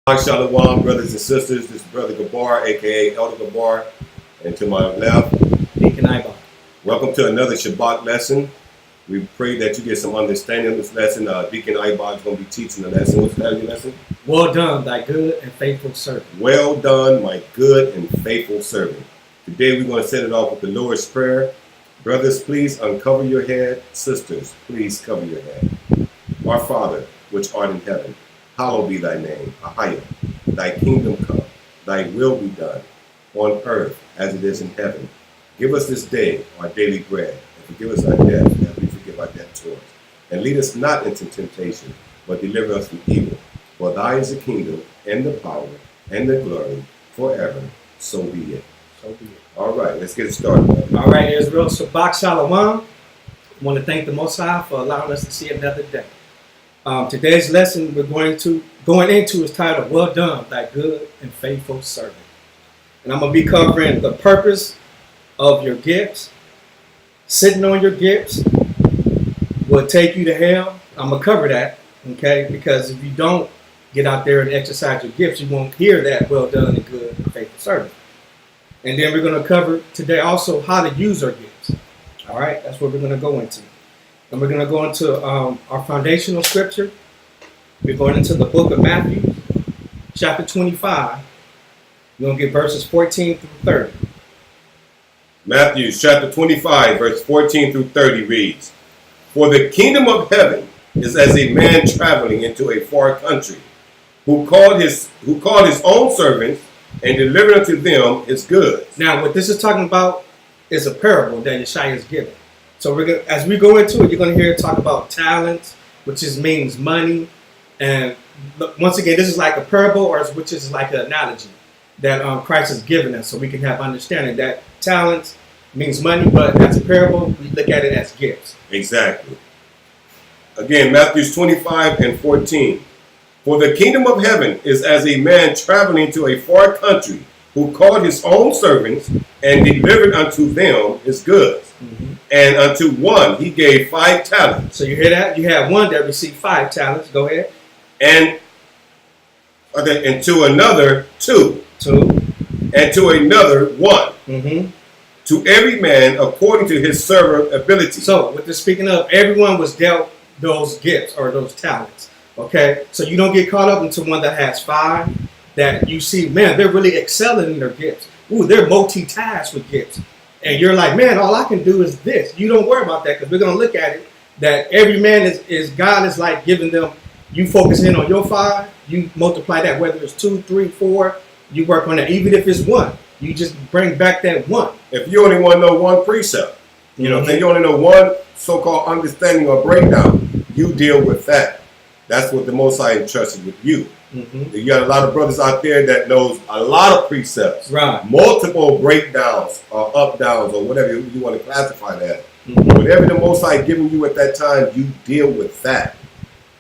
Shalom, brothers and sisters. This is Brother Gabar, aka Elder Gabar, and to my left, Deacon Ibad. Welcome to another Shabbat lesson. We pray that you get some understanding of this lesson. Deacon Ibad is going to be teaching the lesson. What's the name of your lesson? Well done, thy good and faithful servant. Well done, my good and faithful servant. Today we're going to set it off with the Lord's Prayer. Brothers, please uncover your head. Sisters, please cover your head. Our Father, which art in heaven, hallowed be thy name, AHAYAH. Thy kingdom come, thy will be done, on earth as it is in heaven. Give us this day our daily bread, and forgive us our debts as we forgive our debtors. And lead us not into temptation, but deliver us from evil. For thy is the kingdom, and the power, and the glory, forever. So be it. So be it. All right, let's get started. All right, Israel, Shabbat Shalom. I want to thank the Most High for allowing us to see another day. Today's lesson we're going into is titled, Well Done, Thy Good and Faithful Servant. And I'm going to be covering the purpose of your gifts. Sitting on your gifts will take you to hell. I'm going to cover that, okay? Because if you don't get out there and exercise your gifts, you won't hear that well done and good and faithful servant. And then we're going to cover today also how to use our gifts. All right, that's what we're going to go into. And we're going to go into our foundational scripture. We're going into the book of Matthew, chapter 25. We're going to get verses 14 through 30. Matthew chapter 25, verse 14 through 30 reads, For the kingdom of heaven is as a man traveling into a far country, who called his own servants and delivered unto them his goods. Now, what this is talking about is a parable that YASHAYA is giving. So as we go into it, you're going to hear it talk about talents, which means money. And once again, this is like a parable, which is like an analogy that Christ has given us, so we can have understanding that talents means money, but as a parable, we look at it as gifts. Exactly. Again, Matthew 25 and 14. For the kingdom of heaven is as a man traveling to a far country, who called his own servants and delivered unto them his goods. Mm-hmm. And unto one he gave 5 talents. So you hear that? You have one that received 5 talents. Go ahead. And to another 2. 2. And to another 1. Mm-hmm. To every man according to his servant ability. So what they're speaking of, everyone was dealt those gifts or those talents. Okay? So you don't get caught up into one that has 5, that you see, man, they're really excelling in their gifts. Ooh, they're multitasked with gifts. And you're like, man, all I can do is this. You don't worry about that, because we're going to look at it that every man is God is like giving them, you focus in on your 5, you multiply that, whether it's 2, 3, 4, you work on that. Even if it's 1, you just bring back that 1. If you only want to know one precept, you know, if you only know one so-called understanding or breakdown, you deal with that. That's what the Most High entrusted with you. Mm-hmm. You got a lot of brothers out there that knows a lot of precepts, right? Multiple breakdowns or up downs or whatever you want to classify that. Mm-hmm. Whatever the Most High giving you at that time, you deal with that.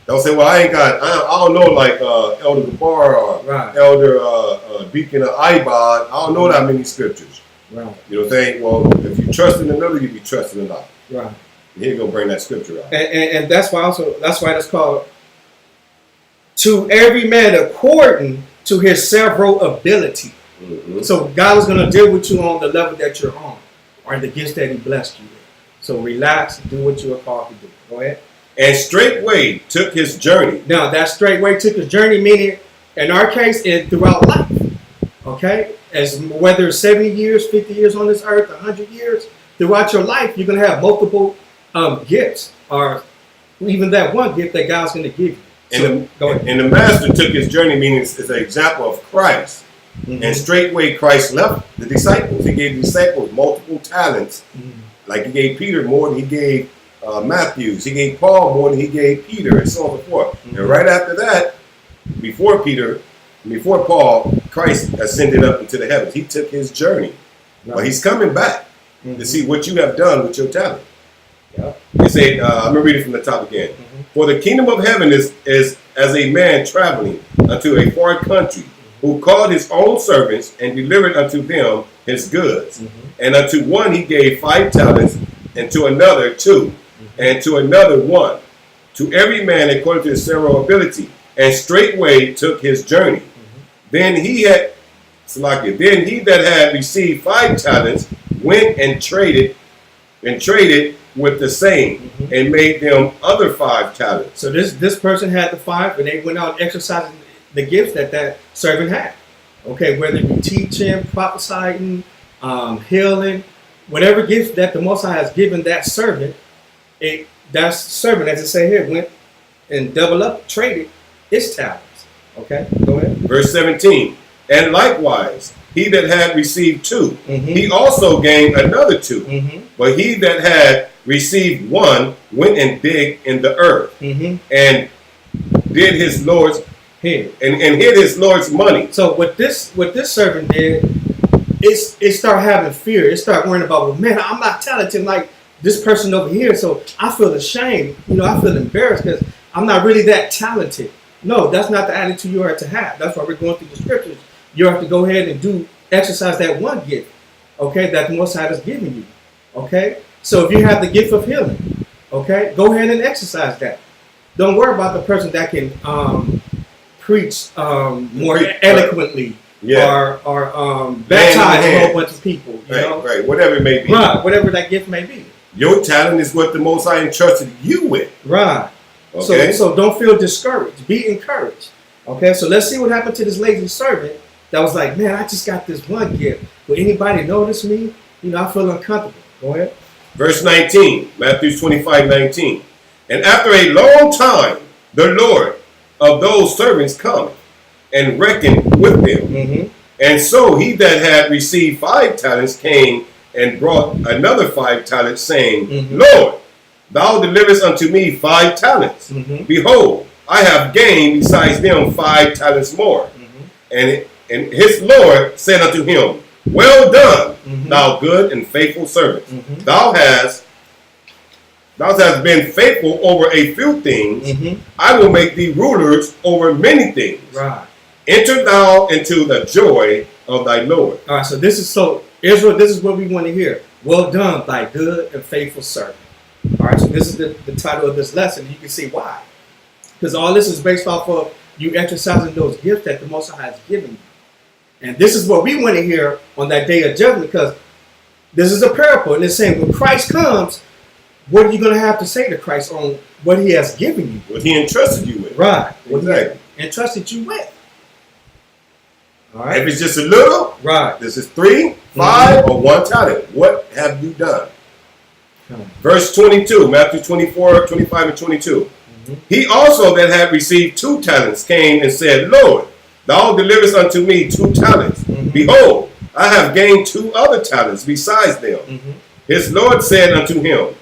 Don't say, well, I don't know, like Elder Gabar or right. Elder Deacon or Ibad. I don't know that many scriptures. Right. You know what I'm saying? Well, if you trust in another, you be trusting in Allah. Right. And he's gonna bring that scripture out. And that's why it's called, to every man according to his several ability. Mm-hmm. So God is going to deal with you on the level that you're on, or the gifts that he blessed you with. So relax, do what you are called to do. Go ahead. And straightway took his journey. Now, that straightway took his journey, meaning, in our case, it's throughout life. Okay? As whether it's 70 years, 50 years on this earth, 100 years, throughout your life, you're going to have multiple gifts, or even that one gift that God's going to give you. And the master took his journey, meaning it's an example of Christ. Mm-hmm. And straightway Christ left the disciples. He gave the disciples multiple talents. Mm-hmm. Like he gave Peter more than he gave Matthew. He gave Paul more than he gave Peter, and so on and so forth. Mm-hmm. And right after that, before Paul, Christ ascended up into the heavens. He took his journey. Right. But he's coming back to see what you have done with your talent. Yeah. He said, I'm going to read it from the top again. Mm-hmm. For the kingdom of heaven is as a man traveling unto a far country, who called his own servants and delivered unto them his goods. Mm-hmm. And unto one he gave 5 talents, and to another 2, and to another 1. To every man according to his several ability. and straightway took his journey. Then he that had received 5 talents went and traded with the same, and made them other 5 talents. So this person had the 5, and they went out exercising the gifts that servant had. Okay, whether it be teaching, prophesying, healing, whatever gift that the Most High has given that servant, that servant, as it say here, went and doubled up, traded his talents. Okay, go ahead. Verse 17. And likewise, he that had received 2, he also gained another 2. But he that had received 1 went and digged in the earth, and did his Lord's and hid his Lord's money. So what this servant did, it started having fear. It started worrying about, well, man, I'm not talented like this person over here, so I feel ashamed. I feel embarrassed because I'm not really that talented. No, that's not the attitude you are to have. That's why we're going through the scriptures. You have to go ahead and exercise that one gift, okay, that the Most High has given you, okay? So if you have the gift of healing, okay, go ahead and exercise that. Don't worry about the person that can preach more eloquently or baptize a whole bunch of people, you know? Right, whatever it may be. Right, whatever that gift may be. Your talent is what the Most High entrusted you with. Right. Okay. So don't feel discouraged. Be encouraged. Okay, so let's see what happened to this lazy servant that was like, man, I just got this one gift. Will anybody notice me? I feel uncomfortable. Go ahead. Verse 19, Matthew 25:19. And after a long time, the Lord of those servants cometh and reckoned with them. And so he that had received 5 talents came and brought another 5 talents, saying, Lord, thou deliverest unto me 5 talents. Behold, I have gained besides them 5 talents more. And his Lord said unto him, Well done, thou good and faithful servant. Thou hast been faithful over a few things. I will make thee rulers over many things. Right. Enter thou into the joy of thy Lord. All right, so Israel, this is what we want to hear. Well done, thy good and faithful servant. All right, so this is the title of this lesson. You can see why. Because all this is based off of you exercising those gifts that the Most High has given you. And this is what we want to hear on that day of judgment, because this is a parable. And it's saying when Christ comes, what are you going to have to say to Christ on what he has given you? What he entrusted you with. Right. Exactly. Entrusted you with. All right. If it's just a little, right. This is 3, 5, or 1 talent. What have you done? Verse 22, Matthew 24, 25, and 22. He also that had received 2 talents came and said, Lord, thou deliverest unto me 2 talents. Behold, I have gained 2 other talents besides them. His Lord said unto him,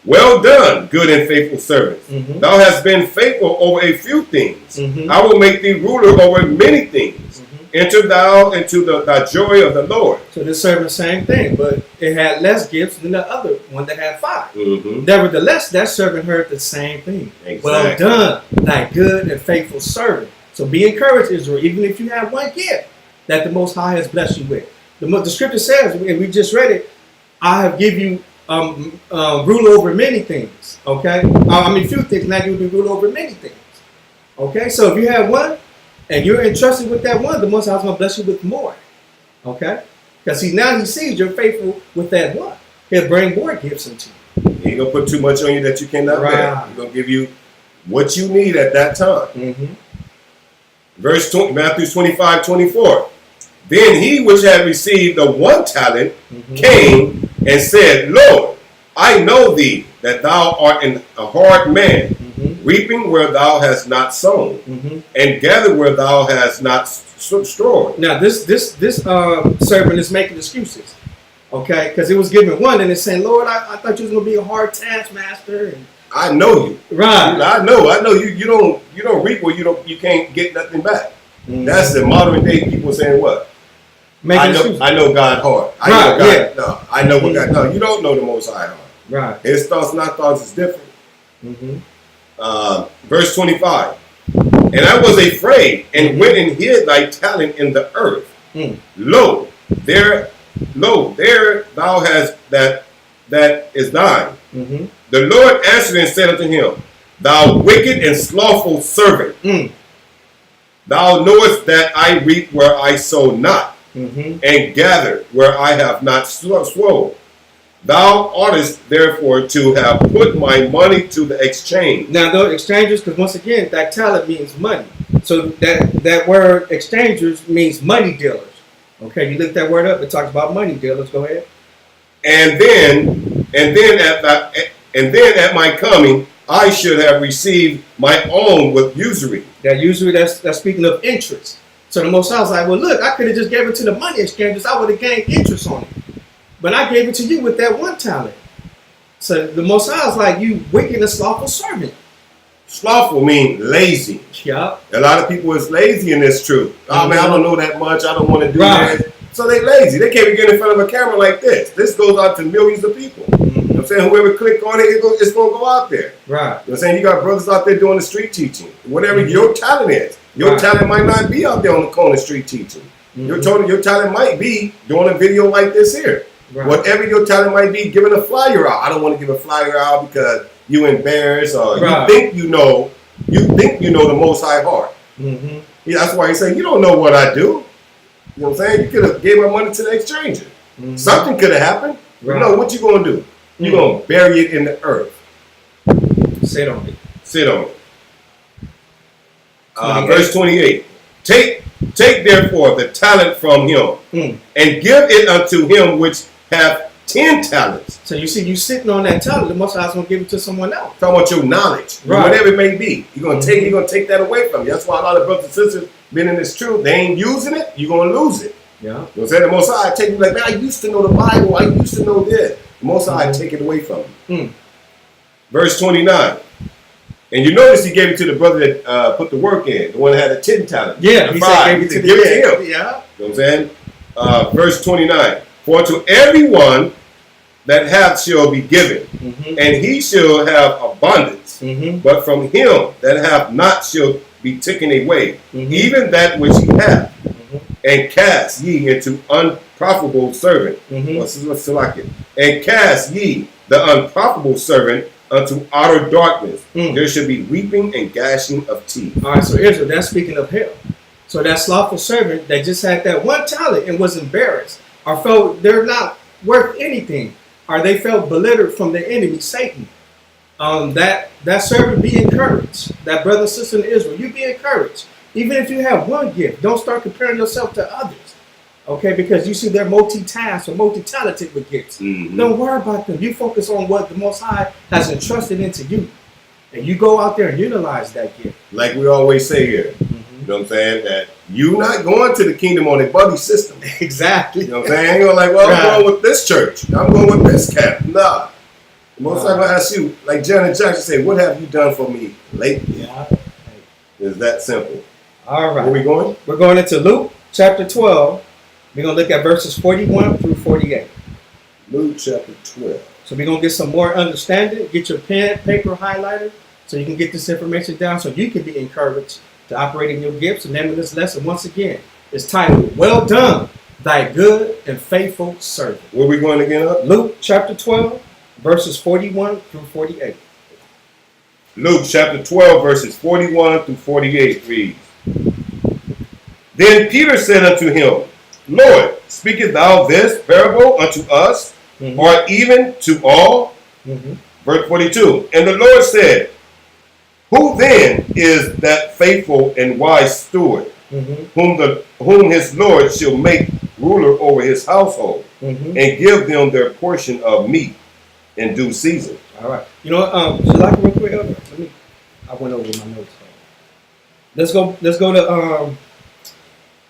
Well done, good and faithful servant. Thou hast been faithful over a few things. I will make thee ruler over many things. Enter thou into the joy of the Lord. So this servant, same thing, but it had less gifts than the other one that had 5. Nevertheless, that servant heard the same thing. Exactly. Well done, thy good and faithful servant. So be encouraged, Israel, even if you have 1 gift that the Most High has blessed you with. The scripture says, and we just read it, I have given you rule over many things. Okay, few things. Now you will rule over many things. Okay, so if you have 1 and you're entrusted with that 1, the Most High is going to bless you with more. Okay, because now he sees you're faithful with that 1. He'll bring more gifts into you. He ain't gonna put too much on you that you cannot bear. He's gonna give you what you need at that time. Verse 20, Matthew 25:24. Then he which had received the 1 talent came and said, Lord, I know thee that thou art a hard man, reaping where thou hast not sown, and gather where thou hast not strawed. Now this servant is making excuses, okay? Because it was given 1, and it's saying, Lord, I thought you was gonna be a hard taskmaster. And I know you, right? I know you. You don't reap where you can't get nothing back. That's the modern day people saying what? I know God hard. I know what God. No, you don't know the Most High heart. Right. His thoughts, not thoughts, is different. Verse 25. And I was afraid and went and hid thy talent in the earth. Lo, there thou hast that is thine. The Lord answered and said unto him, Thou wicked and slothful servant, Thou knowest that I reap where I sow not, and gather where I have not sown. Thou oughtest therefore to have put my money to the exchange. Now, those exchangers, because once again, that talent means money. So that word exchangers means money dealers. Okay, you look that word up, it talks about money dealers. Go ahead. And then at my coming, I should have received my own with usury. That usury, that's speaking of interest. So the Most High was like, well, look, I could have just gave it to the money exchangers. I would have gained interest on it. But I gave it to you with that one talent. So the Most High was like, you wicked and slothful servant. Slothful means lazy. Yeah. A lot of people is lazy in this truth. Oh man, I don't know that much. I don't want to do that. So they lazy. They can't even get in front of a camera like this. This goes out to millions of people. You know what I'm saying? Whoever click on it, it's going to go out there. Right. You know what I'm saying? You got brothers out there doing the street teaching. Whatever your talent is. Your talent might not be out there on the corner street teaching. Your talent might be doing a video like this here. Right. Whatever your talent might be, giving a flyer out. I don't want to give a flyer out because you embarrassed or you think you know the Most High heart. Yeah, that's why he said, you don't know what I do. You know what I'm saying? You could have gave my money to the exchanger. Something could have happened. Right. You know what you going to do? You're going to bury it in the earth. Sit on it. Sit on it. Verse 28. Take therefore the talent from him and give it unto him which hath 10 talents. So you see, you sitting on that talent, the Most High is going to give it to someone else. Talking about your knowledge, whatever it may be. You're going to take that away from you. That's why a lot of brothers and sisters been in this truth. They ain't using it, you're going to lose it. Yeah. You know what I'm saying? The Most High take you like, man, I used to know the Bible. I used to know this. The Most High take it away from you. Verse 29. And you notice he gave it to the brother that put the work in, the one that had a 10 talent. Yeah, he said give it to him. Yeah. You know what I'm saying? Verse 29. For to everyone that hath shall be given, and he shall have abundance. But from him that hath not shall be taken away, even that which he hath. And cast ye into unprofitable servant. And cast ye the unprofitable servant unto outer darkness. There should be weeping and gnashing of teeth. All right, so Israel, that's speaking of hell. So that slothful servant that just had that one talent and was embarrassed, or felt they're not worth anything, or they felt belittled from the enemy, Satan. That servant be encouraged. That brother and sister in Israel, you be encouraged. Even if you have one gift, don't start comparing yourself to others. Okay, because you see they're multi-tasked or multi-talented with gifts. Don't worry about them. You focus on what the Most High has entrusted into you. And you go out there and utilize that gift. Like we always say here, you know what I'm saying? That you're not going to the kingdom on a buddy system. Exactly. You know what I'm saying? You're like, well, I'm going with this church. I'm going with this camp. Nah. The Most High going to ask you, like Janet Jackson say, what have you done for me lately? Yeah. It's that simple. All right. Where we going? We're going into Luke chapter 12. We're going to look at verses 41 through 48. Luke chapter 12. So we're going to get some more understanding. Get your pen, paper, highlighter, so you can get this information down so you can be encouraged to operate in your gifts. The name of this lesson, once again, is titled, Well Done, Thy Good and Faithful Servant. Where we going again up? Luke chapter 12, verses 41 through 48. Luke chapter 12, verses 41 through 48 reads, Then Peter said unto him, Lord, speakest thou this parable unto us, or even to all? Verse 42, And the Lord said, Who then is that faithful and wise steward, whom his Lord shall make ruler over his household, and give them their portion of meat in due season? All right. You know what? Should I real quick? I went over my notes. Let's go to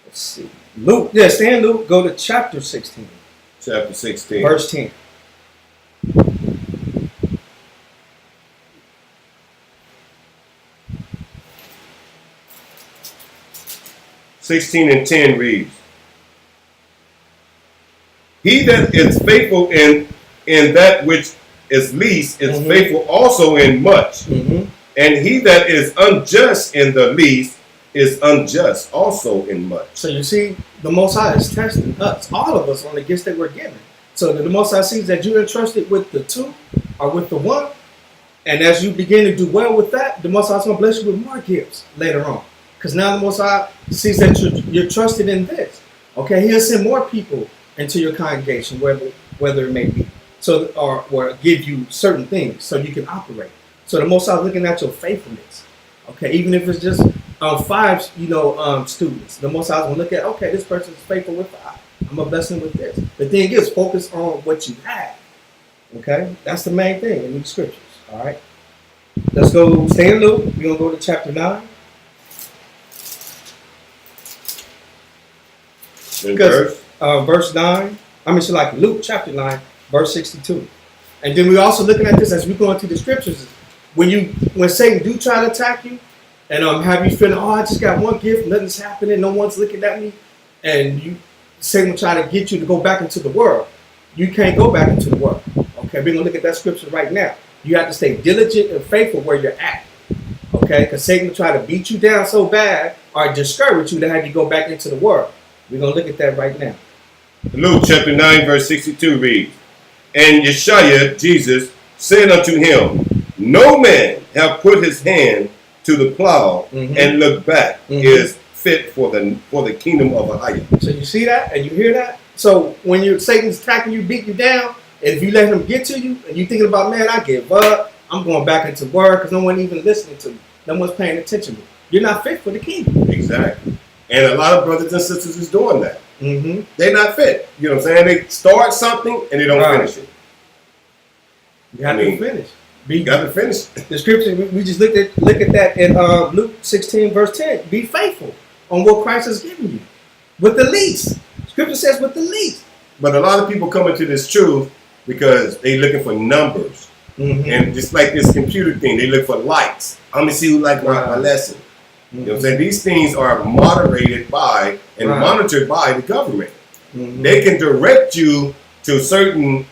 let's see. Luke, stay in Luke, go to chapter 16. Chapter 16. Verse 10. and 10 reads, He that is faithful in that which is least is faithful also in much. And he that is unjust in the least is unjust also in much. So you see, the Most High is testing us, all of us, on the gifts that we're given. So that the Most High sees that you're entrusted with the 2 or with the 1. And as you begin to do well with that, the Most High is going to bless you with more gifts later on. Because now the Most High sees that you're trusted in this. Okay, He'll send more people into your congregation, whether it may be, so or give you certain things so you can operate. So the Most High is looking at your faithfulness. Okay, even if it's just 5, students, the Most High is going to look at, okay, this person is faithful with 5. I'm going to bless him with this. The thing is, focus on what you have. Okay, that's the main thing in these scriptures. All right, let's go. Stay in Luke. We're gonna go to chapter 9. Because verse 9. It's like Luke chapter 9, verse 62. And then we're also looking at this as we go into the scriptures. When Satan do try to attack you, and have you feeling, I just got one gift, nothing's happening, no one's looking at me, and Satan will try to get you to go back into the world. You can't go back into the world. Okay, we're going to look at that scripture right now. You have to stay diligent and faithful where you're at. Okay, because Satan will try to beat you down so bad or discourage you to have you go back into the world. We're going to look at that right now. Luke chapter 9, verse 62 reads, And YASHAYA, Jesus, said unto him, No man have put his hand to the plow and looked back is fit for the kingdom of AHAYAH. So you see that and you hear that? So when Satan's attacking you, beat you down, and if you let him get to you, and you're thinking about, man, I give up, I'm going back into work because no one even listening to me. No one's paying attention to me. You're not fit for the kingdom. Exactly. And a lot of brothers and sisters is doing that. They're not fit. You know what I'm saying? They start something and they don't finish it. You have to finish. You got to finish. The scripture, we just look at that in Luke 16, verse 10. Be faithful on what Christ has given you. With the least. Scripture says with the least. But a lot of people come into this truth because they looking for numbers. And just like this computer thing, they look for likes. I'm going to see who liked my lesson. You know what I'm saying? These things are moderated by and monitored by the government. They can direct you to certain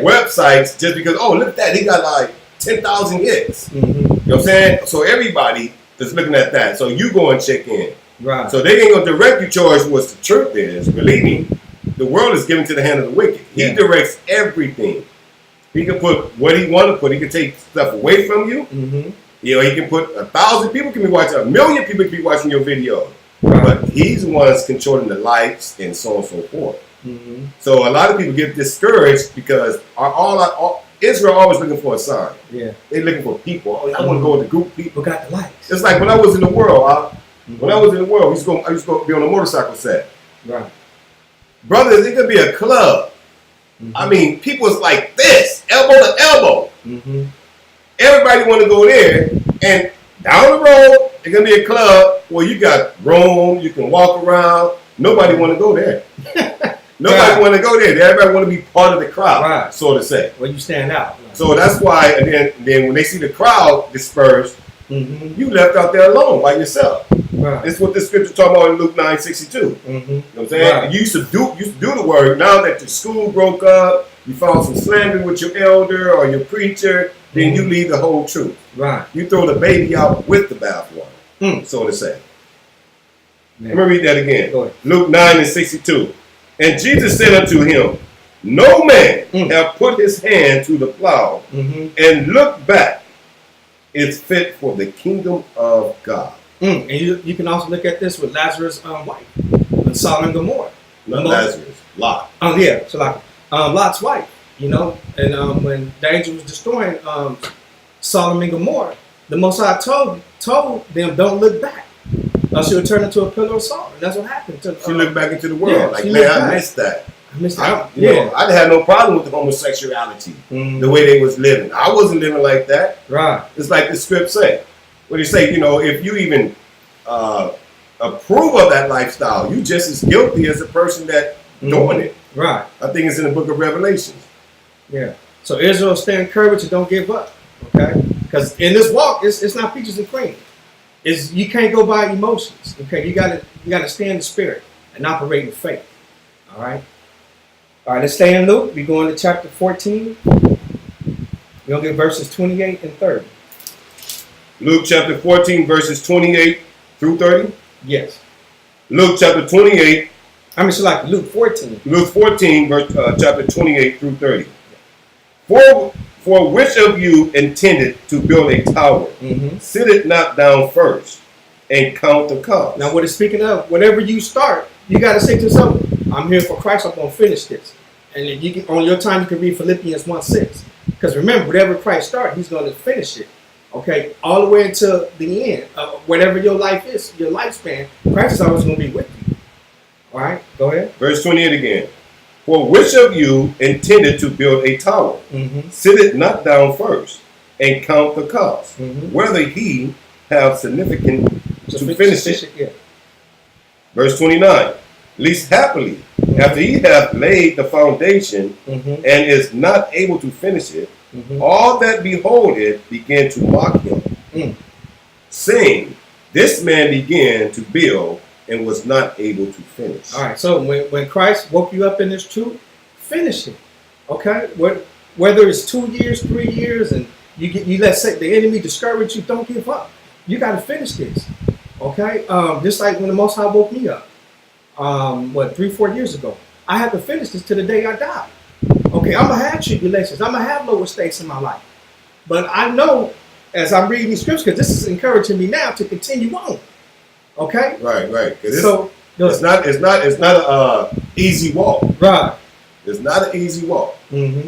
websites just because, oh, look at that. He got like 10,000 hits. You know what I'm saying? So everybody is looking at that. So you go and check in. Right. So they ain't going to direct you towards what the truth is. Believe me, the world is given to the hand of the wicked. He directs everything. He can put what he want to put. He can take stuff away from you. You know, he can put 1,000 people can be watching, 1,000,000 people can be watching your video. But he's the one that's controlling the likes and so on and so forth. So a lot of people get discouraged because Israel always looking for a sign. They're looking for people. Oh, I want to go with the group of people. Got the likes. It's like when I was in the world. When I was in the world, I used to be on a motorcycle set. Brothers, it could be a club. I mean, people is like this, elbow to elbow. Everybody want to go there, and down the road, it's gonna be a club where you got room, you can walk around. Nobody want to go there. Nobody want to go there. Everybody want to be part of the crowd, so to say. Well, you stand out. So that's why, and then when they see the crowd disperse, you left out there alone by yourself. It's what the scripture talking about in Luke 9:62. You know what I'm saying? You used to do the word. Now that your school broke up, you found some slander with your elder or your preacher, then you leave the whole truth. You throw the baby out with the bathwater, so to say. Let me read that again. Luke 9:62. And Jesus said unto him, No man have put his hand to the plow and looked back is fit for the kingdom of God. And you can also look at this with Lazarus' wife, and Sodom and Gomorrah. Not Lazarus, Lot. So Lot's wife. You know, and when the angel was destroying Sodom and Gomorrah, the Most High told them, don't look back. She would turn into a pillar of salt. And that's what happened. She looked back into the world. Like, man, I missed that. I missed that. I had no problem with the homosexuality, the way they was living. I wasn't living like that. It's like the script say. What do you say? You know, if you even approve of that lifestyle, you just as guilty as the person that doing it. I think it's in the book of Revelations. So Israel, stay encouraged and don't give up. Okay? Because in this walk, it's not peaches and cream. You can't go by emotions. Okay? You gotta stay in the spirit and operate in faith. All right. Let's stay in Luke. We go into chapter 14. We're gonna get verses 28 and 30. Luke chapter 14, verses 28 through 30? Yes. Luke chapter 28. Luke 14. Luke 14, chapter 28 through 30. For which of you intended to build a tower, sit it not down first, and count the cost? Now, what it's speaking of, whatever you start, you got to say to yourself, I'm here for Christ, I'm going to finish this. And if you can, on your time, you can read Philippians 1:6. Because remember, whatever Christ started, he's going to finish it. Okay, all the way until the end. Whatever your life is, your lifespan, Christ is always going to be with you. All right, go ahead. Verse 28 again. For which of you intended to build a tower, sit it not down first, and count the cost, whether he have significant to finish it. Yeah. Verse 29. Least happily, after he hath laid the foundation, and is not able to finish it, all that behold it began to mock him, saying, this man began to build and was not able to finish. All right, so when Christ woke you up in this truth, finish it. Okay, whether it's 2 years, 3 years, and you let the enemy discourage you, don't give up. You got to finish this. Okay, just like when the Most High woke me up, 3-4 years ago, I had to finish this to the day I died. Okay, I'm gonna have tribulations, I'm gonna have lower stakes in my life, but I know as I'm reading these scriptures, because this is encouraging me now to continue on. Okay, Right. So it's not a easy walk. Right. It's not an easy walk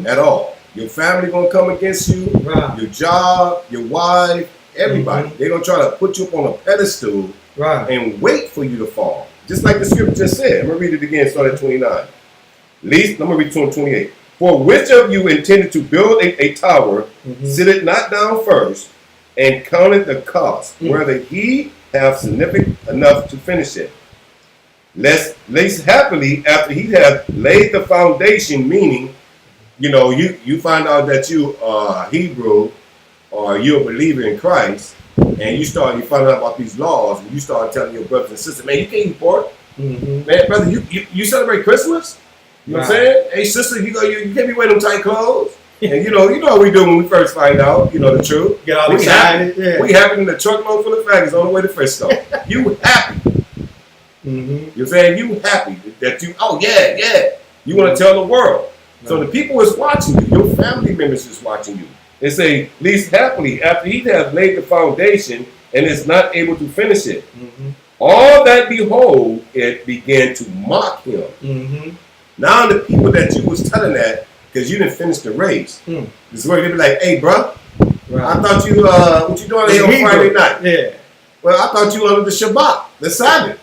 at all. Your family gonna come against you. Right. Your job, your wife, everybody. They're gonna try to put you up on a pedestal and wait for you to fall. Just like the scripture just said. I'm gonna read it again, start at 29. Least, I'm gonna read 28. For which of you intended to build a tower, sit it not down first, and counted the cost, whether he have significant enough to finish it. Lest happily, after he hath laid the foundation, meaning, you find out that you are a Hebrew or you're a believer in Christ, and you find out about these laws, and you start telling your brothers and sisters, man, you can't eat pork. Man, brother, you celebrate Christmas? You know what I'm saying? Hey, sister, you can't be wearing them tight clothes. And you know what we do when we first find out, the truth. Get all excited. We happy in the truckload full of faggots on the way to Frisco. You happy. You're saying you happy that you want to tell the world. So the people is watching you. Your family members is watching you. They say, least happily, after he has laid the foundation and is not able to finish it, all that behold, it began to mock him. Now the people that you was telling that, because you didn't finish the race, this is where they be like, hey, bro, I thought you, what you doing here on Friday night? Yeah. Well, I thought you under the Shabbat, the Sabbath.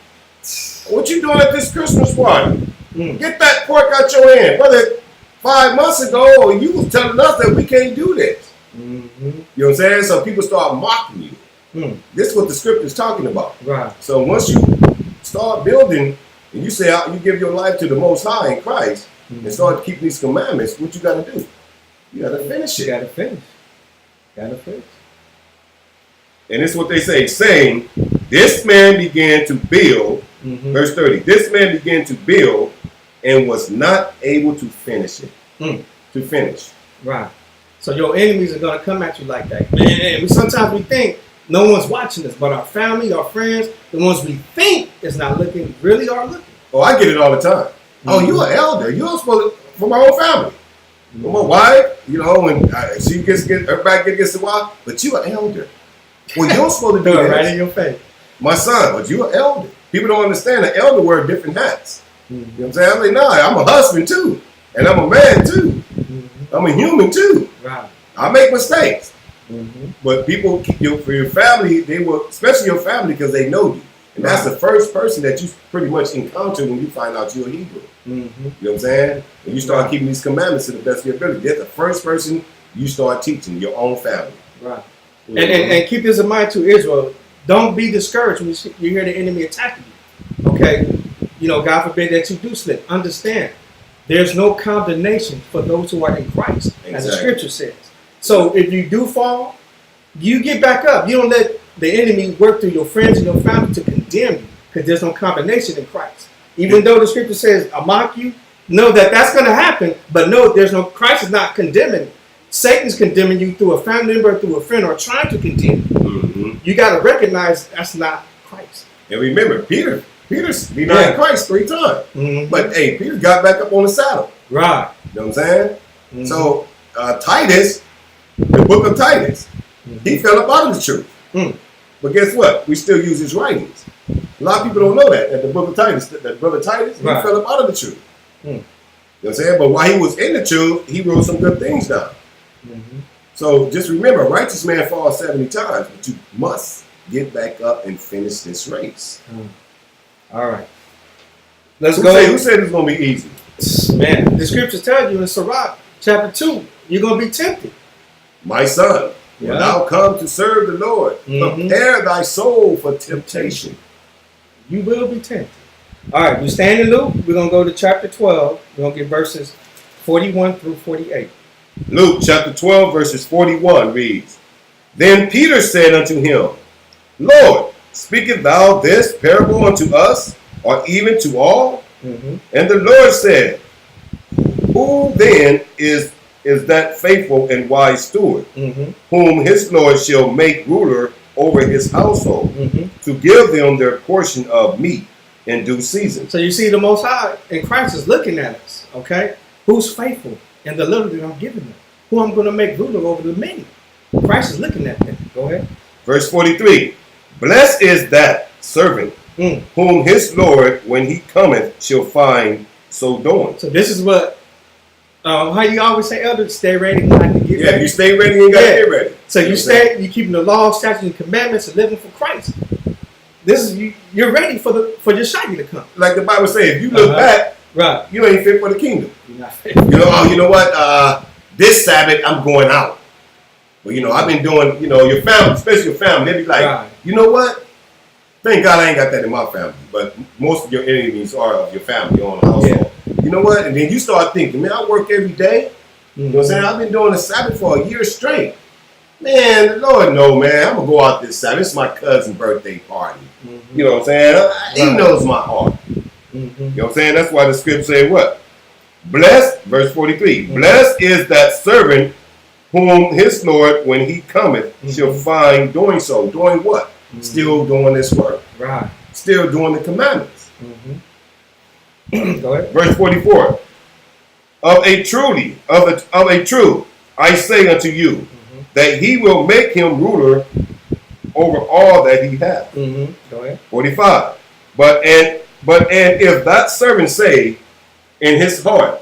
What you doing at this Christmas party? Get that pork out your hand. Whether 5 months ago or you was telling us that we can't do this. You know what I'm saying? So people start mocking you. This is what the scripture is talking about. Right. So once you start building and you say you give your life to the Most High in Christ and start keeping these commandments, what you got to do? You got to finish it. You got to finish. And this is what they say, saying, this man began to build, verse 30, this man began to build and was not able to finish it. To finish. Right. So your enemies are going to come at you like that. Man, sometimes we think no one's watching us, but our family, our friends, the ones we think is not looking, really are looking. Oh, I get it all the time. Oh, you're an elder. You're supposed to, for my own family. For my wife, when she everybody gets the wife, but you're an elder. Well, you're supposed to do it right in your face. My son, but you're an elder. People don't understand the elder wear different hats. You know what I'm saying? I'm like, nah, I'm a husband too. And I'm a man too. I'm a human too. Right. I make mistakes. But people, for your family, they will, especially your family, because they know you. And that's the first person that you pretty much encounter when you find out you're a Hebrew. You know what I'm saying? And you start keeping these commandments to the best of your ability. They're the first person you start teaching, your own family. Right. And keep this in mind too, Israel. Don't be discouraged when you hear the enemy attacking you. Okay? God forbid that you do slip. Understand, there's no condemnation for those who are in Christ, as the scripture says. So if you do fall, you get back up. You don't let the enemy work through your friends and your family to condemn you, because there's no condemnation in Christ. Even though the scripture says, I mock you, know that that's going to happen, but no, Christ is not condemning. Satan's condemning you through a family member, through a friend, or trying to condemn you. You got to recognize that's not Christ. And remember, Peter denied Christ 3 times. But Peter got back up on the saddle. Right. You know what I'm saying? So Titus, The book of Titus. He fell up out of the truth. But guess what? We still use his writings. A lot of people don't know that the book of Titus, that brother Titus, he fell up out of the truth. You know what I'm saying? But while he was in the truth, he wrote some good things down. So just remember, a righteous man falls 70 times, but you must get back up and finish this race. All right. Let's go. Who said it's going to be easy? Man, the scriptures tell you in Sirach chapter 2, you're going to be tempted. My son, when thou come to serve the Lord, prepare thy soul for temptation. You will be tempted. All right, we stand in Luke. We're going to go to chapter 12. We're going to get verses 41 through 48. Luke chapter 12 verses 41 reads, Then Peter said unto him, Lord, speakest thou this parable unto us, or even to all? And the Lord said, Who then is that faithful and wise steward, whom his Lord shall make ruler over his household, to give them their portion of meat in due season? So you see, the Most High in Christ is looking at us, okay? Who's faithful in the little that I'm giving them? Who I'm going to make ruler over the many? Christ is looking at them. Go ahead. Verse 43, Blessed is that servant, whom his Lord, when he cometh, shall find so doing. So this is what, how you always say, elder, stay ready, not to get ready. If you stay ready, you got to get ready. So you stay, you keeping the law, statutes, and commandments, and living for Christ. This is you're ready for YASHAYA to come. Like the Bible says, if you look back, you ain't fit for the kingdom. You're not fit. You know what? This Sabbath I'm going out. Well, I've been doing, your family, especially your family, they be like, you know what? Thank God I ain't got that in my family. But most of your enemies are of your family, your own household. You know what? And then you start thinking, man, I work every day. You know what I'm saying? I've been doing the Sabbath for a year straight. Man, the Lord know, man, I'm going to go out this Sabbath. It's my cousin's birthday party. You know what I'm saying? He knows my heart. You know what I'm saying? That's why the scripture say what? Blessed, verse 43, Blessed is that servant whom his Lord, when he cometh, shall find doing so. Doing what? Still doing this work. Still doing the commandments. Go ahead. Verse 44, Of a truth, I say unto you, that he will make him ruler over all that he hath. Go ahead. 45, But if that servant say in his heart,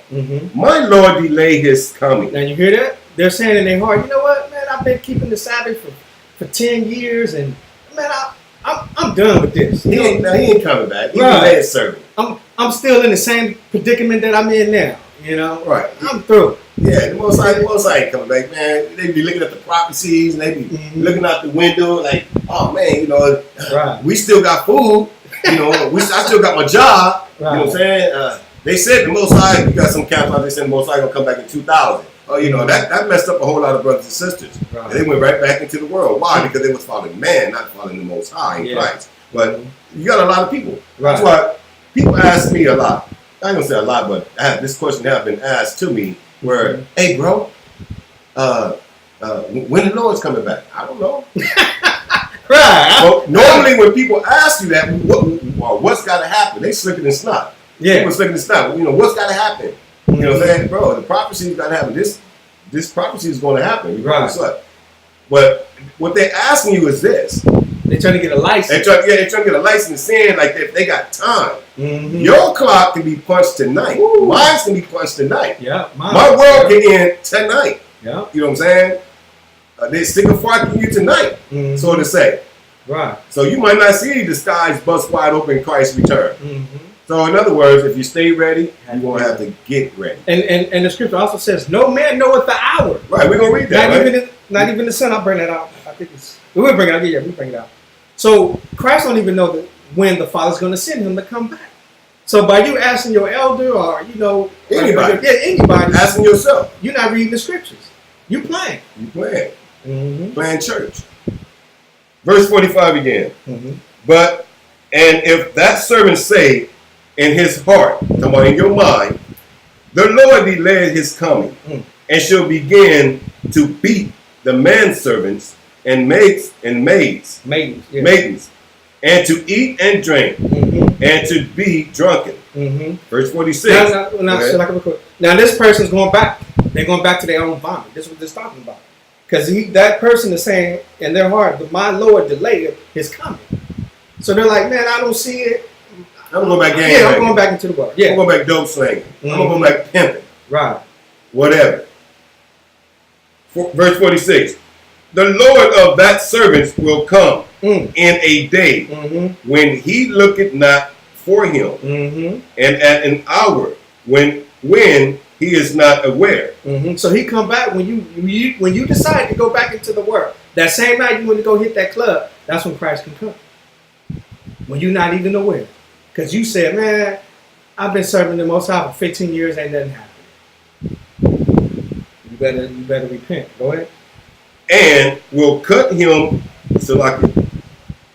my Lord delay his coming. Now you hear that? They're saying in their heart, you know what, man, I've been keeping the Sabbath for 10 years, and man, I'm done with this. He ain't coming back. He delayed his servant. I'm still in the same predicament that I'm in now. Right. I'm through. Yeah, the Most High ain't coming back, man. They be looking at the prophecies, and they be looking out the window like, oh man, we still got food. I still got my job. You know what I'm saying? They said the Most High, you got some camps out there saying the Most High gonna come back in 2000. Oh, that messed up a whole lot of brothers and sisters. And they went right back into the world. Why? Because they was following man, not following the Most High in Christ. But you got a lot of people. That's why people ask me a lot. I ain't gonna say a lot, but this question has been asked to me where, hey bro, when the Lord's coming back? I don't know. Well, normally when people ask you that, what's got to happen? They slicking and snot. People slicking and snot. What's got to happen? You know what I'm saying? Bro, the prophecy's got to happen. This prophecy is going to happen. Regardless what. But what they're asking you is this. They're trying to get a license. They're trying to get a license saying like they got time. Your clock can be punched tonight. Mine's can be punched tonight. My world can end tonight. You know what I'm saying? They stick a fork in you tonight, so to say. So you might not see the skies bust wide open in Christ's return. So in other words, if you stay ready, you're going to have to get ready. And the scripture also says, no man knoweth the hour. Right, we're going to read that. Not even the son. I'll bring that out. I think we'll bring it out. Yeah, we'll bring it out. So Christ don't even know when the Father's going to send him to come back. So by you asking your elder or, anybody, anybody, asking yourself, you're not reading the scriptures. You playing. Playing church. Verse 45 again. And if that servant say in his heart, come on, in your mind, the Lord delayed his coming, and shall begin to beat the manservants and maidens, and to eat and drink, and to be drunken. Verse 46. Now this person's going back. They're going back to their own vomit. This is what this is talking about. Because that person is saying in their heart, "But my Lord delayed his coming." So they're like, "Man, I don't see it. I'm going back Yeah, I'm going back into the world. Yeah, I'm going back dope slinging. I'm going back pimping. Right. Whatever." Verse 46. "The Lord of that servant will come in a day when he looketh not for him, and at an hour when he is not aware." So he come back when you decide to go back into the world. That same night you want to go hit that club, that's when Christ can come. When you're not even aware. Because you said, "Man, I've been serving the Most High for 15 years, ain't nothing happened." You better repent. Go ahead. "And will cut him," so like, let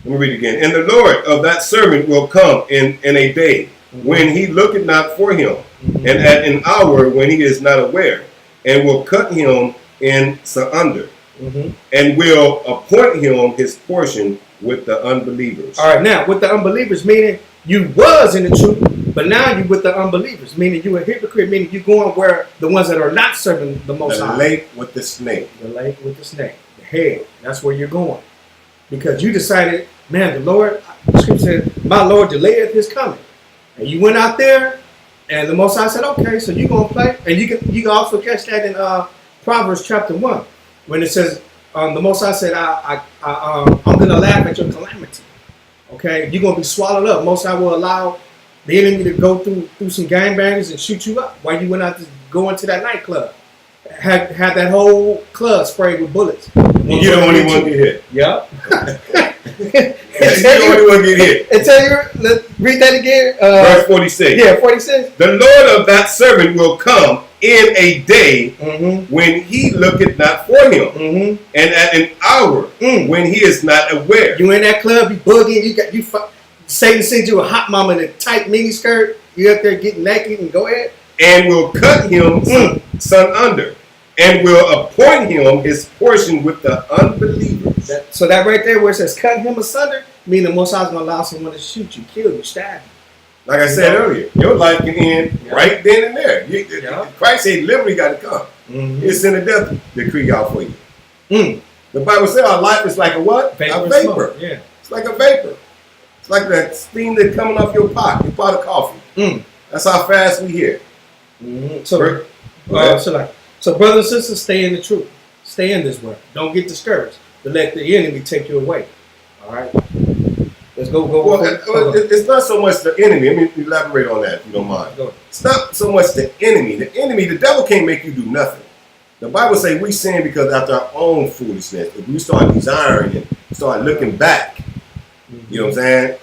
me read it again. "And the Lord of that servant will come in a day when he looketh not for him, and at an hour when he is not aware, and will cut him in sunder, and will appoint him his portion with the unbelievers." All right, now with the unbelievers, meaning you was in the truth, but now you with the unbelievers, meaning you a hypocrite, meaning you going where the ones that are not serving the Most High. The lake with the snake. The lake with the snake. The head. That's where you're going. Because you decided, man, the Lord, the scripture said, "My Lord delayeth his coming." And you went out there, and the Most High said, "Okay, so you're going to play." And you can also catch that in Proverbs chapter 1, when it says, the Most High said, I'm going to laugh at your calamity. Okay, you're going to be swallowed up. Most High will allow the enemy to go through some gangbangers and shoot you up while you went out to go into that nightclub. Had that whole club sprayed with bullets. And you're the only one get hit. Yep. You're the only one get hit. And tell you, let's read that again. Verse 46. Yeah, 46. "The Lord of that servant will come in a day when he looketh not for him, and at an hour when he is not aware." You in that club, you boogieing, Satan sends you a hot mama in a tight mini skirt. You up there getting naked, and go ahead. "And will cut him son under, and will appoint him his portion with the unbelievers." So that right there where it says cut him asunder, meaning the Most High is going to allow someone to shoot you, kill you, stab you. Like I said earlier, your life can end right then and there. Christ said liberty got to come. It's in the death decree out for you. The Bible said our life is like a what? A vapor. Yeah. It's like a vapor. It's like that steam that's coming off your pot of coffee. That's how fast we hear. So brothers and sisters, stay in the truth. Stay in this word. Don't get discouraged to let the enemy take you away. All right? Let's go. Well, it's not so much the enemy. Let me elaborate on that, if you don't mind. It's not so much the enemy. The devil can't make you do nothing. The Bible says we sin because after our own foolishness, if we start desiring and start looking back, you know what I'm saying?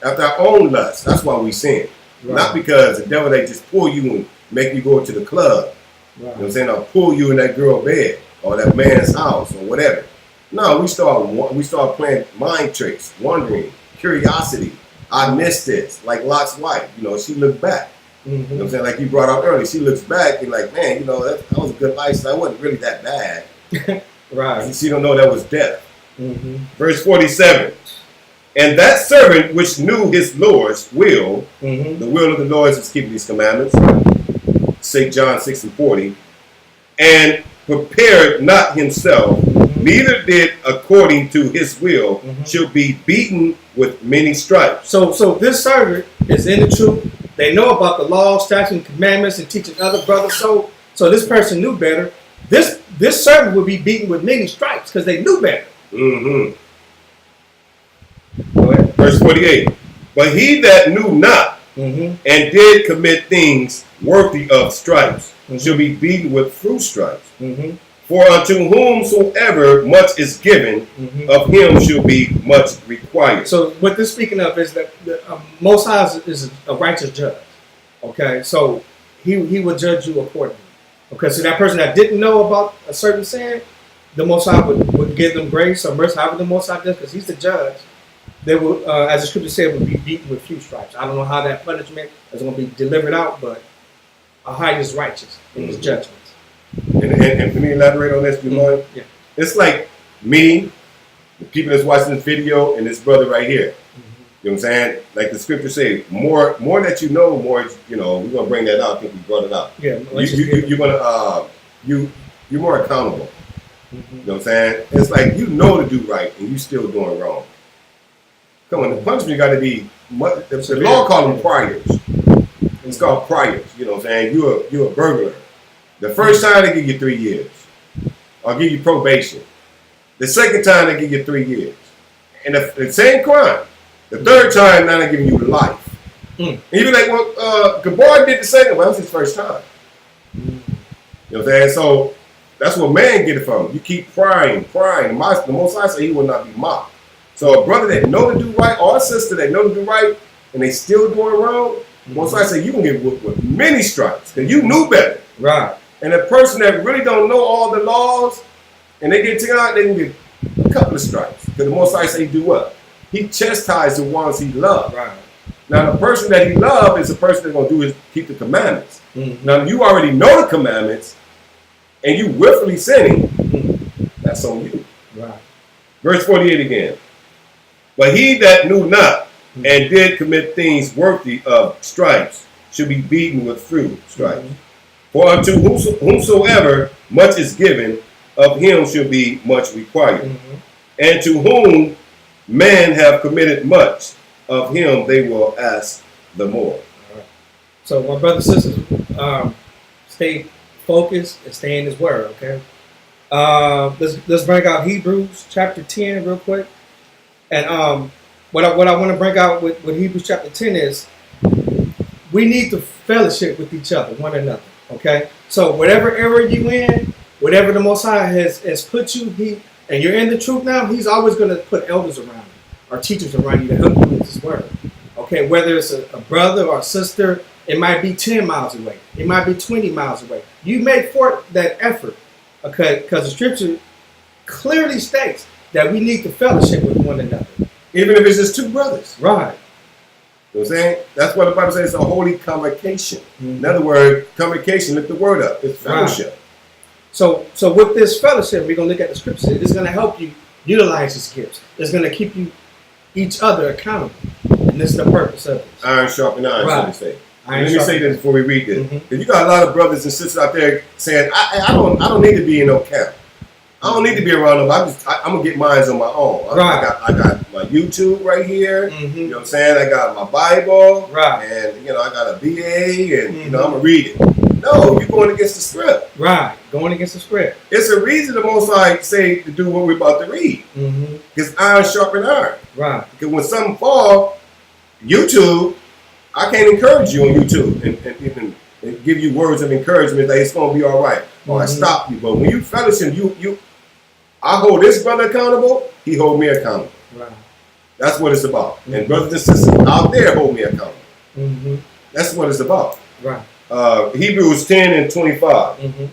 After our own lust, that's why we sin. Right. Not because the devil they just pull you and make you go to the club. Right. You know what I'm saying? Or pull you in that girl's bed or that man's house or whatever. No, we start playing mind tricks, wondering, curiosity. I missed this. Like Lot's wife, she looked back. You know what I'm saying? Like you brought out earlier, she looks back and like, man, that was a good lifestyle. It wasn't really that bad. Right. She don't know that was death. Verse 47. "And that servant which knew his Lord's will," the will of the Lord is keeping these commandments, St. John 6:40, "and prepared not himself, neither did according to his will, shall be beaten with many stripes." So this servant is in the truth. They know about the law, statutes, and commandments, and teaching other brothers. So this person knew better. This servant would be beaten with many stripes because they knew better. Go ahead. Verse 48. "But he that knew not and did commit things worthy of stripes shall be beaten with few stripes. For unto whomsoever much is given, of him shall be much required." So what this speaking of is that the Most High is a righteous judge. Okay, so he will judge you accordingly. Okay, so that person that didn't know about a certain sin, the Most High would give them grace or mercy, however the Most High does, because he's the judge. They will, as the scripture said, would be beaten with few stripes. I don't know how that punishment is going to be delivered out, but AHAYAH is righteous in his judgments. And for me to elaborate on this, you know, it's like me, the people that's watching this video, and this brother right here. You know what I'm saying? Like the scripture say, more that you know, more, we're gonna bring that out. I think we brought it out. Yeah. You're more accountable. Mm-hmm. You know what I'm saying? It's like you know to do right and you still doing wrong. Come on, the punishment got to be, the law call them priors. It's called priors. You know what I'm saying? You're a burglar. The first time they give you 3 years. I'll give you probation. The second time they give you 3 years. And the same crime. The third time now they're giving you life. And you be like, well, Gabar did the same. Well, that was his first time. You know what I'm saying? So that's what man get it from. You keep prying. The Most High say he will not be mocked. So a brother that know to do right, or a sister that know to do right, and they still doing wrong, Most High say you can get whooped with many stripes because you knew better. Right. And a person that really don't know all the laws, and they get taken out, they can get a couple of stripes. Because the Most High say do what? He chastised the ones he loved. Right. Now the person that he loved is the person that's going to keep the commandments. Mm-hmm. Now you already know the commandments, and you willfully sinning, that's on you. Right. Verse 48 again. But he that knew not and did commit things worthy of stripes should be beaten with few stripes. For unto whomsoever much is given, of him shall be much required. And to whom men have committed much, of him they will ask the more. Right. So my brothers and sisters, stay focused and stay in his word, okay? Let's bring out Hebrews chapter 10 real quick. And what I want to bring out with Hebrews chapter 10 is we need to fellowship with each other, one another, okay? So whatever era you in, whatever the Most High has put you, and you're in the truth now, he's always going to put elders around you, or teachers around you to help you with his word. Okay, whether it's a brother or a sister, it might be 10 miles away. It might be 20 miles away. You make forth that effort, okay, because the scripture clearly states that we need to fellowship with one another. Even if it's just two brothers. Right. You know what I'm saying? That's what the Bible says, it's a holy convocation. In other words, convocation, look the word up. It's fellowship. Right. So with this fellowship, we're going to look at the scriptures. It's going to help you utilize these gifts. It's going to keep you each other accountable. And this is the purpose of this. Iron sharpen iron, right. so to say. Let me say this before we read this. Mm-hmm. You got a lot of brothers and sisters out there saying, I don't need to be in no camp. I don't need to be around them. I'm gonna get mine on my own. Right. I got my YouTube right here. Mm-hmm. You know what I'm saying? I got my Bible. Right. And I got a BA, and I'm gonna read it. No, you're going against the script. Right. Going against the script. It's a reason the Most High say to do what we're about to read. Because iron sharpen iron. Right. Because when something fall, YouTube, I can't encourage you on YouTube and give you words of encouragement that it's gonna be all right. Or I stop you. But when you fellowship, I hold this brother accountable, he hold me accountable. Right. That's what it's about. And brothers and sisters out there hold me accountable. That's what it's about. Right. Hebrews 10 and 25.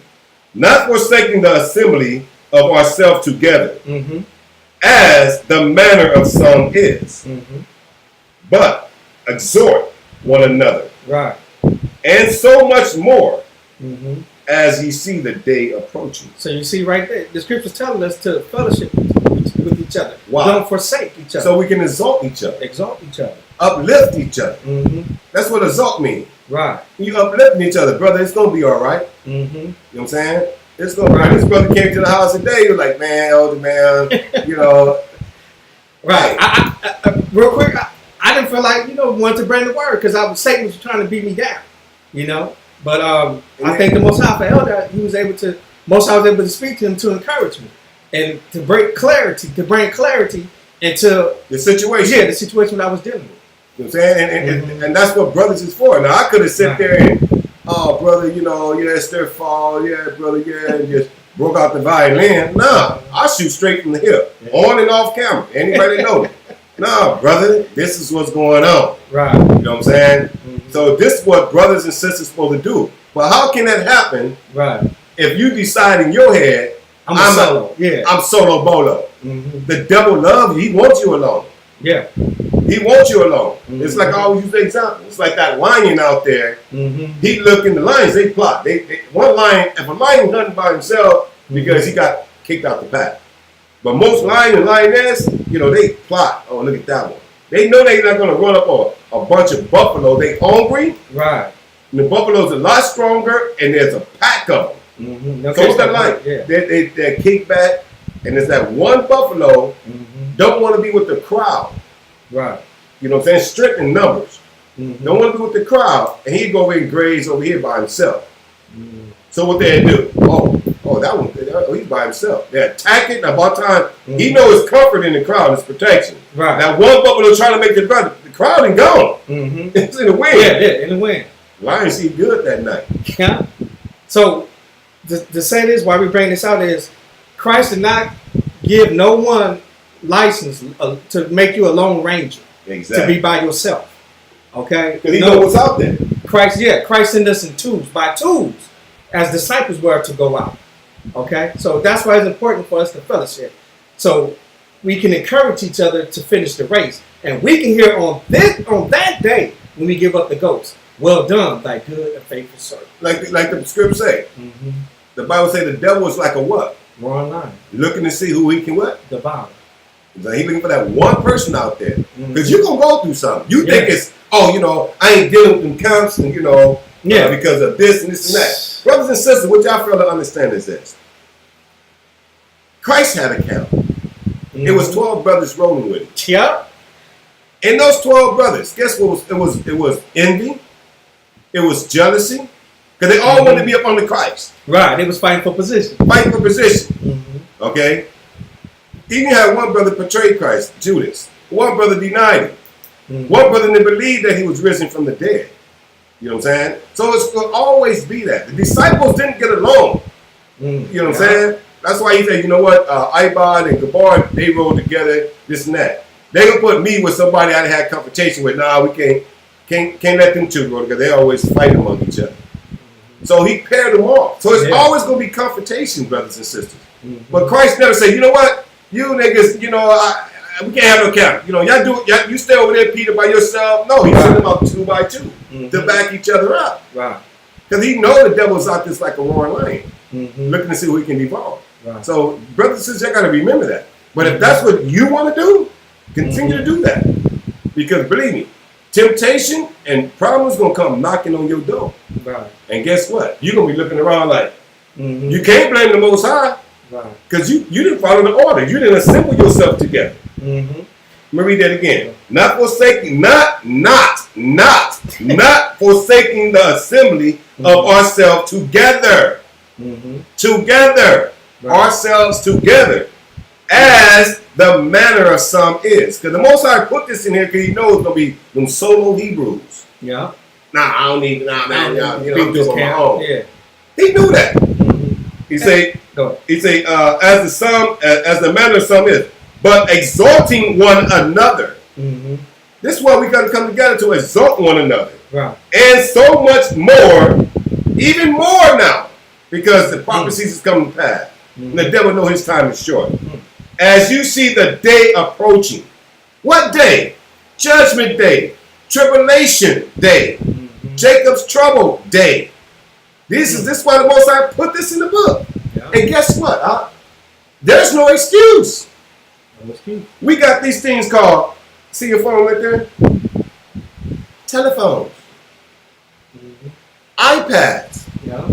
Not forsaking the assembly of ourselves together, as the manner of some is, but exhort one another. Right. And so much more as ye see the day approaching. So you see right there, the scripture's telling us to fellowship with each other. Wow. Don't forsake each other. So we can exalt each other. Exalt each other. Uplift each other. That's what exalt means. Right. You uplifting each other, brother, it's going to be all right. You know what I'm saying? It's going to be all right. This brother came to the house today, he was like, man, elder man, Right. I real quick, I didn't feel like, wanted to bring the word because Satan was trying to beat me down, But I think the Most High for elder, Most High was able to speak to him to encourage me and to bring clarity into the situation. Yeah, the situation that I was dealing with. You know what I'm saying? And that's what brothers is for. Now, I could have sat there and, oh, brother, it's their fault. Yeah, brother, and just broke out the violin. Nah, I shoot straight from the hip, on and off camera. Anybody know me? Nah, brother, this is what's going on. Right. You know what I'm saying? So this is what brothers and sisters are supposed to do. But how can that happen if you decide in your head, I'm solo. I'm solo bolo. The devil loves you. He wants you alone. Yeah. He wants you alone. It's like I always use the example. It's like that lion out there. He looking, the lions, they plot. One lion, if a lion hunting by himself because he got kicked out the pack. But most lions and lioness, they plot. Oh, look at that one. They know they're not going to run up on a bunch of buffalo. They hungry. Right. And the buffalo's a lot stronger, and there's a pack of them. Mm-hmm. So what's that like? Yeah. They kick back, and there's that one buffalo don't want to be with the crowd. Right. You know what I'm saying? Strict in numbers. Don't want to be with the crowd, and he'd go over and graze over here by himself. So what they do? That one, he's by himself. They attack it. Now, by the time he knows his comfort in the crowd, his protection. Right. Now, one buffalo trying to make the crowd ain't gone. It's in the wind. Yeah, in the wind. Lions see good that night. Yeah. So to say this, why we bring this out is Christ did not give no one license to make you a lone ranger. Exactly. To be by yourself. Okay? Because he knows what's out there. Christ sent us in twos, by twos, as disciples were to go out. Okay? So that's why it's important for us to fellowship. So we can encourage each other to finish the race. And we can hear on that day when we give up the ghost, well done, thy good and faithful servant. Like the scripture say. The Bible say the devil is like a what? Wrong line. Looking to see who he can what? Devour. He's looking for that one person out there. Because you're going to go through something. You think it's, I ain't dealing with them counts and, because of this and this and that. Brothers and sisters, what y'all fail to understand is this. Christ had a count. It was 12 brothers rolling with it. Yeah. And those 12 brothers, guess what it was envy. It was jealousy. Because they all wanted to be up under Christ. Right. They was fighting for position. Fighting for position. Okay. Even had one brother betrayed Christ, Judas. One brother denied him. One brother didn't believe that he was risen from the dead. You know what I'm saying? So it's going to always be that. The disciples didn't get along. You know what I'm saying? That's why he said, you know what? Ibad and Gabar, they rolled together, this and that. They going to put me with somebody I had confrontation with. Nah, we can't let them two roll together. They always fight among each other. So he paired them off. So it's always going to be confrontation, brothers and sisters. But Christ never said, you know what? You niggas, we can't have no count. You stay over there, Peter, by yourself. No, he sent them out 2 by 2 to back each other up. Right. Because he knows the devil's out there like a roaring lion, looking to see who he can devour. Right. So, brothers and sisters, you got to remember that. But if that's what you want to do, continue to do that. Because believe me, temptation and problems going to come knocking on your door. Right. And guess what? You're going to be looking around like, you can't blame the Most High. Because you didn't follow the order. You didn't assemble yourself together. Let me read that again. Not forsaking the assembly of ourselves together. Together. Ourselves together. As the manner of some is. Because the Most High put this in here because he knows it's going to be them solo Hebrews. Yeah. I don't need, man, I'm doing on my own. Yeah. He knew that. He say, as the manner of some is, but exalting one another. This is why we got to come together to exalt one another. Right. And so much more, even more now, because the prophecies is coming to pass. And the devil knows his time is short. As you see the day approaching. What day? Judgment day. Tribulation day. Jacob's trouble day. This is why the Most High put this in the book. Yeah. And guess what? There's no excuse. No excuse. We got these things called, see your phone right there? Telephones. iPads. Yeah.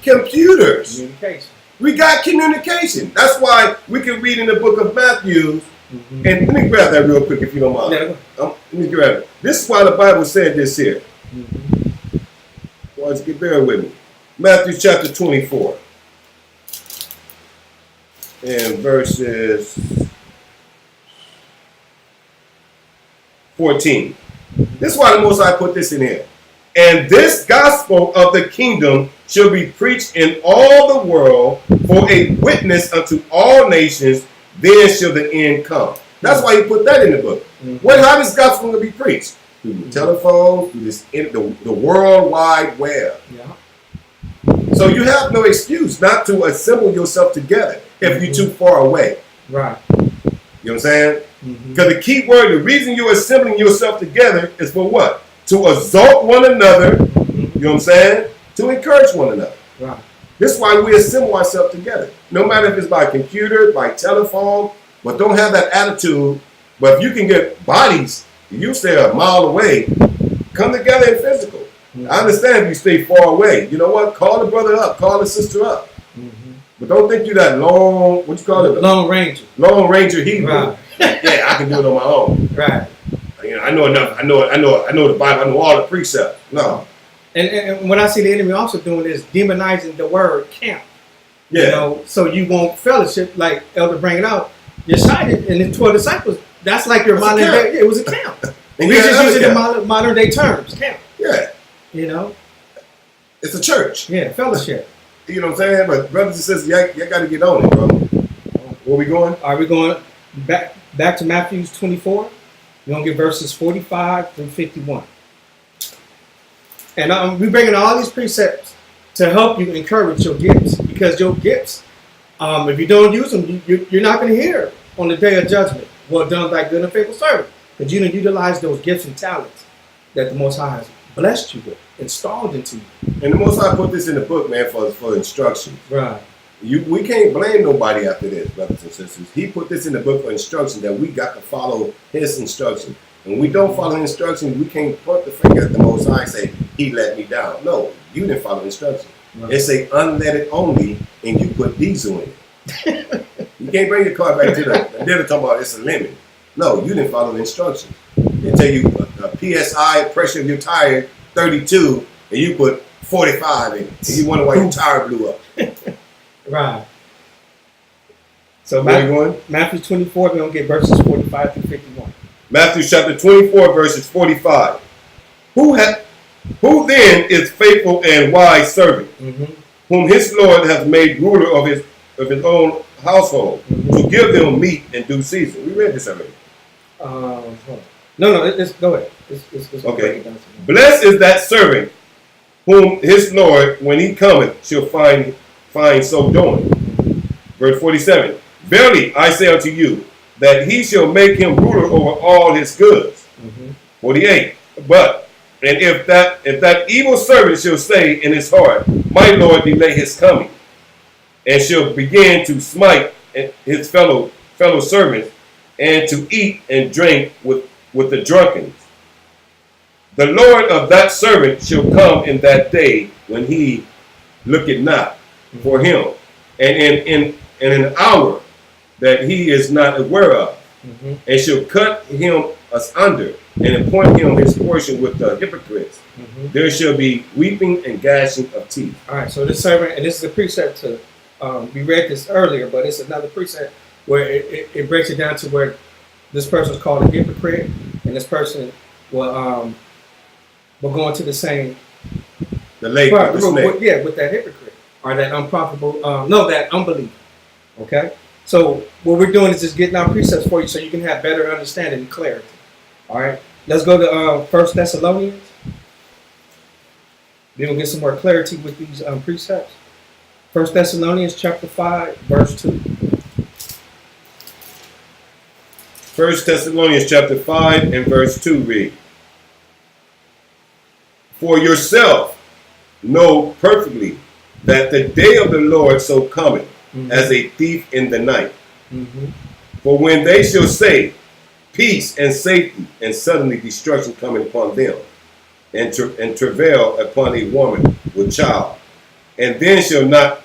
Computers. Communication. We got communication. That's why we can read in the book of Matthew. And let me grab that real quick if you don't mind. Yeah. Let me grab it. This is why the Bible said this here. Bear with me. Matthew chapter 24 and verses 14. This is why the Most High put this in here. And this gospel of the kingdom shall be preached in all the world for a witness unto all nations, then shall the end come. That's why he put that in the book. How is this gospel going to be preached? Through the telephone, through the World Wide Web. Yeah. So you have no excuse not to assemble yourself together if you're too far away. Right. You know what I'm saying? Because the key word, the reason you're assembling yourself together is for what? To exalt one another. You know what I'm saying? To encourage one another. Right. This is why we assemble ourselves together. No matter if it's by computer, by telephone, but don't have that attitude. But if you can get bodies, you stay a mile away, come together in physical. I understand if you stay far away. You know what? Call the brother up. Call the sister up. But don't think you that long, what you call it? Lone Ranger. Lone Ranger Hebrew. Right. Yeah, I can do it on my own. Right. You know, I know enough. I know the Bible. I know all the precepts. No. And what I see the enemy also doing is demonizing the word camp. Yeah. You know, so you won't fellowship, like Elder bringing out. YASHAYA and the 12 disciples, that's like your modern day. It was a camp. We just use it in modern day terms. Camp. Yeah. You know? It's a church. Yeah, fellowship. You know what I'm saying? But brothers and sisters, y'all got to get on it, bro. Where we going? Are we going back to Matthew 24? We're going to get verses 45 through 51. And we're bringing all these precepts to help you encourage your gifts. Because your gifts, if you don't use them, you're not going to hear on the day of judgment, well done, thy good and faithful servant. Because you didn't utilize those gifts and talents that the Most High has blessed you with, installed into you. And the Most High put this in the book, man, for instruction. Right. We can't blame nobody after this, brothers and sisters. He put this in the book for instruction that we got to follow his instruction. When we don't follow instructions, we can't point the finger at the Most High and say, he let me down. No, you didn't follow instructions. Right. It say unleaded only, and you put diesel in it. You can't bring your car back to the dealer talking about it's a lemon. No, you didn't follow the instructions. They tell you a PSI, pressure of your tire, 32, and you put 45 in it. And you wonder why your tire blew up. Right. So Matthew 24, we're going to get verses 45 through 51. Matthew chapter 24, verses 45. Who then is faithful and wise servant, whom his Lord hath made ruler of his own household, to give them meat in due season? We read this already. No, go ahead. Let's okay. Blessed is that servant whom his Lord, when he cometh, shall find so doing. Verse 47. Verily I say unto you, that he shall make him ruler over all his goods. 48. And if that evil servant shall say in his heart, my Lord delay his coming, and shall begin to smite his fellow servants, and to eat and drink with the drunkens, the Lord of that servant shall come in that day when he looketh not for him, and in an hour that he is not aware of, and shall cut him asunder, and appoint him his portion with the hypocrites. There shall be weeping and gnashing of teeth. All right, so this servant, and this is a precept to, we read this earlier, but it's another precept where it breaks it down to where this person is called a hypocrite, and this person will go into the same. The lake of the snake. Yeah, with that hypocrite or that unprofitable, that unbeliever. Okay, so what we're doing is just getting our precepts for you so you can have better understanding and clarity. All right, let's go to 1 Thessalonians. Then we'll get some more clarity with these precepts. 1 Thessalonians chapter 5, verse 2. 1 Thessalonians chapter 5 and verse 2 read, for yourself know perfectly that the day of the Lord so cometh as a thief in the night. For when they shall say, peace and safety, and suddenly destruction coming upon them, and travail upon a woman with child, and they shall not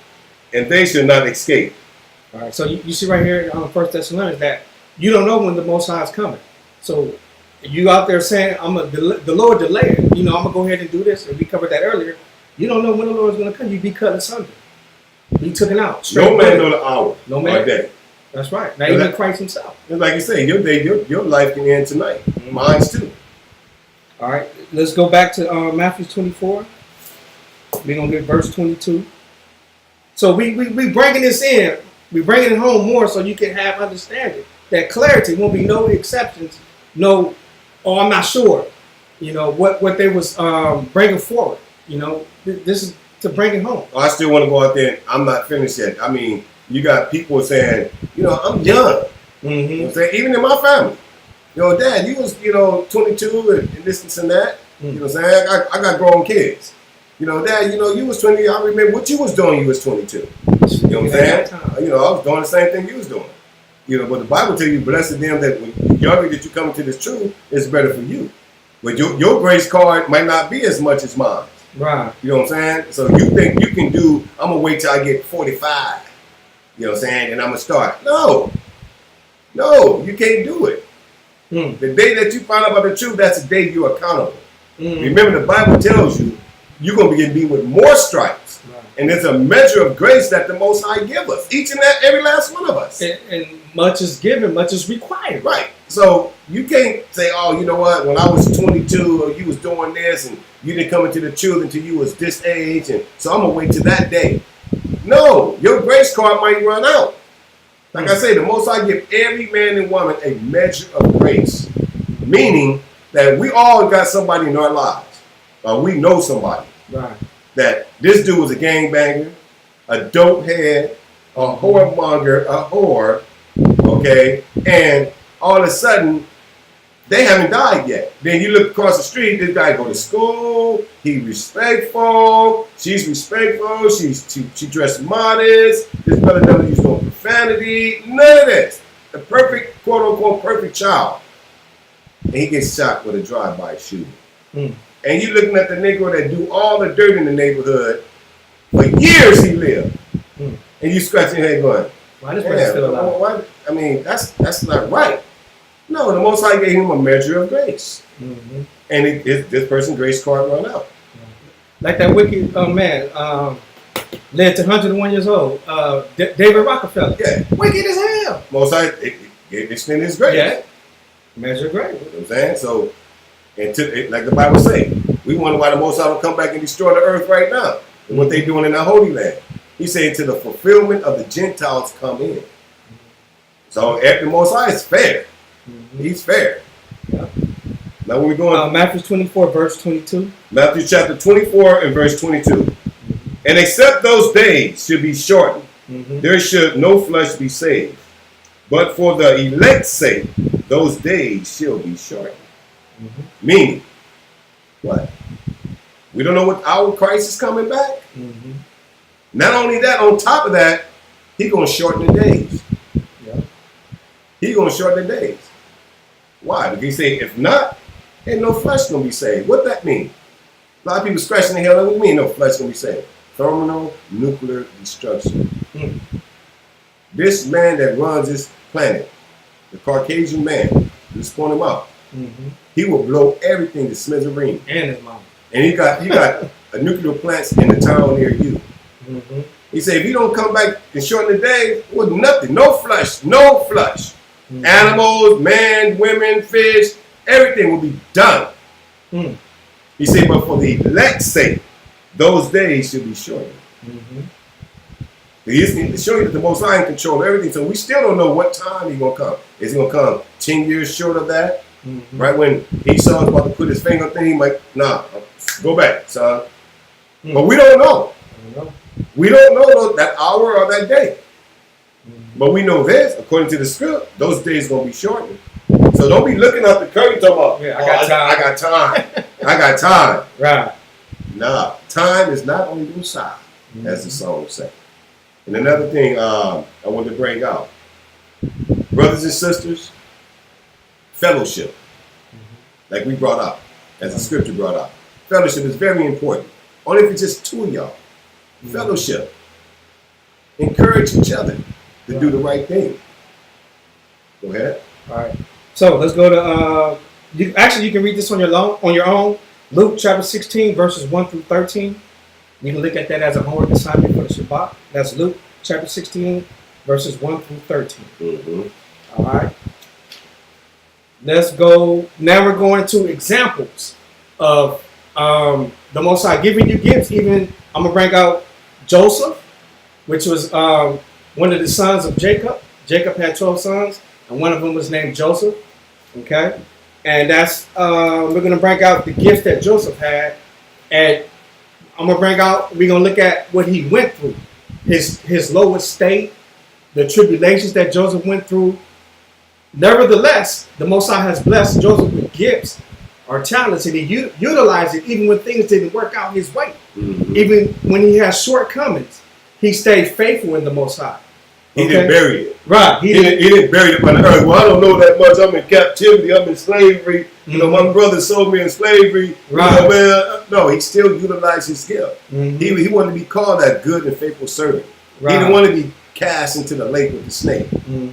escape. All right, so you see right here on 1 Thessalonians that you don't know when the Most High is coming. So you out there saying, the Lord delayed. I'm gonna go ahead and do this, and we covered that earlier. You don't know when the Lord is gonna come. You be cut asunder, be taken out. No man know the hour. No man. Or day. That's right. Not even Christ Himself. Like you say, your life can end tonight. Mine's too. All right, let's go back to Matthew 24. We're gonna get verse 22. So we bringing this in. We bringing it home more so you can have understanding. That clarity won't be no exceptions. No, I'm not sure. What they was bringing forward. This is to bring it home. I still want to go out there. I'm not finished yet. I mean, you got people saying, I'm young. You know what I'm saying? Even in my family. Dad, you was, 22 and this and that. You know what I'm saying? I got grown kids. Dad, you was 20. I remember what you was doing. You was 22. You know what I'm saying? I was doing the same thing you was doing. But the Bible tells you, blessed them that when you're younger that you come into this truth, it's better for you. But your grace card might not be as much as mine. Right. You know what I'm saying? So you think you can do, I'm going to wait till I get 45. You know what I'm saying? And I'm going to start. No. No, you can't do it. The day that you find out about the truth, that's the day you're accountable. Remember, the Bible tells you you're going to be getting with more stripes. Right. And it's a measure of grace that the Most High give us. Each and every last one of us. And much is given, much is required. Right. So you can't say, oh, you know what, when I was 22 or you was doing this and you didn't come into the truth until you was this age, and so I'm going to wait till that day. No, your grace card might run out. Like I say, the Most High give every man and woman a measure of grace. Meaning that we all got somebody in our lives. Or we know somebody. Right. That this dude was a gangbanger, a dope head, a whoremonger, a whore, okay, and all of a sudden, they haven't died yet. Then you look across the street, this guy go to school, he respectful, she's respectful, she dressed modest, this brother never used no profanity, none of this. The perfect, quote unquote, perfect child. And he gets shot with a drive-by shooting. And you looking at the Negro that do all the dirt in the neighborhood, for years he lived. And you scratching your head going, why this person still alive? I mean, that's not right. No, the Most High gave him a measure of grace. And this person's grace card run out. Like that wicked man, lived to 101 years old, David Rockefeller. Yeah. Wicked as hell. Most High extended his grace. Yeah. Measure of grace. You know what I'm saying? So, like the Bible say, we wonder why the Most High will come back and destroy the earth right now. And what they doing in the Holy Land. He said, to the fulfillment of the Gentiles come in. So, the Most High is fair. He's fair. Yeah. Now, when we go on Matthew 24, verse 22. Matthew chapter 24 and verse 22. And except those days should be shortened, there should no flesh be saved. But for the elect's sake, those days shall be shortened. Meaning, what? We don't know what hour Christ is coming back. Not only that, on top of that, he's going to shorten the days. Yeah. He's going to shorten the days. Why? Because he say, if not, ain't no flesh going to be saved. What that mean? A lot of people scratching their head. What do you mean no flesh going to be saved? Thermal nuclear destruction. This man that runs this planet, the Caucasian man, just point him out. He will blow everything to smithereens. And his mom. And he got a nuclear plants in the town near you. He said, if you don't come back and shorten the day, with nothing, no flesh, no flesh. Animals, man, women, fish, everything will be done. He said, but for the elect's sake, those days should be shortened. He's to show you that the Most High control everything. So we still don't know what time he's going to come. Is he going to come 10 years short of that? Right when Esau's about to put his finger on thing, he might, nah, go back, son. But we don't know. We don't know that hour or that day. But we know this, according to the script, those days going to be shortened. So don't be looking up the curtain talking about, yeah, I got time. I got time. Right. Nah, time is not on your side, as the song says. And another thing I want to bring out, brothers and sisters, fellowship, like we brought up, as the scripture brought up. Fellowship is very important. Only if it's just two of y'all. Fellowship. Encourage each other to do the right thing. Go ahead. All right. So let's go to, you can read this on your own. Luke chapter 16, verses 1 through 13. You can look at that as a homework assignment for the Shabbat. That's Luke chapter 16, verses 1 through 13. All right. Let's go. Now we're going to examples of the Most High giving you gifts. Even I'm going to bring out Joseph, which was one of the sons of Jacob. Jacob had 12 sons, and one of them was named Joseph. Okay. And that's, we're going to bring out the gift that Joseph had. And we're going to look at what he went through. His lowest state, the tribulations that Joseph went through. Nevertheless, the Most High has blessed Joseph with gifts or talents, and he utilized it even when things didn't work out his way. Even when he has shortcomings, he stayed faithful in the Most High. He didn't bury it. Right. He didn't bury it on the earth. Well, I don't know that much. I'm in captivity. I'm in slavery. You know, my brother sold me in slavery. Right. You know, no, he still utilized his gift. He wanted to be called that good and faithful servant. Right. He didn't want to be cast into the lake with the snake. You know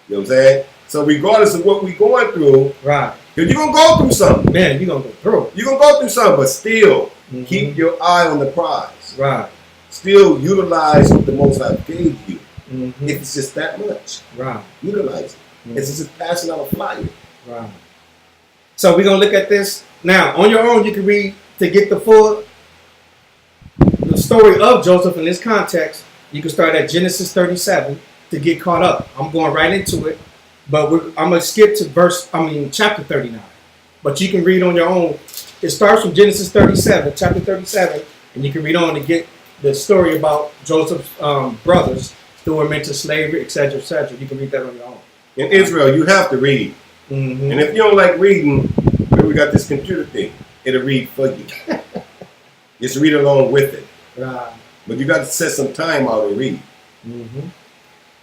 what I'm saying? So regardless of what we're going through, right? Because you're going to go through something. Man, you're going to go through. You're going to go through something, but still keep your eye on the prize. Right. Still utilize what the Most High gave you. If it's just that much. Right. Utilize it. It's just passing out a flyer. Right. So we're going to look at this. Now, on your own, you can read to get the story of Joseph in this context. You can start at Genesis 37 to get caught up. I'm going right into it. But I'm going to skip to chapter 39. But you can read on your own. It starts from Genesis 37, chapter 37, and you can read on to get the story about Joseph's brothers threw him into slavery, etc., etc. You can read that on your own. In Israel, you have to read. And if you don't like reading, we got this computer thing. It'll read for you. Just read along with it. Right. But you got to set some time out and read.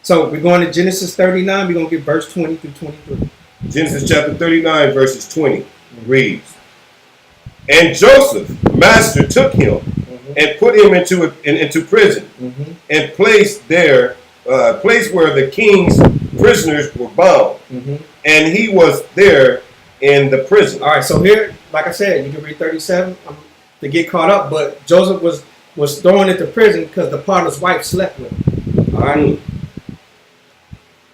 So we're going to Genesis 39. We're going to get verse 20 through 23. Genesis chapter 39, verses 20 reads, And Joseph, master, took him and put him into prison and place where the king's prisoners were bound. And he was there in the prison. All right, so here, like I said, you can read 37 to get caught up, but Joseph was thrown into prison because the potter's wife slept with him. All right.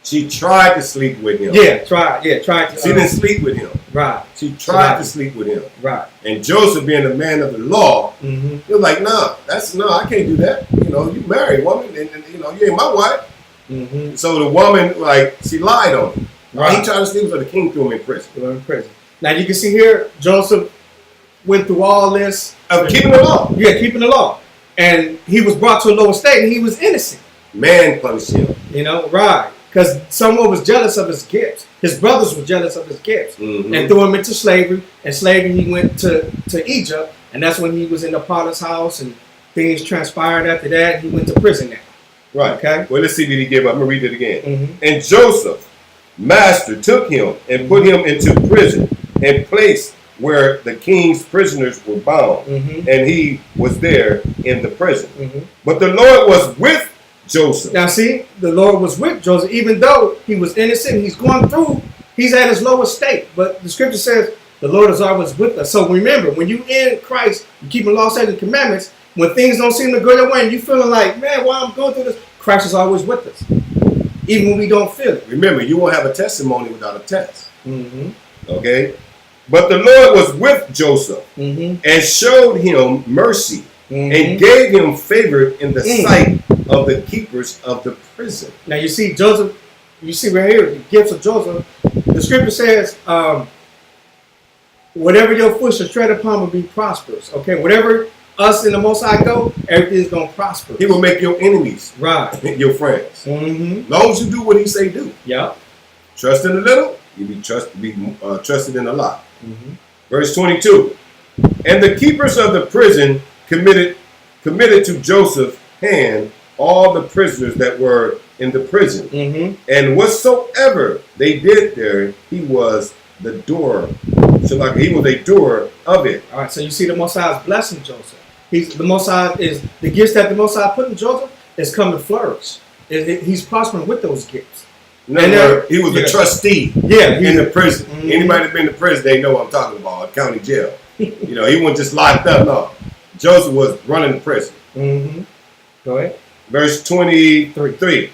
She tried to sleep with him. Tried to. She didn't sleep with him. Right. She tried to sleep with him. Right. And Joseph, being a man of the law, he was like, no, I can't do that. You know, you married woman, and you know, you ain't my wife. So the woman, she lied on him. Right. He tried to sleep with her. The king threw him in prison. Now you can see here, Joseph went through all this of keeping the law. Yeah, keeping the law, and he was brought to a lower state, and he was innocent. Man punished him. You know, right? Because someone was jealous of his gifts. His brothers were jealous of his gifts and threw him into slavery. And slavery, he went to Egypt, and that's when he was in the potter's house, and things transpired after that. He went to prison now. Right. Okay. Well, let's see, did he give up? I'm going to read it again. And Joseph, master, took him and put him into prison and place where the king's prisoners were bound. And he was there in the prison. But the Lord was with Joseph. Now see, the Lord was with Joseph, even though he was innocent. He's going through, he's at his lowest state. But the scripture says the Lord is always with us. So remember, when you in Christ, you keep the law, statutes, and commandments, when things don't seem to go your way and you feeling like, man, why I'm going through this, Christ is always with us. Even when we don't feel it. Remember, you won't have a testimony without a test. Okay? But the Lord was with Joseph and showed him mercy and gave him favor in the sight of the keepers of the prison. Now you see Joseph, you see right here, the gifts of Joseph. The scripture says, whatever your foot shall tread upon will be prosperous. Okay, whatever us in the Most High go, everything's going to prosper. He will make your enemies your friends. As long as you do what he say do. Yeah. Trust in a little, you'll be trusted in a lot. Verse 22. And the keepers of the prison committed to Joseph's hand all the prisoners that were in the prison. And whatsoever they did there, he was the doer. So like he was a doer of it. All right, so you see the Most High is blessing Joseph. The Most High is, the gifts that the Most High put in Joseph is come to flourish. He's prospering with those gifts. He was a trustee in the prison. Anybody that's been to prison, they know what I'm talking about, a county jail. You know, he wasn't just locked up, no. Joseph was running the prison. Go ahead. Verse 23.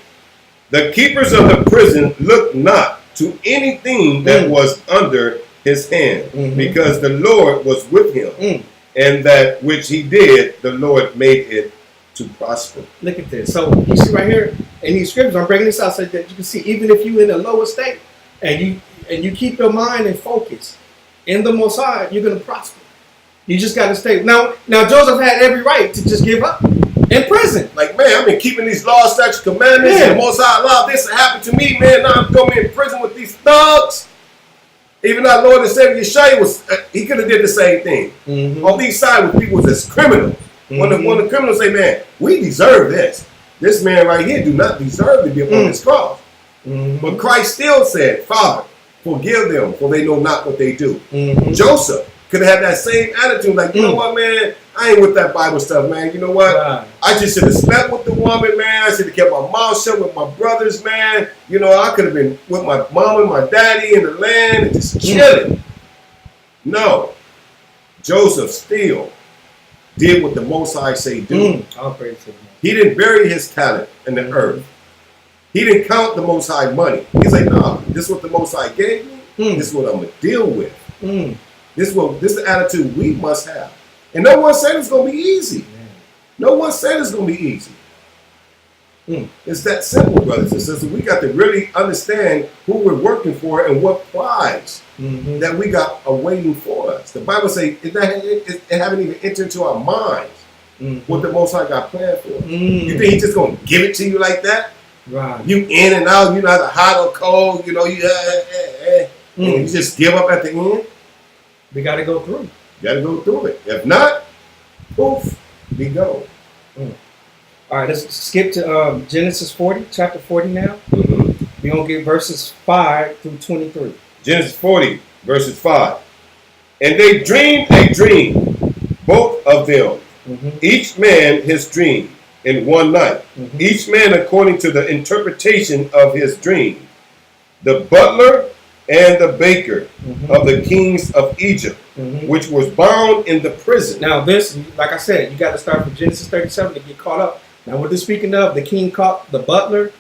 The keepers of the prison looked not to anything that was under his hand, because the Lord was with him, and that which he did, the Lord made it to prosper. Look at this. So you see right here in these scriptures, I'm bringing this out so that you can see, even if you're in a lower state and you keep your mind and focus in the Most High, you're going to prosper. You just got to stay. Now Joseph had every right to just give up in prison. Like, man, I've been keeping these laws, statutes, commandments, and the Most High allowed this to happen to me, man. Now I'm going to be in prison with these thugs. Even our Lord and Savior YASHAYA he could have did the same thing. On these sides with people that's criminals. When the criminals say, man, we deserve this. this man right here do not deserve to be upon this cross. But Christ still said, Father, forgive them, for they know not what they do. Joseph could have had that same attitude, like, you know what, man, I ain't with that Bible stuff, man. You know what? I just should have slept with the woman, man. I should have kept my mouth shut with my brothers, man. You know, I could have been with my mom and my daddy in the land and just chilling. No. Joseph still did what the Most High say do. He didn't bury his talent in the earth. He didn't count the Most High money. He's like, nah, this is what the Most High gave me. This is what I'm going to deal with. This is the attitude we must have. And no one said it's going to be easy. No one said it's going to be easy. It's that simple, brothers and sisters. We got to really understand who we're working for and what prize that we got awaiting for us. The Bible says it haven't even entered into our minds what the Most High got planned for. You think He's just going to give it to you like that? Right. You in and out, you know, how to hot or cold, you know, you just give up at the end. We got to go through. You got to go through it. If not, poof, be gone. All right, let's skip to Genesis 40, chapter 40 now. We're going to get verses 5 through 23. Genesis 40, verses 5. And they dreamed a dream, both of them, each man his dream, in one night, each man according to the interpretation of his dream. The butler and the baker of the kings of Egypt, which was bound in the prison. Now this, like I said, you got to start from Genesis 37 to get caught up. Now what they're speaking of, the king caught the butler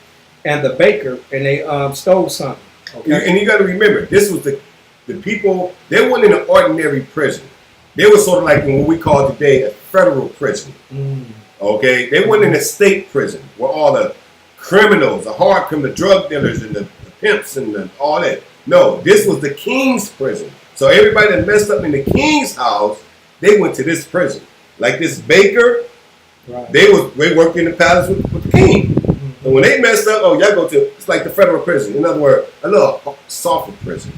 and the baker, and they stole something. Okay? And you got to remember, this was the people, they weren't in an ordinary prison. They were sort of like in what we call today a federal prison. Okay? They weren't in a state prison where all the criminals, the hard criminals, drug dealers, and the pimps and all that. No, this was the king's prison. So everybody that messed up in the king's house, they went to this prison. Like this baker, they worked in the palace with the king. And when they messed up, y'all go to, it's like the federal prison. In other words, a little softer prison.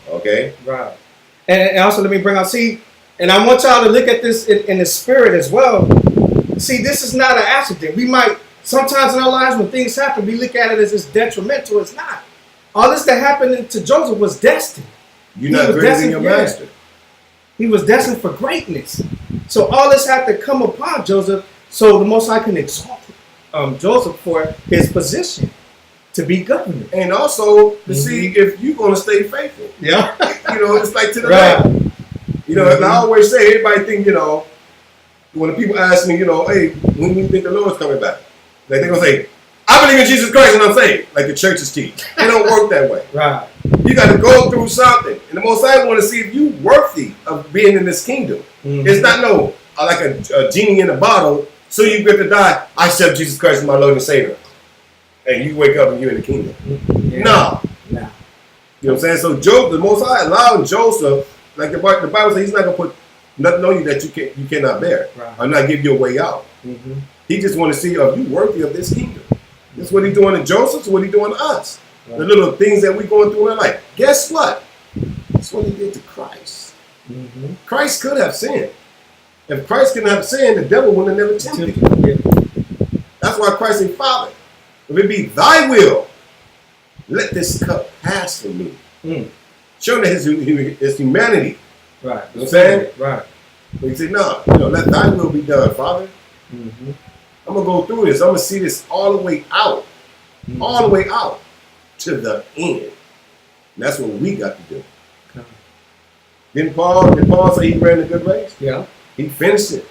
Okay? Right. And also let me bring out, and I want y'all to look at this in the spirit as well. See, this is not an accident. We might, sometimes in our lives when things happen, we look at it as it's detrimental. It's not. All this that happened to Joseph was destined. You're not greater than your master. He was destined for greatness. So all this had to come upon Joseph so the Most High can exalt Joseph for his position to be governor. And also to see if you're going to stay faithful. Yeah. You know, it's like to the land. You know, and I always say, everybody think, you know, when the people ask me, you know, hey, when do you think the Lord's coming back? They're going to say, I believe in Jesus Christ and I'm saved, like the churches teach. It don't work that way. Right. You got to go through something. And the Most High want to see if you worthy of being in this kingdom. It's not like a genie in a bottle, so you get to die, I accept Jesus Christ as my Lord and Savior. And you wake up and you're in the kingdom. No. You know what I'm saying? So the Most High allowed Joseph, like the Bible says, He's not going to put nothing on you that you cannot bear. Or not give you a way out. He just want to see, are you worthy of this kingdom? This is what He's doing to Joseph, so what He's doing to us. The little things that we're going through in our life. Guess what? That's what He did to Christ. Christ could have sinned. If Christ couldn't have sinned, the devil would have never tempted Him. That's why Christ said, Father, if it be Thy will, let this cup pass from me. Showing that his humanity. Right. You know what I'm saying? Right. But He said, no, let Thy will be done, Father. I'm going to go through this. I'm going to see this all the way out. All the way out to the end. And that's what we got to do. Didn't Paul say he ran a good race? Yeah. He finished it.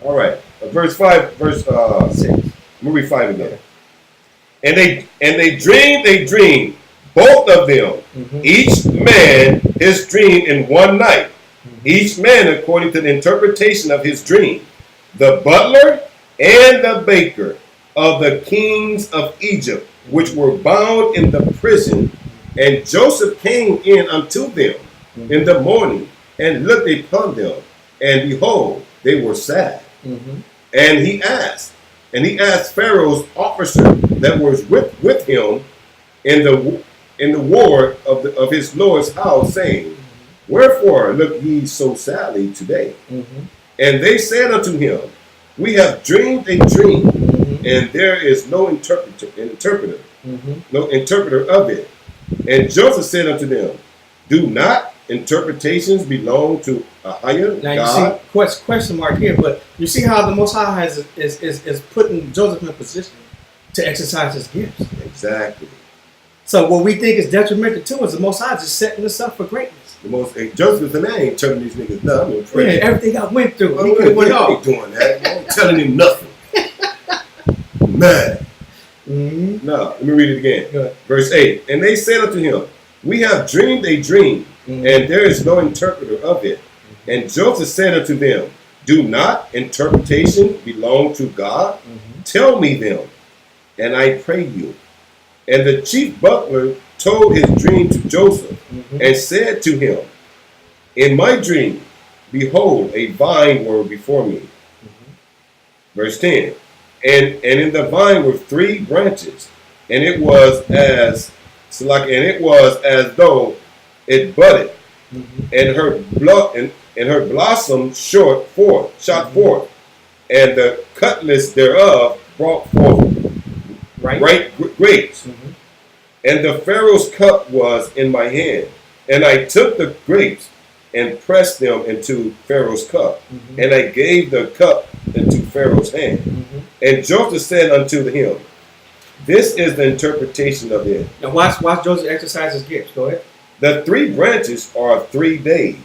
All right. Verse 5, verse 6. Let me read 5 again. And they dreamed a dream, both of them, each man his dream in one night, each man according to the interpretation of his dream. The butler and the baker of the kings of Egypt, which were bound in the prison. And Joseph came in unto them in the morning, and looked upon them, and behold, they were sad. And he asked Pharaoh's officer that was with him in the ward of his Lord's house, saying, Wherefore look ye so sadly today? And they said unto him, we have dreamed a dream, and there is no interpreter, no interpreter of it. And Joseph said unto them, do not interpretations belong to AHAYAH, Now God? you see question mark here, but you see how the Most High is putting Joseph in a position to exercise his gifts. Exactly. So what we think is detrimental to us, the Most High is just setting us up for greatness. Joseph said, I ain't telling these niggas nothing. I'm Yeah, everything I went through, well, he could have went I off. ain't doing that. I ain't telling him nothing. Man. No, let me read it again. Good. Verse 8. And they said unto him, we have dreamed a dream, and there is no interpreter of it. And Joseph said unto them, do not interpretation belong to God? Tell me them, and I pray you. And the chief butler told his dream to Joseph, and said to him, in my dream, behold, a vine were before me. Verse 10. And in the vine were 3 branches, and it was as though it budded, and her blossom shot forth, and the cutlass thereof brought forth ripe grapes. And the Pharaoh's cup was in my hand, and I took the grapes and pressed them into Pharaoh's cup, and I gave the cup into Pharaoh's hand. And Joseph said unto him, this is the interpretation of it. Now watch Joseph exercise his gifts. Go ahead. The 3 branches are 3 days.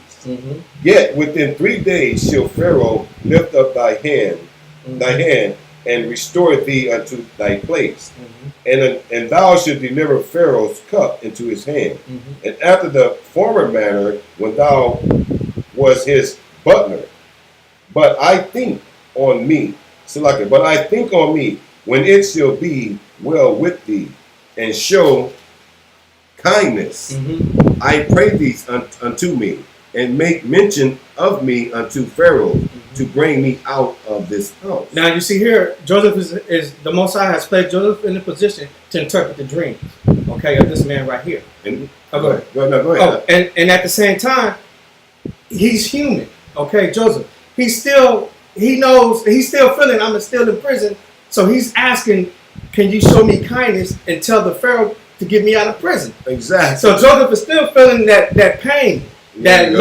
Yet within 3 days shall Pharaoh lift up thy hand, and restore thee unto thy place. And thou shalt deliver Pharaoh's cup into his hand. And after the former manner, when thou was his butler. But I think on me, when it shall be well with thee, and show kindness, I pray thee unto me, and make mention of me unto Pharaoh, to bring me out of this house. Now you see here, Joseph is the Most High has placed Joseph in a position to interpret the dreams, okay, of this man right here. Go ahead. Oh, and at the same time, he's human, okay, Joseph. He knows, he's still feeling I'm still in prison, so he's asking, can you show me kindness and tell the Pharaoh to get me out of prison? Exactly. So Joseph is still feeling that pain. That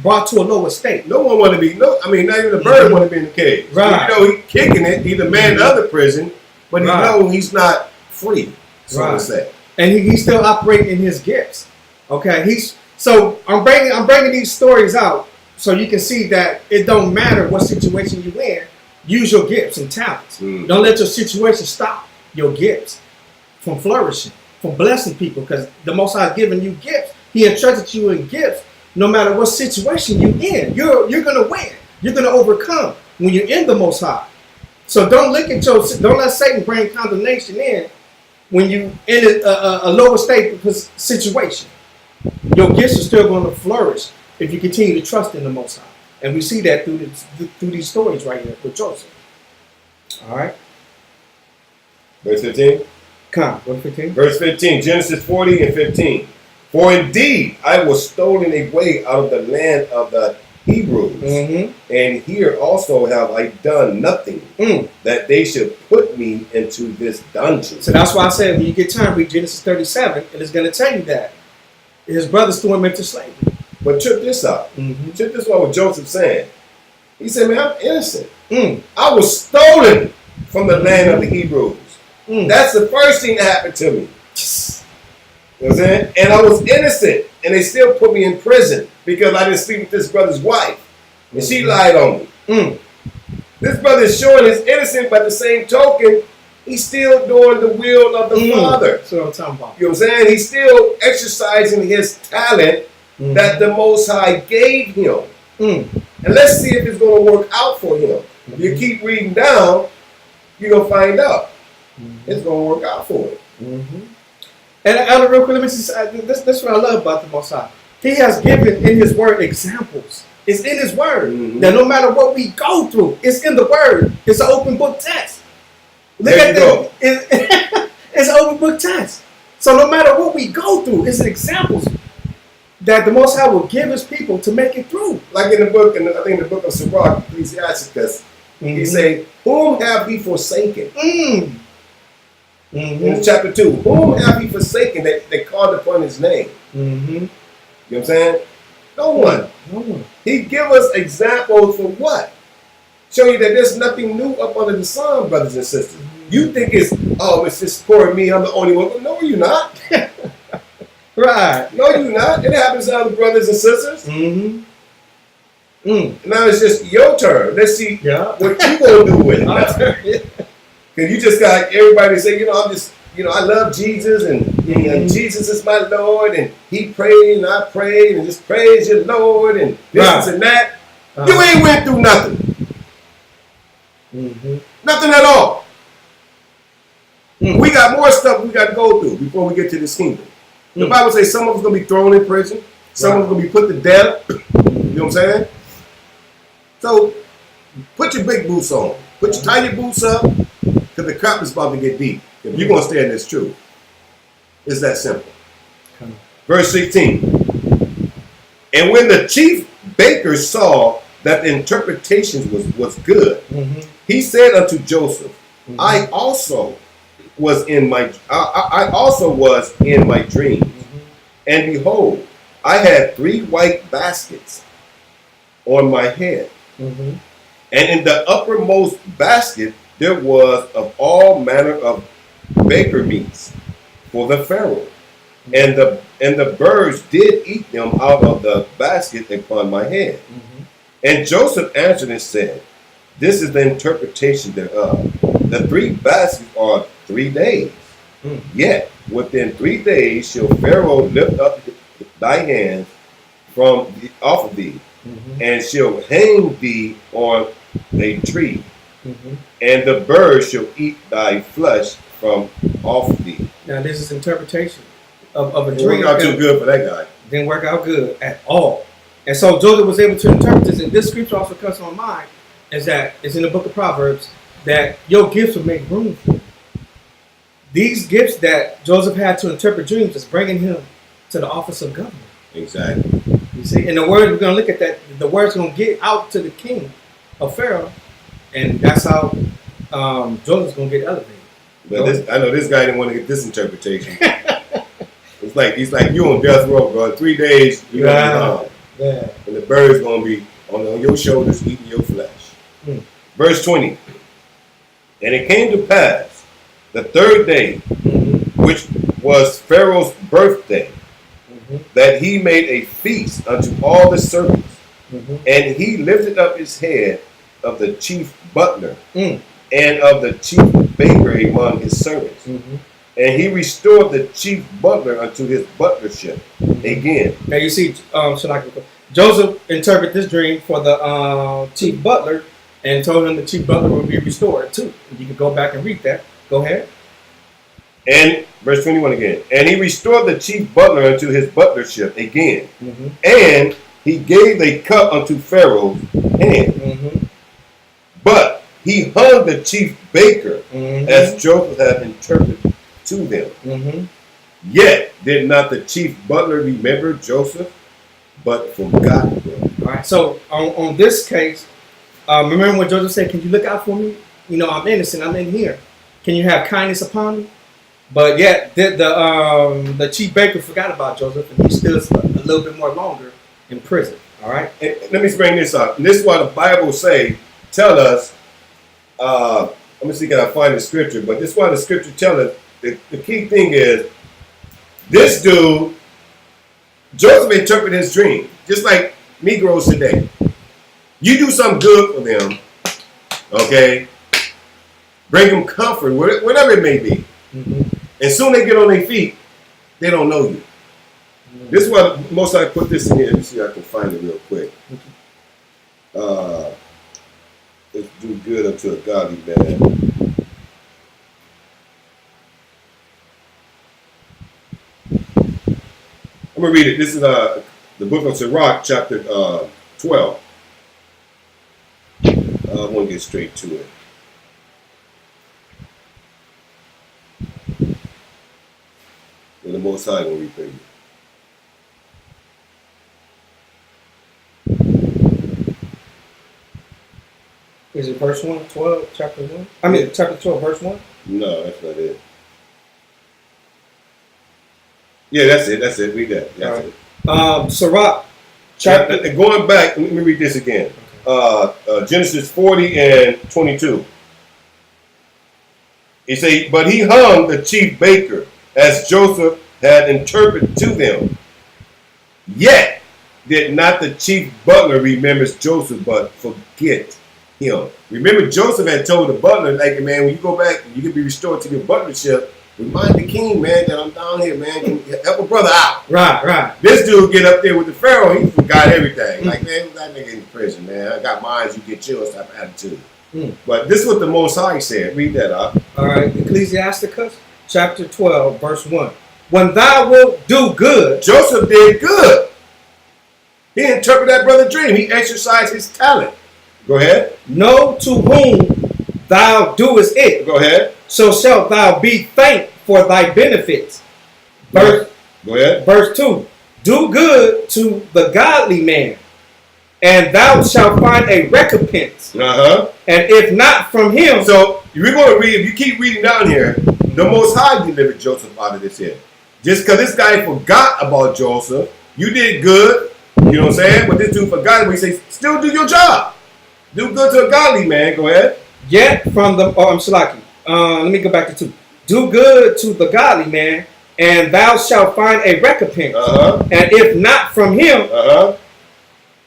brought to a lower state. No one want to be, not even the bird want to be in the cage. Right. He's kicking it. He the man in the other prison, but he know he's not free, so to say. And he's still operating in his gifts. Okay, so I'm bringing these stories out so you can see that it don't matter what situation you're in. Use your gifts and talents. Don't let your situation stop your gifts from flourishing, from blessing people, because the Most High has given you gifts. He entrusted you in gifts. No matter what situation you're in, you're going to win. You're going to overcome when you're in the Most High. So don't let Satan bring condemnation in when you're in a lower state situation. Your gifts are still going to flourish if you continue to trust in the Most High. And we see that through these stories right here with Joseph. All right. Verse 15. Come, verse 15. Verse 15, Genesis 40 and 15. For indeed I was stolen away out of the land of the Hebrews, and here also have I done nothing that they should put me into this dungeon. So that's why I said when you get time, read Genesis 37, and it's going to tell you that his brothers threw him into slavery. But check this out. Check this out what Joseph saying. He said, man, I'm innocent. I was stolen from the land of the Hebrews. That's the first thing that happened to me. You know what I'm saying? And I was innocent, and they still put me in prison because I didn't sleep with this brother's wife, and she lied on me. This brother is showing his innocence, but at the same token, he's still doing the will of the Father. That's what I'm talking about. You know what I'm saying? He's still exercising his talent that the Most High gave him. And let's see if it's going to work out for him. If you keep reading down, you're going to find out. It's going to work out for him. And Elder, real quick, let me say, this is what I love about the Most High. He has given in His Word examples. It's in His Word that no matter what we go through, it's in the Word. It's an open book text. Look at this. It's an open book text. So no matter what we go through, it's examples that the Most High will give His people to make it through. Like in the book, I think in the book of Sirach, Ecclesiasticus, He say, whom have he forsaken? In Mm-hmm. chapter 2, whom have he forsaken that they called upon his name? Mm-hmm. You know what I'm saying? No one. No one. He give us examples for what? Show you that there's nothing new up under the sun, brothers and sisters. You think it's just for me, I'm the only one. But no, you're not. Right. No, you're not. It happens to other brothers and sisters. Mm-hmm. Now it's just your turn. Let's see what you gonna do with it. Because you just got everybody say, I love Jesus and Jesus is my Lord and he prayed and I prayed and just praise your Lord and this and that. You ain't went through nothing. Nothing at all. We got more stuff we got to go through before we get to this kingdom. The Bible says some of us going to be thrown in prison. Some of us going to be put to death. You know what I'm saying? So put your big boots on. Tie your boots up because the crap is about to get deep. If you're going to stay in this truth. It's that simple. Verse 16. And when the chief baker saw that the interpretation was good, he said unto Joseph, I also was in my dream, and behold, I had 3 white baskets on my head, and in the uppermost basket there was of all manner of baker meats for the Pharaoh, and the birds did eat them out of the basket upon my head. And Joseph answered and said, this is the interpretation thereof. The 3 baskets are 3 days. Yet within 3 days shall Pharaoh lift up thy hands from off of thee, and shall hang thee on a tree, and the birds shall eat thy flesh from off thee. Now this is interpretation of a dream. Didn't work out too good for that guy. Didn't work out good at all. And so Joseph was able to interpret this, and this scripture also comes to my mind, is that it's in the book of Proverbs that your gifts will make room for you. These gifts that Joseph had to interpret dreams is bringing him to the office of governor. Exactly. You see, and the word, we're going to look at that, the word's going to get out to the king of Pharaoh, and that's how Joseph's going to get elevated. But I know this guy didn't want to get this interpretation. It's like, he's like, you on death row, bro. 3 days, you're going to be gone. Yeah. And the bird's going to be on your shoulders eating your flesh. Verse 20. And it came to pass the 3rd day, which was Pharaoh's birthday, that he made a feast unto all the servants. And he lifted up his head of the chief butler and of the chief baker among his servants. And he restored the chief butler unto his butlership again. Now you see, Joseph interpreted this dream for the chief butler and told him the chief butler would be restored too. You can go back and read that. Go ahead. And verse 21 again. And he restored the chief butler unto his butlership again. And he gave a cup unto Pharaoh's hand. But he hung the chief baker as Joseph had interpreted to them. Yet did not the chief butler remember Joseph, but forgot him. All right. So on this case, remember when Joseph said, "Can you look out for me? I'm innocent. I'm in here. Can you have kindness upon me?" But yet the chief baker forgot about Joseph, and he stood a little bit more longer in prison. All right. And let me bring this up. And this is what the Bible tell us. Let me see if I can find the scripture, but this is why the scripture tell us. The key thing is this dude, Joseph interpreted his dream, just like Negroes today. You do something good for them, okay? Bring them comfort, whatever it may be. And soon they get on their feet, they don't know you. This is why most I put this in here. Let me see if I can find it real quick. Let's do good unto a godly man. I'm going to read it. This is the book of Sirach, chapter 12. I want to get straight to it. And the Most High will repay you. Is it verse 1, 12, chapter 1? I mean, chapter 12, verse 1? No, that's not it. Yeah, that's it. That's it. Read that. That's it. Sirach, chapter. Going back, let me read this again. Genesis 40 and 22. He say, but he hung the chief baker as Joseph had interpreted to them. Yet did not the chief butler remember Joseph, but forget him. Remember, Joseph had told the butler, like, man, when you go back, you can be restored to your butlership. Remind the king, man, that I'm down here, man. Can you help a brother out? Right. This dude get up there with the Pharaoh, he forgot everything. Like, man, that nigga in prison, man. I got mine, you get yours type of attitude. But this is what the Most High said. Read that up. All right, Ecclesiasticus, chapter 12, verse 1. When thou wilt do good. Joseph did good. He interpreted that brother's dream. He exercised his talent. Go ahead. Know to whom thou doest it. Go ahead. So shalt thou be thanked for thy benefits. Go ahead. Verse 2. Do good to the godly man, and thou shalt find a recompense. And if not from him. So we're going to read, if you keep reading down here, the Most High delivered Joseph out of this here. Just because this guy forgot about Joseph, you did good, you know what I'm saying? But this dude forgot him. He says, still do your job. Do good to a godly man. Go ahead. Yet from the, I'm Shalaki. Let me go back to 2. Do good to the godly man, and thou shalt find a recompense. And if not from him,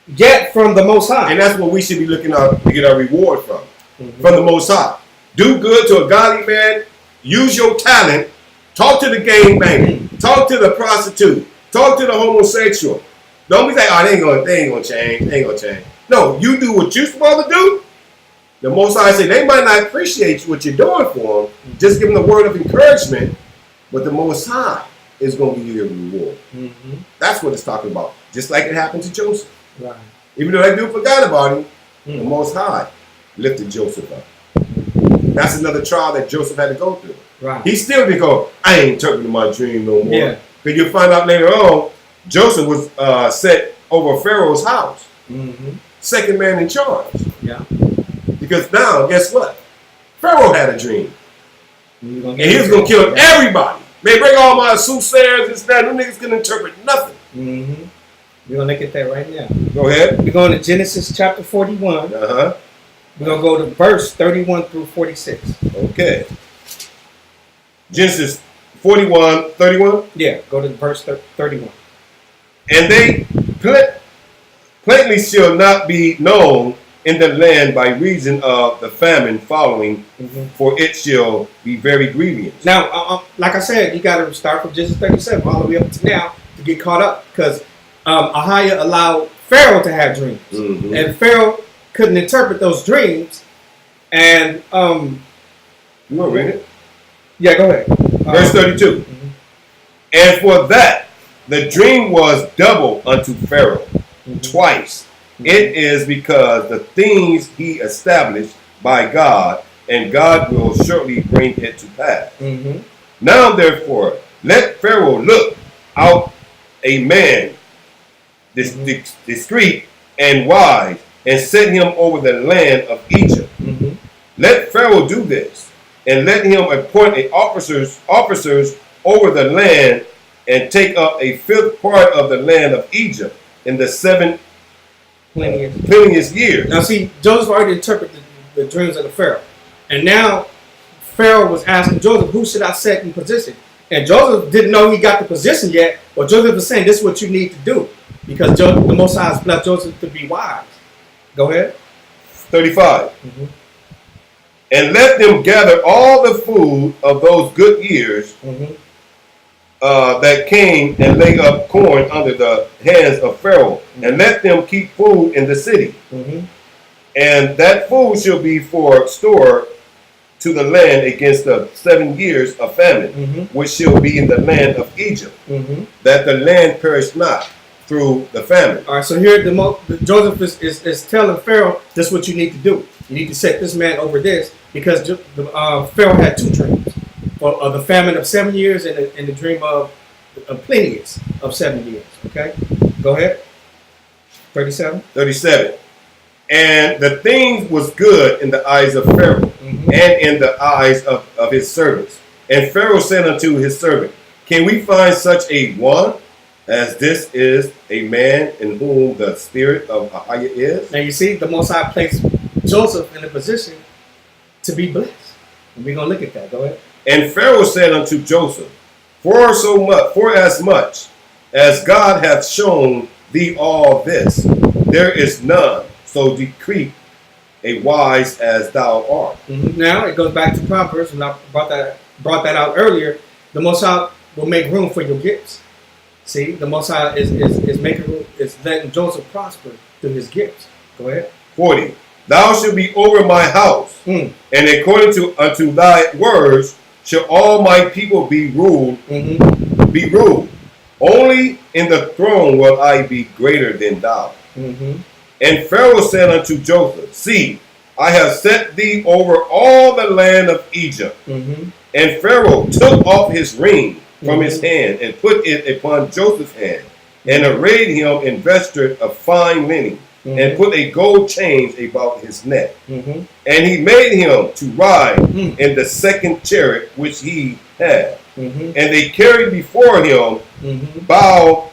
yet from the Most High. And that's what we should be looking out to get our reward from. From the Most High. Do good to a godly man. Use your talent. Talk to the gangbanger. Talk to the prostitute. Talk to the homosexual. Don't be like, oh, they ain't gonna change. They ain't gonna change. No, you do what you're supposed to do. The Most High say they might not appreciate what you're doing for them. Just give them the word of encouragement. But the Most High is going to give you a reward. That's what it's talking about. Just like it happened to Joseph. Right. Even though that dude forgot about him, the Most High lifted Joseph up. That's another trial that Joseph had to go through. Right. He still didn't go, I ain't interpreting my dream no more. Yeah. Because you'll find out later on, Joseph was set over Pharaoh's house. Second man in charge. Yeah. Because now, guess what? Pharaoh had a dream. And he was going to kill everybody. Man, bring all my soothsayers and that. Them niggas can interpret nothing. We're going to look at that right now. Go ahead. We're going to Genesis chapter 41. We're going to go to verse 31 through 46. Okay. Genesis 41, 31? Yeah, go to verse 31. And they plainly shall not be known in the land by reason of the famine following, for it shall be very grievous. Now, like I said, you got to start from Genesis 37 all the way up to now to get caught up, because AHAYAH allowed Pharaoh to have dreams, and Pharaoh couldn't interpret those dreams. And you want to read it? Yeah, go ahead. Verse 32. And for that the dream was double unto Pharaoh twice. It is because the things he established by God, and God will surely bring it to pass. Now therefore, let Pharaoh look out a man discreet and wise, and set him over the land of Egypt. Let Pharaoh do this, and let him appoint officers over the land, and take up a fifth part of the land of Egypt in the 7 plenteous years. Now see, Joseph already interpreted the dreams of the Pharaoh. And now Pharaoh was asking Joseph, who should I set in position? And Joseph didn't know he got the position yet, but Joseph was saying, this is what you need to do. Because the Most High has blessed Joseph to be wise. Go ahead. 35. And let them gather all the food of those good years that came, and lay up corn under the hands of Pharaoh, and let them keep food in the city. And that food shall be for store to the land against the 7 years of famine, which shall be in the land of Egypt, that the land perish not through the famine. All right, so here Joseph is telling Pharaoh, this is what you need to do. You need to set this man over this, because Pharaoh had 2 dreams. Of the famine of 7 years, and the dream of plenteous of 7 years. Okay, go ahead. 37. 37. And the thing was good in the eyes of Pharaoh and in the eyes of his servants. And Pharaoh said unto his servant, can we find such a one as this is a man in whom the spirit of AHAYAH is? Now you see, the Most High placed Joseph in a position to be blessed. And we're going to look at that. Go ahead. And Pharaoh said unto Joseph, for as much as God hath shown thee all this, there is none so decree a wise as thou art. Now it goes back to Proverbs, and I brought that out earlier. The Most High will make room for your gifts. See, the Most High is making room, is letting Joseph prosper through his gifts. Go ahead. 40. Thou shalt be over my house, and according to unto thy words shall all my people be ruled. Be ruled. Only in the throne will I be greater than thou. And Pharaoh said unto Joseph, see, I have set thee over all the land of Egypt. And Pharaoh took off his ring from his hand and put it upon Joseph's hand, and arrayed him in vesture of fine linen, and put a gold chain about his neck. And he made him to ride in the second chariot which he had. And they carried before him, bowed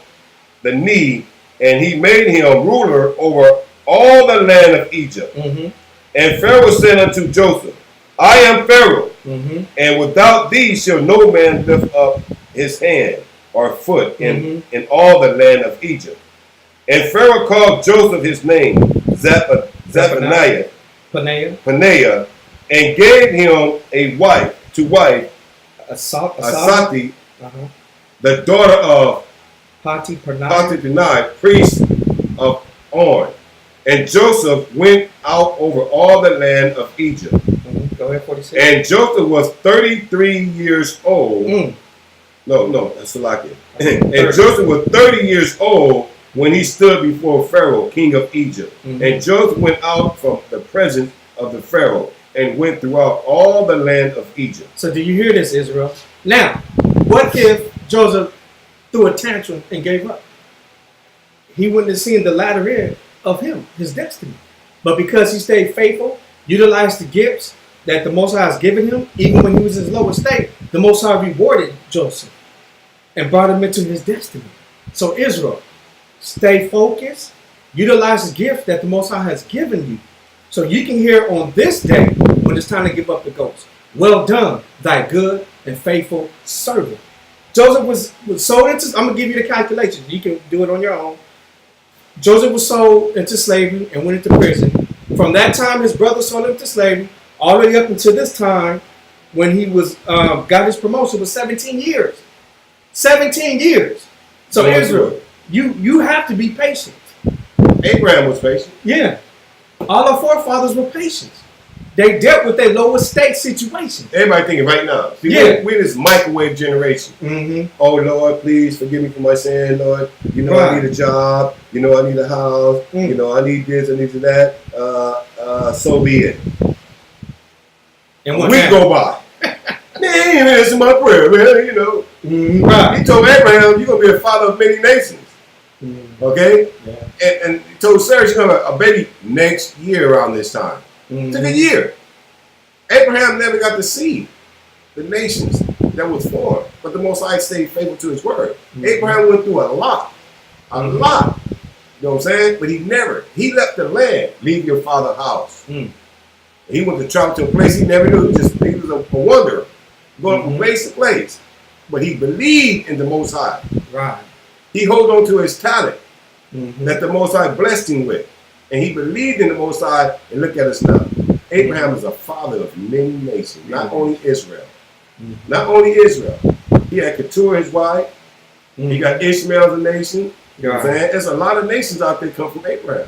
the knee, and he made him ruler over all the land of Egypt. And Pharaoh said unto Joseph, I am Pharaoh, and without thee shall no man lift up his hand or foot in all the land of Egypt. And Pharaoh called Joseph his name, Zephaniah, Paneah, and gave him a wife, Asati, the daughter of Potipharah, priest of On. And Joseph went out over all the land of Egypt. Go ahead, 46. And Joseph was 33 years old. No, that's Salakia. And Joseph was 30 years old when he stood before Pharaoh, king of Egypt. And Joseph went out from the presence of the Pharaoh and went throughout all the land of Egypt. So do you hear this, Israel? Now, what if Joseph threw a tantrum and gave up? He wouldn't have seen the latter end of him, his destiny. But because he stayed faithful, utilized the gifts that the Most High has given him, even when he was in his lower state, the Most High rewarded Joseph and brought him into his destiny. So Israel, stay focused, utilize the gift that the Most High has given you, so you can hear on this day when it's time to give up the ghost. Well done, thy good and faithful servant. Joseph was sold into, I'm going to give you the calculation. You can do it on your own. Joseph was sold into slavery and went into prison. From that time, his brother sold him to slavery, all the way up until this time when he was got his promotion was 17 years. 17 years. So Israel, you have to be patient. Abraham was patient. Yeah. All our forefathers were patient. They dealt with their lower state situation. Everybody thinking right now. See, we're this microwave generation. Oh, Lord, please forgive me for my sin, Lord. You know I need a job. You know I need a house. You know I need this, I need that. So be it. And a week go by. Man, this is my prayer, man. You know. He told Abraham, you're going to be a father of many nations. Okay? Yeah. And he told Sarah she's going to have a baby next year around this time. It took a year. Abraham never got to see the nations that was formed, but the Most High stayed faithful to his word. Abraham went through a lot. You know what I'm saying? But he left the land, leave your father's house. He went to travel to a place he never knew. He was a wanderer, going from place to place. But he believed in the Most High. Right. He held on to his talent that the Most High blessed him with. And he believed in the Most High, and look at us now. Abraham is a father of many nations, not only Israel. Not only Israel. He had Keturah, his wife. He got Ishmael as a nation. You know what I'm saying? There's a lot of nations out there come from Abraham.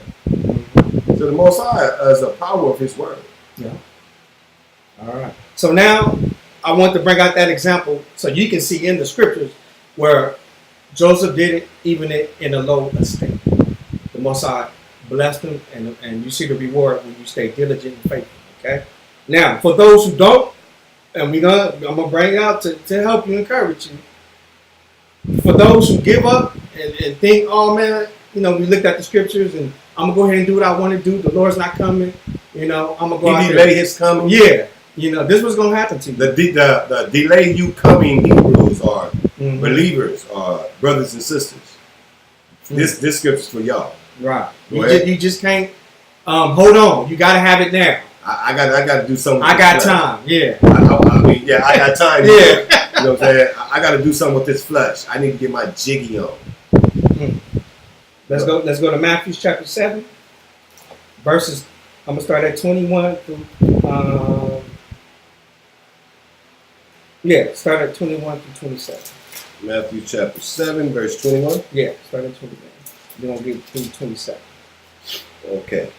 So the Most High is the power of his word. Yeah. All right. So now I want to bring out that example so you can see in the scriptures where Joseph did it even in a low estate. The Most High blessed him, and you see the reward when you stay diligent and faithful. Okay. Now, for those who don't, and I'm gonna bring it out to help you, encourage you. For those who give up and think, oh man, we looked at the scriptures and I'm gonna go ahead and do what I want to do. The Lord's not coming. You know, I'm gonna go out He there. delay his coming. Yeah, you know, this was gonna happen to you. The delay you coming Hebrews are believers, are brothers and sisters. This scripture's for y'all. Right. You just can't hold on. You gotta have it now. I got to do something. I got time. Yeah. I mean, yeah, I got time. Yeah. You know what I'm saying? I got to do something with this flesh. I need to get my jiggy on. Let's go to Matthew chapter 7, verses. I'm gonna start at 21 through. Start at 21 through 27. Matthew chapter 7, verse 21. Yeah, start at 21. We're gonna get through 27. Okay,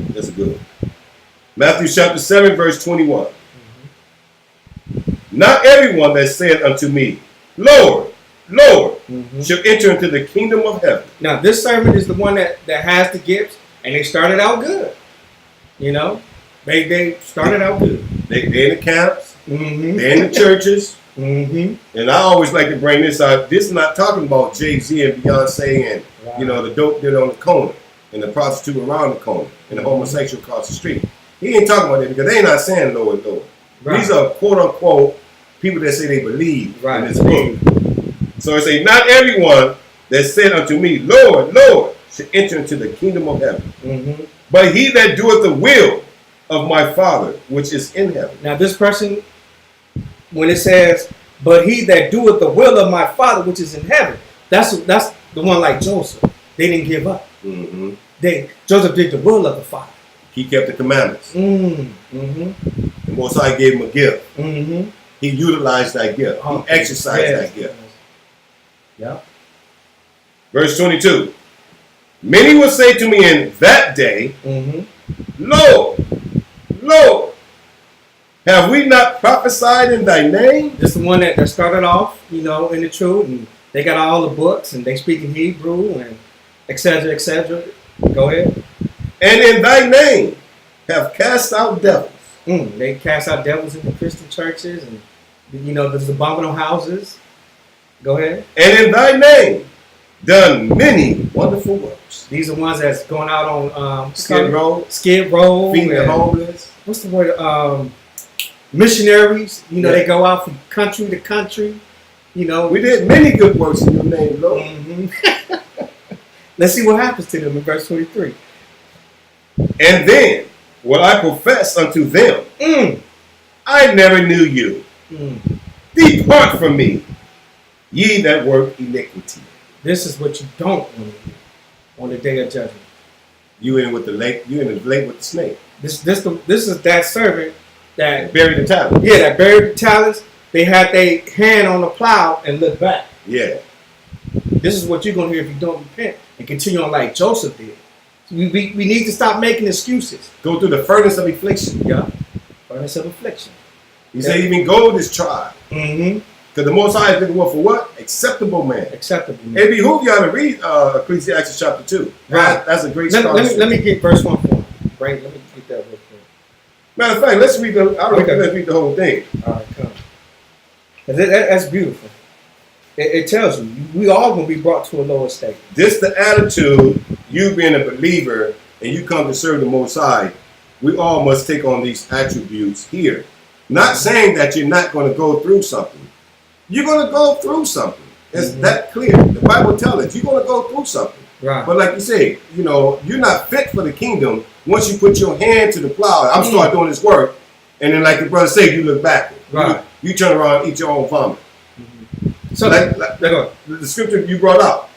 that's a good one. Matthew chapter 7, verse 21. Not everyone that saith unto me, Lord, Lord, shall enter into the kingdom of heaven. Now, this servant is the one that has the gifts, and they started out good. You know, they started out good. They're in the camps, they're in the churches, and I always like to bring this out. This is not talking about Jay-Z and Beyonce and you know the dope dealer on the corner and the prostitute around the corner and the homosexual across the street. He ain't talking about that because they ain't not saying Lord, Lord. Right. These are quote unquote people that say they believe in this book. So it say, not everyone that said unto me, Lord, Lord, should enter into the kingdom of heaven, but he that doeth the will of my Father which is in heaven. Now this person, when it says, but he that doeth the will of my Father which is in heaven, that's the one like Joseph. They didn't give up. Joseph did the will of the Father. He kept the commandments. The Most High gave him a gift. He utilized that gift. He exercised that gift. Yeah. Verse 22. Many will say to me in that day, Lord, Lord, have we not prophesied in thy name? This is the one that started off, you know, in the truth, and they got all the books, and they speak in Hebrew, and etc., etc. Go ahead. And in thy name have cast out devils. They cast out devils in the Christian churches, and you know, there's abominable houses. Go ahead. And in thy name done many wonderful works. These are ones that's going out on Skid Row, feeding the homeless. What's the word? Missionaries. You know, they go out from country to country. You know, we did many good works in your name, Lord. Let's see what happens to them in verse 23. And then will I profess unto them, I never knew you. Depart from me, ye that work iniquity. This is what you don't want to do on the day of judgment. You in with the lake. You in the lake with the snake. This is that servant that buried the talents. Yeah, that buried the talents. They had their hand on the plow and looked back. Yeah. This is what you're going to hear if you don't repent and continue on like Joseph did. We need to stop making excuses. Go through the furnace of affliction. Yeah. Furnace of affliction. He said even gold is tried. Because the Most High is looking for what? Acceptable man. Acceptable man. It behooves you to read Ecclesiastes chapter 2. Right. That's a great let me get verse 1 for him. Right. Let me get that real quick. Matter of fact, let's read let's read the whole thing. All right, come. That's beautiful. It tells you we all going to be brought to a lower state. This the attitude, you being a believer and you come to serve the Most High, we all must take on these attributes here. Not saying that you're not going to go through something. You're going to go through something. It's that clear. The Bible tells us you're going to go through something. Right. But like you say, you know, you're not fit for the kingdom once you put your hand to the plow. I'm start doing this work, and then like the brother said, you look backward. Right. You turn around and eat your own vomit. So like the scripture you brought up.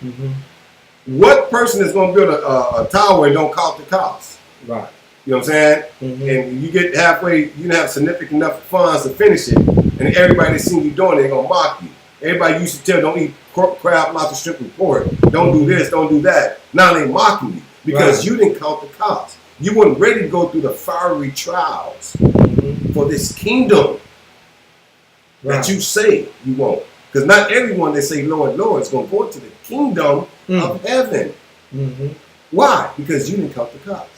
What person is going to build a tower and don't count the cost? Right. You know what I'm saying? And you get halfway, you don't have significant enough funds to finish it, and everybody that's seen you doing it, they're going to mock you. Everybody used to tell, don't eat crab, lobster, shrimp, and pork. Don't do this, don't do that. Now they mocking you because you didn't count the cost. You weren't ready to go through the fiery trials for this kingdom that you say you want. Because not everyone that say, Lord, Lord, is going to go into the kingdom of heaven. Why? Because you didn't count the cost.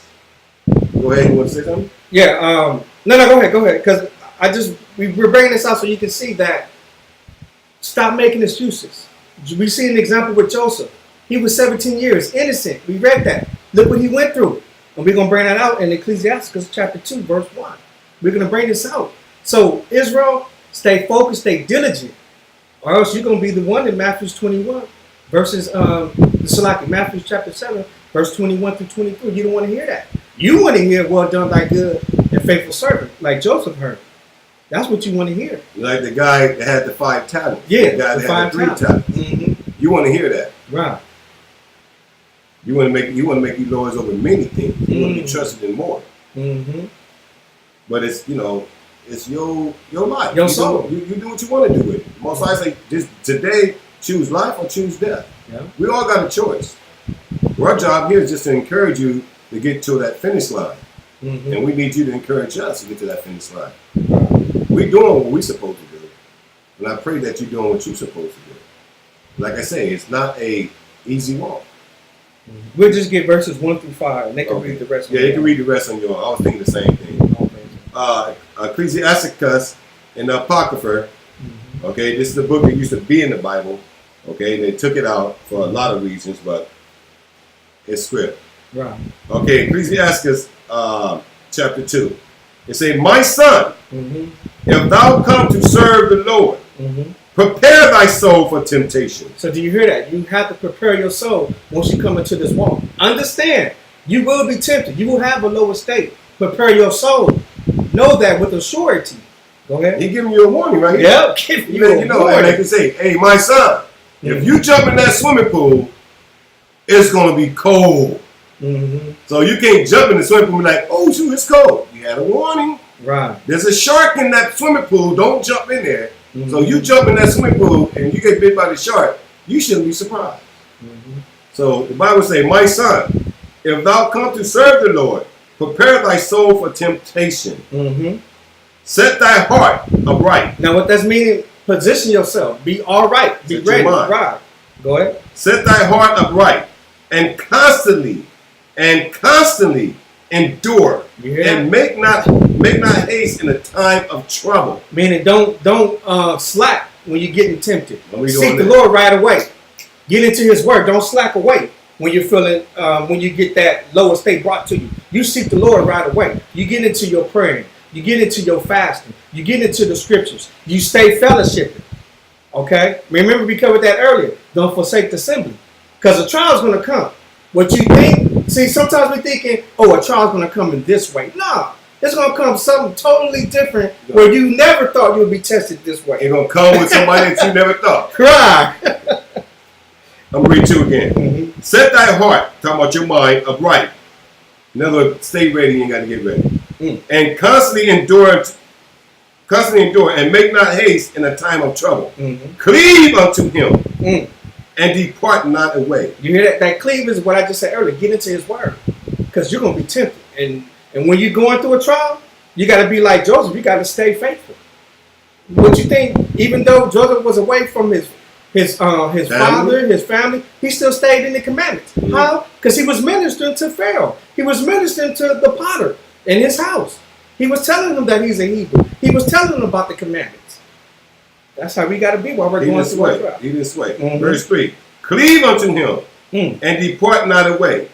Go ahead, you want to say something? Yeah, no, go ahead. Because we're bringing this out so you can see that stop making excuses. We see an example with Joseph. He was 17 years, innocent. We read that. Look what he went through. And we're going to bring that out in Ecclesiastes chapter 2, verse 1. We're going to bring this out. So Israel, stay focused, stay diligent, or else you're going to be the one in Matthew 21 verses, Matthew chapter 7, verse 21 through 23. You don't want to hear that. You want to hear, well done, thy good and faithful servant, like Joseph heard. That's what you want to hear. Like the guy that had the 5 talents. Yeah, the guy the that 5 had the 3 talents. talents. Mm-hmm. You want to hear that. Right. You want to make you lords over many things. You want to be trusted in more. Mm-hmm. But it's, you know, it's your life. Your soul. You do what you want to do with it. Most likely say, just today, choose life or choose death. Yeah. We all got a choice. Our job here is just to encourage you to get to that finish line. Mm-hmm. And we need you to encourage us to get to that finish line. We're doing what we're supposed to do. And I pray that you're doing what you're supposed to do. Like I say, it's not a easy walk. We'll just get verses 1 through 5, and they can read the rest. Yeah, you can read the rest on your own. I was thinking the same thing. Ecclesiasticus and the Apocrypha. Okay, this is a book that used to be in the Bible. Okay, they took it out for a lot of reasons, but it's script. Right. Okay, Ecclesiasticus chapter 2. It says, my son, if thou come to serve the Lord, prepare thy soul for temptation. So do you hear that? You have to prepare your soul once you come into this walk. Understand, you will be tempted. You will have a lower state. Prepare your soul. Know that with a surety. Go ahead. He giving you a warning right here. Yep. Giving you You know, like they say, hey, my son, if you jump in that swimming pool, it's going to be cold. So you can't jump in the swimming pool and be like, oh, shoot, it's cold. You had a warning. Right. There's a shark in that swimming pool. Don't jump in there. So you jump in that swimming pool and you get bit by the shark, you shouldn't be surprised. So the Bible says, my son, if thou come to serve the Lord, prepare thy soul for temptation. Set thy heart upright. Now what that's meaning, position yourself. Be all right. Be ready. Right. Go ahead. Set thy heart upright and constantly endure, and make not haste in a time of trouble. Meaning don't slack when you're getting tempted. Seek the that? Lord right away. Get into his word. Don't slack away when you're feeling when you get that lower state brought to you. You seek the Lord right away. You get into your praying. You get into your fasting. You get into the scriptures. You stay fellowshipping. Okay? Remember we covered that earlier. Don't forsake the assembly. Because a trial is going to come. What you think, see, sometimes we're thinking, oh, a trial is going to come in this way. No, it's going to come something totally different where you never thought you would be tested this way. It's going to come with somebody that you never thought. Right. I'm going to read 2 again. Set thy heart, talking about your mind, upright. In other words, stay ready, you ain't got to get ready. And constantly endure, and make not haste in a time of trouble. Cleave unto him. And depart not away. You hear that? That cleave is what I just said earlier. Get into his word. Because you're going to be tempted. And when you're going through a trial, you got to be like Joseph. You got to stay faithful. What you think, even though Joseph was away from his father, his family, he still stayed in the commandments. How? Because he was ministering to Pharaoh. He was ministering to the potter in his house. He was telling them that he's a Hebrew. He was telling them about the commandments. That's how we got to be while we're going through our trial. He didn't sway. Verse 3. Cleave unto him and depart not away,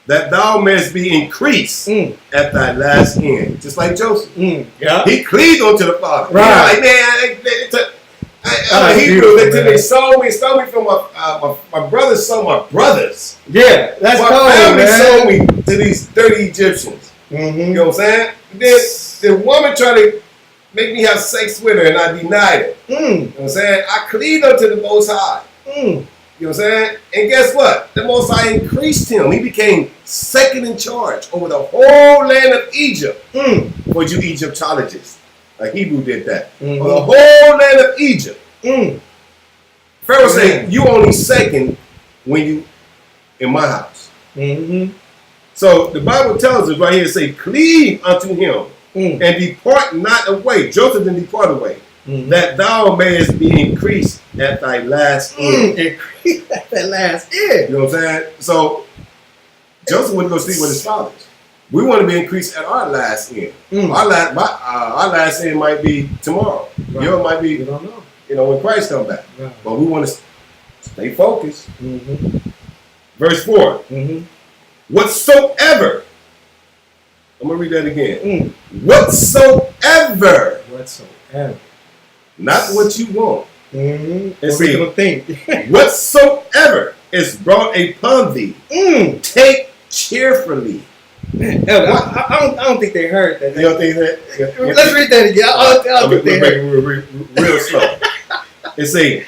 that thou mayest be increased at thy last end. Just like Joseph. Yeah. He cleaved unto the Father. Right. Like, man, Hebrew, they stole me from my brother's son, my brothers. Yeah, that's my cold, family man. sold me to these dirty Egyptians. You know what I'm saying? Then the woman tried to make me have sex with her, and I denied it. You know what I'm saying? I cleaved unto the Most High. You know what I'm saying? And guess what? The Most High increased him. He became second in charge over the whole land of Egypt. For you Egyptologists. Like Hebrew did that. For the whole land of Egypt. Pharaoh said, you only second when you in my house. So the Bible tells us right here, say, cleave unto him and depart not away. Joseph didn't depart away. That thou mayest be increased at thy last end. Increased at that last end. You know what I'm saying? So Joseph wouldn't go sleep with his fathers. We want to be increased at our last end. Our last end might be tomorrow. Right. Yours might be, You don't know. when Christ comes back. Right. But we want to stay focused. Verse 4. Whatsoever. I'm going to read that again. Whatsoever. Whatsoever. Not what you want. It's a thing. Whatsoever is brought upon thee, take cheerfully. Elder, I don't think they heard that. You don't think that? Let's read that again. I'll think they heard. Real slow. It say,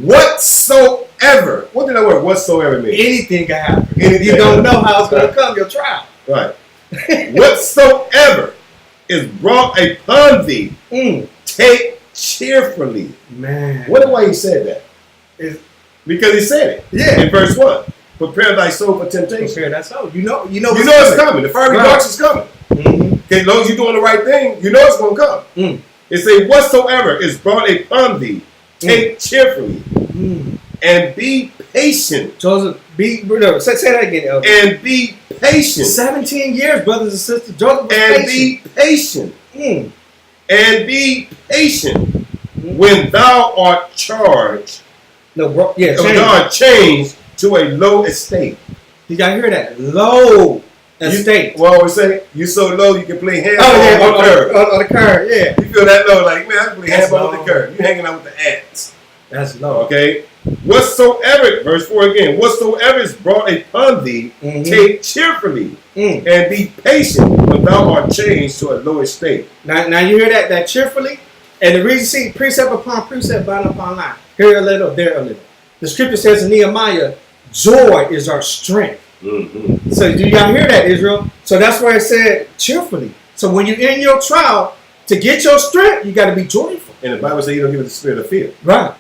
whatsoever. What did that word whatsoever mean? Anything can happen. Anything. You don't know how it's going to come, your trial. Right. Whatsoever is brought upon thee, take cheerfully. Man. Wonder why he said that? Because he said it. Yeah. In verse 1. Prepare thy soul for temptation. Prepare that soul. You know it's coming. The fiery darts is coming. Okay, as long as you're doing the right thing, you know it's going to come. It say, whatsoever is brought upon thee, take cheerfully, and be patient. Joseph, say that again, Elder. And be patient. 17 years, brothers and sisters. Joseph was and patient. Be patient. And be patient when thou art charged. Thou art changed to a low estate. Did y'all hear that? Low estate. Well, we say you so low you can play handball on the curve. Yeah. You feel that low, like, man, I can play handball on the curve. You hanging out with the ants. That's low. Okay. Whatsoever, verse 4 again, whatsoever is brought upon thee, take cheerfully, and be patient when thou art changed to a low estate. Now you hear that cheerfully? And the reason, see, precept upon precept, line upon line. Here a little, there a little. The scripture says in Nehemiah, joy is our strength. So do y'all hear that, Israel? So that's why it said cheerfully. So when you're in your trial, to get your strength, you got to be joyful. And the Bible says you don't give it the spirit of fear. Right.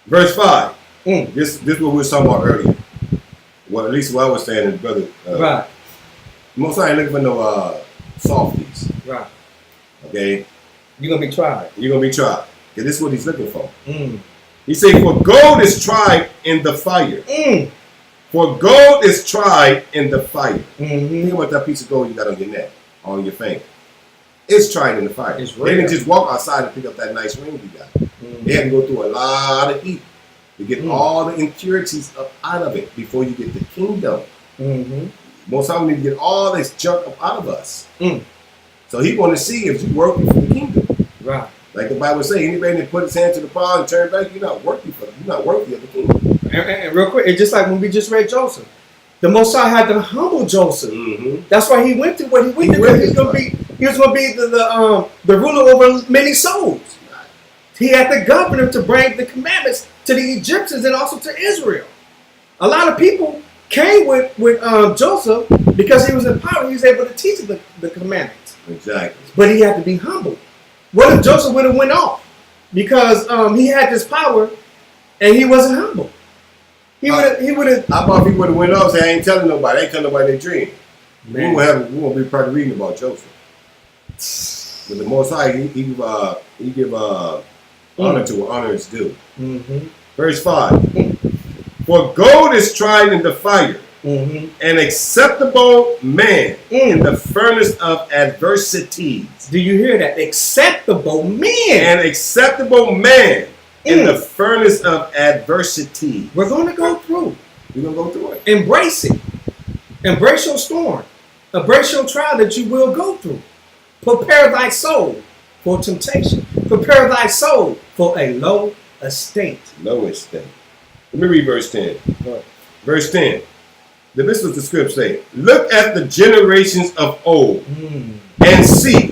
Verse 5. This is what we were talking about earlier. Well, at least what I was saying is, brother. Right. Most I ain't looking for no softies. Right. Okay. You're going to be tried. You're going to be tried. Okay, this is what he's looking for. He said, for gold is tried in the fire. For gold is tried in the fire. Think about that piece of gold you got on your neck, on your finger. It's tried in the fire. They didn't just walk outside and pick up that nice ring you got. They had to go through a lot of heat to get all the impurities up out of it before you get the kingdom. Most of them need to get all this junk up out of us. So he want to see if you're working for the kingdom. Right. Like the Bible says, anybody that put his hand to the plow and turn back, you're not worthy of the kingdom. And real quick, it's just like when we just read Joseph. The Most High had to humble Joseph. That's why he went through what he went through. He was going to be the ruler over many souls. He had the governor to bring the commandments to the Egyptians and also to Israel. A lot of people came with Joseph because he was in power. He was able to teach them the commandments. Exactly. But he had to be humble. What if Joseph would have went off? Because he had this power and he wasn't humble. He would have. How about if he would have went off and said, I ain't telling nobody, I ain't telling nobody their dream. We won't be probably reading about Joseph. But the Most High, he give honor to what honor is due. Verse 5. For gold is tried in the fire, an acceptable man in the furnace of adversities. Do you hear that? Acceptable man. An acceptable man in the furnace of adversity. We're going to go through. We're going to go through it. Embrace it. Embrace your storm. Embrace your trial that you will go through. Prepare thy soul for temptation. Prepare thy soul for a low estate. Low estate. Let me read verse 10. Verse 10. This is what the script say. Look at the generations of old and see,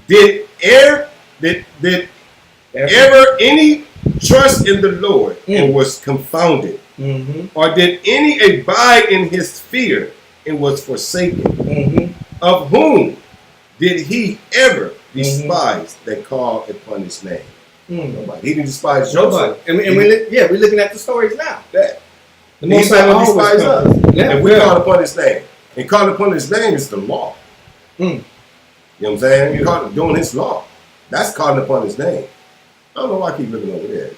did ever any trust in the Lord and was confounded? Or did any abide in his fear and was forsaken? Of whom did he ever despise that called upon his name? Nobody. He didn't despise Joseph. And we're looking at the stories now. That. The Most High always despise us. Yeah, and we call upon his name. And calling upon his name is the law. You know what I'm saying? You're doing his law. That's calling upon his name. I don't know why I keep looking over there.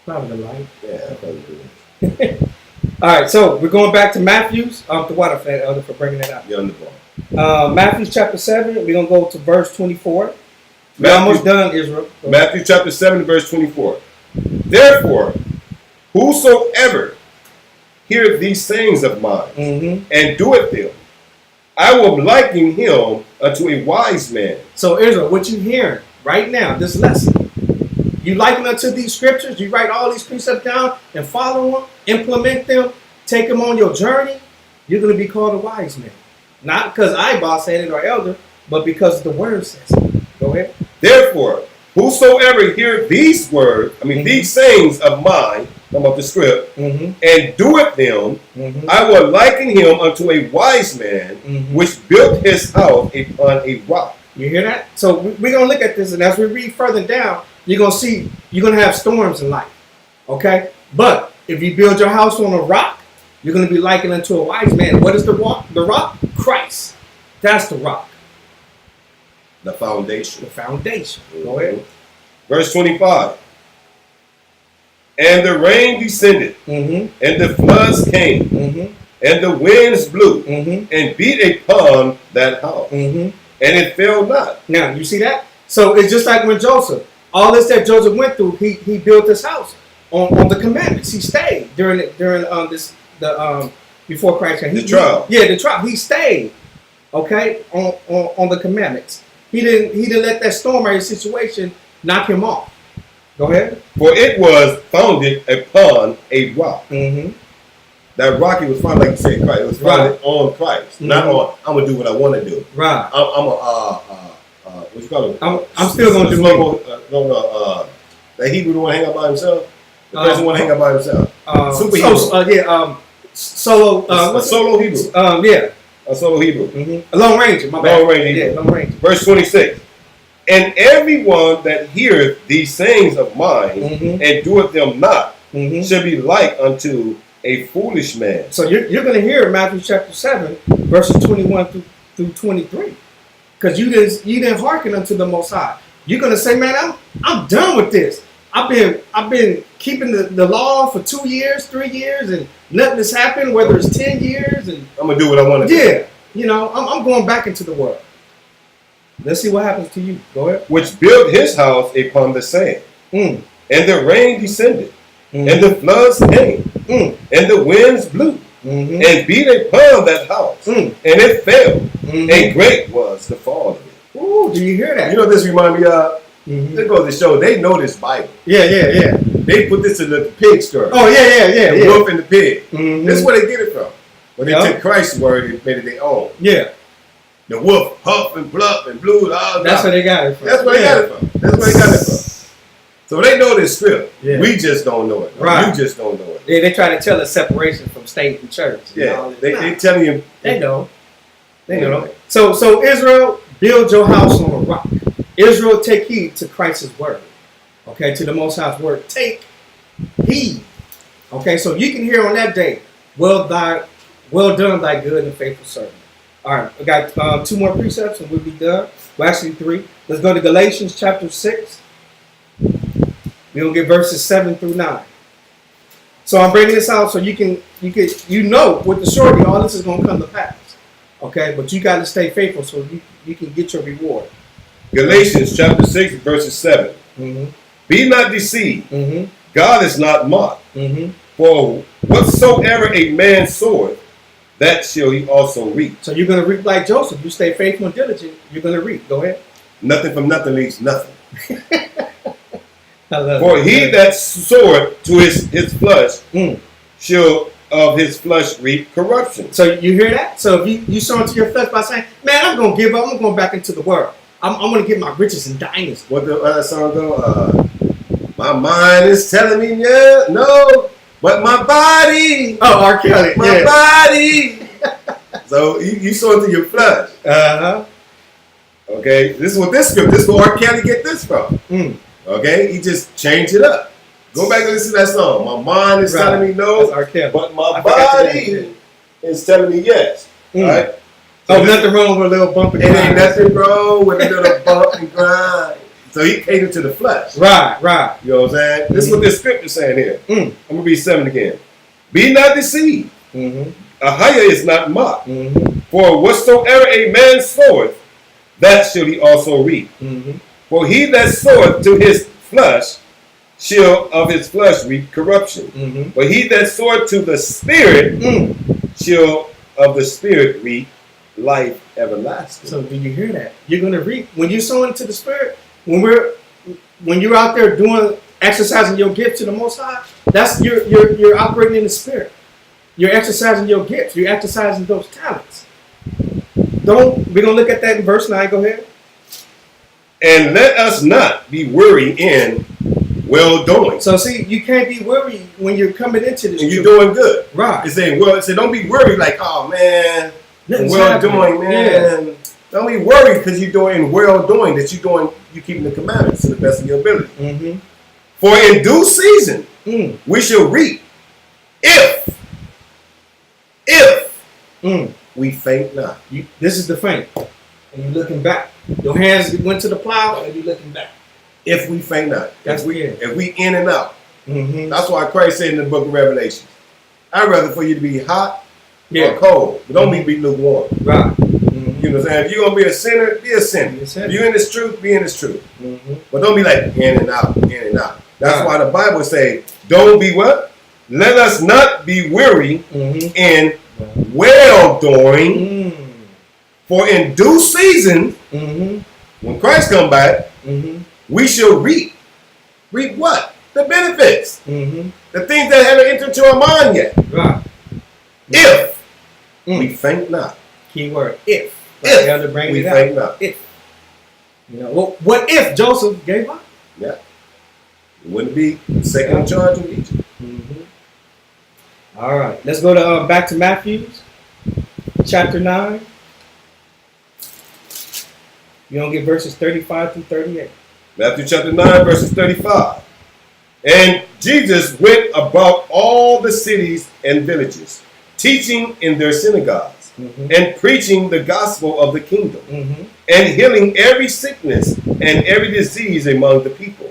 Probably the light. Yeah, probably. All right, so we're going back to Matthew's. The water fan, Elder, for bringing it up. You're on the ball. Matthew chapter 7, we're going to go to verse 24. We're almost done, Israel. Matthew chapter 7, verse 24. Therefore, whosoever heareth these sayings of mine, Mm-hmm. and doeth them, I will liken him unto a wise man. So Israel, what you hearing right now, this lesson, you liken unto these scriptures, you write all these precepts down and follow them, implement them, take them on your journey, you're going to be called a wise man. Not because Ibad said it or elder, but because the word says it. Go ahead. Therefore, whosoever heareth these words, Mm-hmm. these sayings of mine, come up the script, Mm-hmm. and doeth them, Mm-hmm. I will liken him unto a wise man, Mm-hmm. which built his house upon a rock. You hear that? So we're going to look at this, and as we read further down, you're going to see, you're going to have storms in life. Okay? But if you build your house on a rock, you're going to be likened unto a wise man. What is the rock? The rock? Christ. That's the rock. The foundation. The foundation. Go ahead. Verse 25. And the rain descended, Mm-hmm. and the floods came, Mm-hmm. and the winds blew, Mm-hmm. and beat upon that house, Mm-hmm. and it fell not. Now, you see that? So it's just like when Joseph, all this that Joseph went through, he built this house on the commandments. He stayed during before Christ came. The trial. Yeah, the trial. He stayed, okay, on the commandments. He didn't let that storm situation knock him off. Go ahead. For it was founded upon a rock. Mm-hmm. That rock, it was founded, like you said, Christ. It was founded on Christ, not Mhm. on, I'm going to do what I want to do. Right. What you call it? I'm still going to do me. That Hebrew don't want to hang out by himself. The Um, person want to hang out by himself. Superhero. Solo. A solo Hebrew. Yeah. A solo Hebrew. Mm-hmm. A Lone Ranger. My bad. Lone Ranger Hebrew. Yeah, Lone Ranger. Verse 26. And everyone that heareth these sayings of mine, Mm-hmm. and doeth them not, Mm-hmm. shall be like unto a foolish man. So you're going to hear in Matthew chapter 7, verses 21 through 23. Because you didn't hearken unto the Most High. You're going to say, man, I'm done with this. I've been keeping the law for 2 years, 3 years, and nothing has happened, whether it's 10 years. And I'm going to do what I want to do. yeah, I'm going back into the world. Let's see what happens to you. Go ahead. Which built his house upon the sand. Mm. And the rain descended, Mm-hmm. and the floods came, Mm. and the winds blew, Mm-hmm. and beat upon that house, Mm. and it fell, Mm-hmm. and great was the fall of it. Ooh, do you hear that? You know what this remind me of? Mhm. They go to show, they know this Bible. Yeah. They put this in the pig story. Oh, yeah. The wolf and the pig. Mhm. This is where they get it from. When they Yeah. took Christ's word and made it their own. Yeah, The wolf huffed and bluffed and blew. that's where they got it from. That's where they got it from. That's where they got it from. So they know this script. Yeah. We just don't know it. Right. You just don't know it. Yeah, they try to tell us separation from state and church. And all Yeah. that. They Nah, telling you. they know. They know. Anyway. So Israel, build your house on a rock. Israel, take heed to Christ's word. Okay, to the Most High's word. Take heed. Okay, so you can hear on that day, well done, thy good and faithful servant. All right, we got 2 more precepts and we'll be done. Well, actually 3. Let's go to Galatians chapter 6. We're gonna get verses 7 through 9. So I'm bringing this out so you know with the surety all this is gonna come to pass. Okay, but you got to stay faithful so you can get your reward. Galatians chapter 6 verses 7. Mm-hmm. Be not deceived. Mm-hmm. God is not mocked. Mm-hmm. For whatsoever a man soweth, that shall he also reap. So you're gonna reap like Joseph. You stay faithful and diligent, you're gonna reap. Go ahead. Nothing from nothing leaves nothing. I love For it. he that soweth to his flesh Mm. shall of his flesh reap corruption. So you hear that? So if you sow into your flesh by saying, man, I'm gonna give up, I'm going back into the world. I'm gonna get my riches and dynasty. What the other song go? My mind is telling me no, but my body, Oh, R. Kelly. my Yeah. body. So you sow into your flesh. Uh-huh. Okay, this is what this script. This is where R. Kelly get this from. Mm. Okay, he just changed it up. Go back and listen to that song. My mind is Right. telling me That's no, R. Kelly. but my I forgot the body name. is telling me yes. Mm. Right? Oh, nothing wrong with a little bump and It grind. ain't nothing wrong with a little bump and grind. So he catered to the flesh. Right. You know what I'm saying? This is what this script is saying here. Mm. I'm going to read 7 again. Be not deceived. Mm-hmm. AHAYAH is not mocked. Mm-hmm. For whatsoever a man soweth, that shall he also reap. Mm-hmm. For he that soweth to his flesh shall of his flesh reap corruption. But he that soweth to the Spirit shall of the Spirit reap life everlasting. So do you hear that? You're going to reap. When you're sowing to the Spirit, when you're out there exercising your gift to the Most High, that's you're operating in the Spirit. You're exercising your gifts. You're exercising those talents. We're going to look at that in verse 9. Go ahead. And let us not be weary in well doing. So see, you can't be worried when you're coming into this. And you're doing good. Right. It's saying, don't be worried like, oh man, doing, man. Yeah. Don't be worried because you're doing well doing, that you're keeping the commandments to the best of your ability. For in due season we shall reap if we faint not. This is the faint. And you're looking back. Your hands went to the plow and you're looking back. If we faint not. That's if we in and out. That's why Christ said in the book of Revelation, I'd rather for you to be hot or cold. But don't be lukewarm. Right. You know what I'm saying? If you're going to be a sinner, be a sinner. If you're in this truth, be in this truth. But don't be like in and out, in and out. That's why the Bible says, don't be what? Let us not be weary in well doing. For in due season, when Christ come back, we shall reap. Reap what? The benefits. The things that haven't entered into our mind yet. Right. If we faint not. Key word, if. If we faint not. If. You know, what if Joseph gave up? Yeah. It wouldn't be second in charge in Egypt. All right. Let's go to back to Matthew, chapter 9. You're going to get verses 35 through 38. Matthew chapter 9, verses 35. And Jesus went about all the cities and villages, teaching in their synagogues, and preaching the gospel of the kingdom, and healing every sickness and every disease among the people.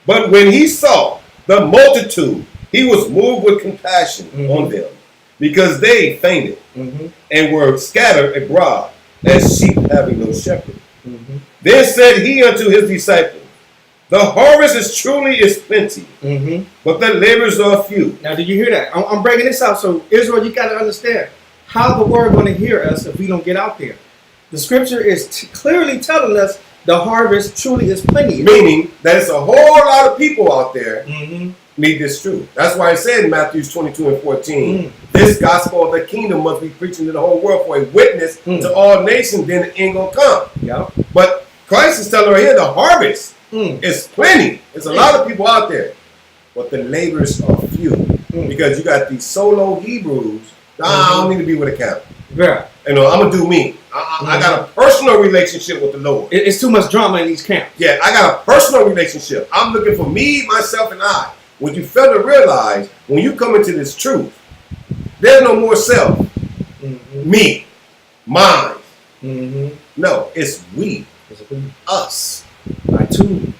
But when he saw the multitude, he was moved with compassion on them, because they fainted and were scattered abroad as sheep having no shepherd. Then said he unto his disciples, the harvest is plenty, but the laborers are few. Now, did you hear that? I'm breaking this out. So, Israel, you got to understand how the word going to hear us if we don't get out there. The scripture is clearly telling us the harvest truly is plenty. Meaning that it's a whole lot of people out there need this truth. That's why it said in Matthew 22 and 14, this gospel of the kingdom must be preaching to the whole world for a witness to all nations, then the end gonna come. Yep. But Christ is telling right here, the harvest is plenty. There's a lot of people out there, but the laborers are few. Because you got these solo Hebrews. I don't need to be with a camp. Yeah. You know, I'm gonna do me. I got a personal relationship with the Lord. It's too much drama in these camps. Yeah, I got a personal relationship. I'm looking for me, myself, and I. What you fail to realize, when you come into this truth, there's no more self. Me. Mine. No, it's we. Us. My tools.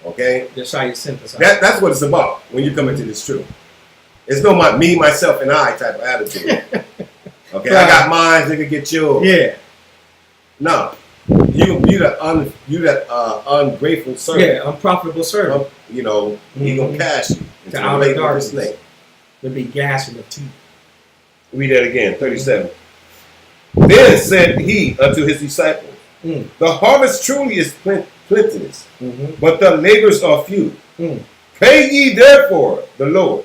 Okay? That's how you synthesize. That's what it's about when you come into this truth. It's no my me, myself, and I type of attitude. Okay, right. I got mine, nigga, get yours. Yeah. No. You that ungrateful servant. Yeah, unprofitable servant. You know, he gonna cash you. To outer darkness. There'll be gas in the teeth. Read that again, 37. Then said he unto his disciples, the harvest truly is plenteous, but the laborers are few. Pray ye therefore the Lord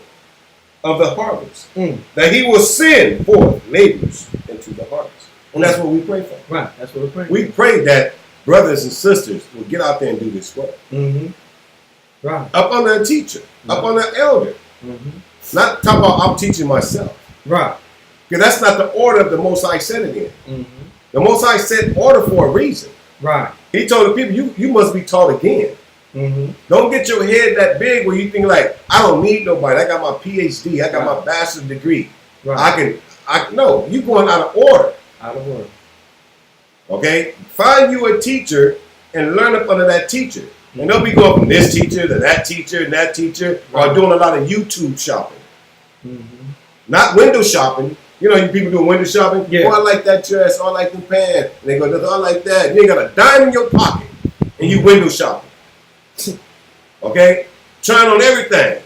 of the harvest, that he will send forth laborers into the harvest. And that's what we pray for. Right, that's what we pray. We pray that brothers and sisters will get out there and do this work. Right. Up under a teacher, up under an elder. Not talking about I'm teaching myself. Right. Because that's not the order of the Most High set it in. The Most High set order for a reason. Right. He told the people, you must be taught again. Don't get your head that big where you think like, I don't need nobody. I got my PhD. I got my bachelor's degree. Right. No, you're going out of order. Out of order. Okay? Find you a teacher and learn up under that teacher. And don't be going from this teacher to that teacher and that teacher, or doing a lot of YouTube shopping. Not window shopping. You know, you people doing window shopping. Yeah. Oh, I like that dress. Oh, I like them pants. And they go, I like that. You ain't got a dime in your pocket, and you window shopping. Okay? trying on everything,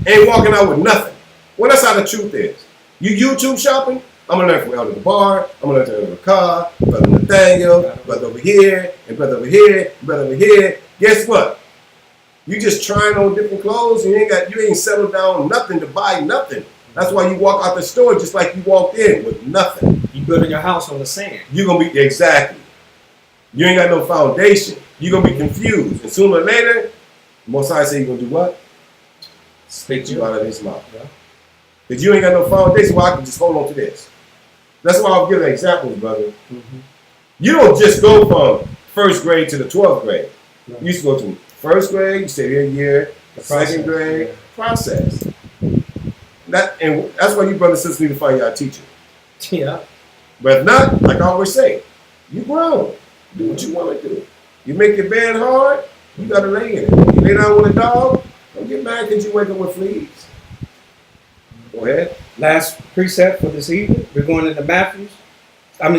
ain't walking out with nothing. Well, that's how the truth is. You YouTube shopping, I'm going to learn from Elder the bar, I'm going to learn from the car, Brother Nathaniel, brother over here, and brother over here, and brother over here. Guess what? You just trying on different clothes and you ain't settled down nothing to buy nothing. That's why you walk out the store just like you walked in with nothing. You building your house on the sand. You're going to be, exactly. You ain't got no foundation. You're going to be confused. And sooner or later, Most High say you're going to do what? Spit you out of his mouth. Yeah. Because you ain't got no foundation, well, I can just hold on to this. That's why I'll give examples, brother. You don't just go from first grade to the 12th grade. No. You used to go to first grade, you stay there a year, second grade, process. And that's why you brothers and sisters need to find your teacher. Yeah. But if not, like I always say, you grown. Do what you want to do. You make your bed hard, you got to lay in it. You lay down with a dog, don't get mad because you wake up with fleas. Go ahead. Last precept for this evening, we're going into Matthew.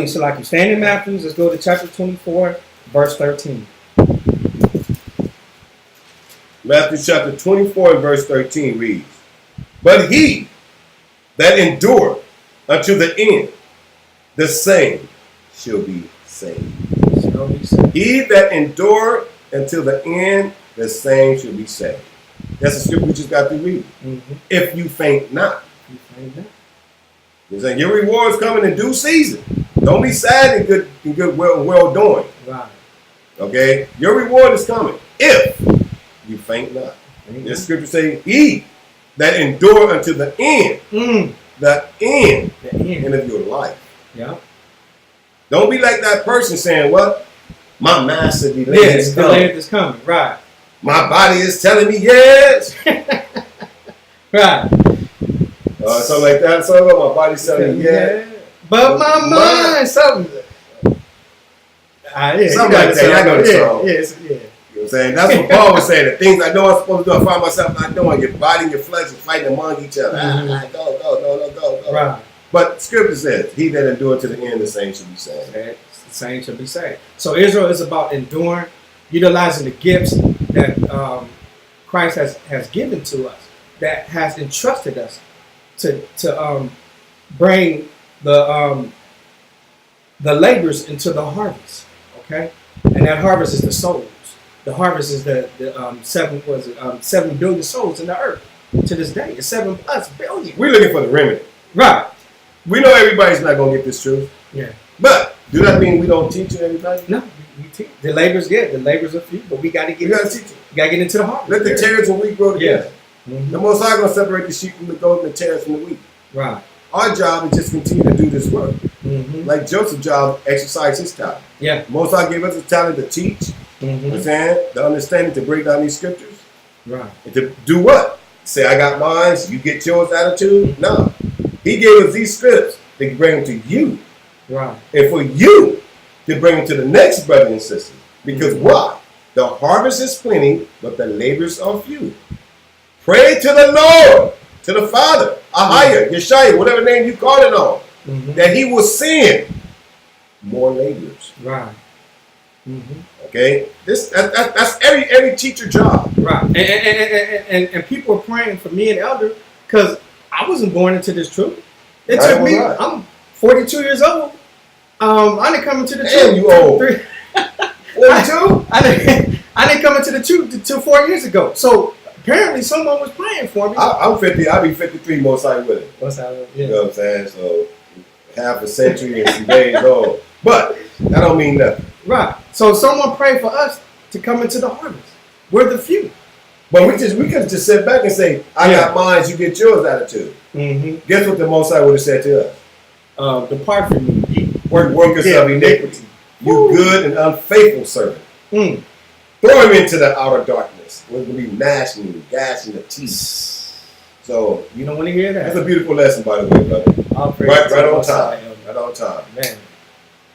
So like you stand in Matthew, let's go to chapter 24, verse 13. Matthew chapter 24 and verse 13 reads, "But he that endureth unto the end, the same shall be saved." He that endureth until the end, the same shall be saved. That's the scripture we just got to read. If you faint not. You're saying your reward is coming in due season. Don't be sad and good well doing. Right. Okay? Your reward is coming if you faint not. The scripture say, he that endure unto the end, the end of your life. Yeah. Don't be like that person saying, what? My master delayed is coming. Right. My body is telling me yes. Right. Something like that. Something like my body's telling me yes. But my mind, something. Something like that. I know the song. Yes, yeah. You know what I'm saying? That's what Paul was saying. The things I know I'm supposed to do, I find myself not doing. Your body and your flesh is fighting among each other. Go. Right. But scripture says, he that endure to the end, the same should be saved. The same should be saved. So Israel is about enduring, utilizing the gifts that Christ has given to us, that has entrusted us to bring the laborers into the harvest. Okay, and that harvest is the souls. The harvest is the 7 billion souls in the earth to this day. It's 7+ billion. We're looking for the remedy. Right. We know everybody's not going to get this truth. Yeah. But do that mean we don't teach everybody? No, we teach. The laborers, the laborers are few, but we got to get. We got to teach them. We got to get into the harvest. Let the tares and wheat grow together. Yeah. The Most High going to separate the sheep from the goat and the tares from the wheat. Right. Our job is just continue to do this work. Like Joseph's job, exercise his talent. Yeah. Most High gave us the talent to teach. The understanding to break down these scriptures. Right. And to do what? Say, I got mine, you get yours attitude? No. He gave us these scripts to bring them to you. Right. And for you to bring them to the next brother and sister. Because why? The harvest is plenty, but the labors are few. Pray to the Lord, to the Father, AHAYAH, YASHAYA, whatever name you call it on, that he will send more laborers. Right. Okay? That's every teacher job. Right. And people are praying for me and Elder because I wasn't born into this truth. It took me, I'm 42 years old. I didn't come into the truth. You old. 42? I didn't come into the truth until 4 years ago. So apparently someone was praying for me. I'm 50. I'll be 53 most likely with it. Yeah. You know what I'm saying? So half a century and some days old. But that don't mean nothing. Right. So someone prayed for us to come into the harvest. We're the few. But we could just sit back and say, I got mine, you get yours attitude. Guess what the Most High would have said to us? Depart from me, ye workers of iniquity. You good and unfaithful servant. Throw him into the outer darkness. We're going to be gnashing and gashing the teeth. So you don't want to hear that. That's a beautiful lesson, by the way, brother. Right on time. Right on time. Man,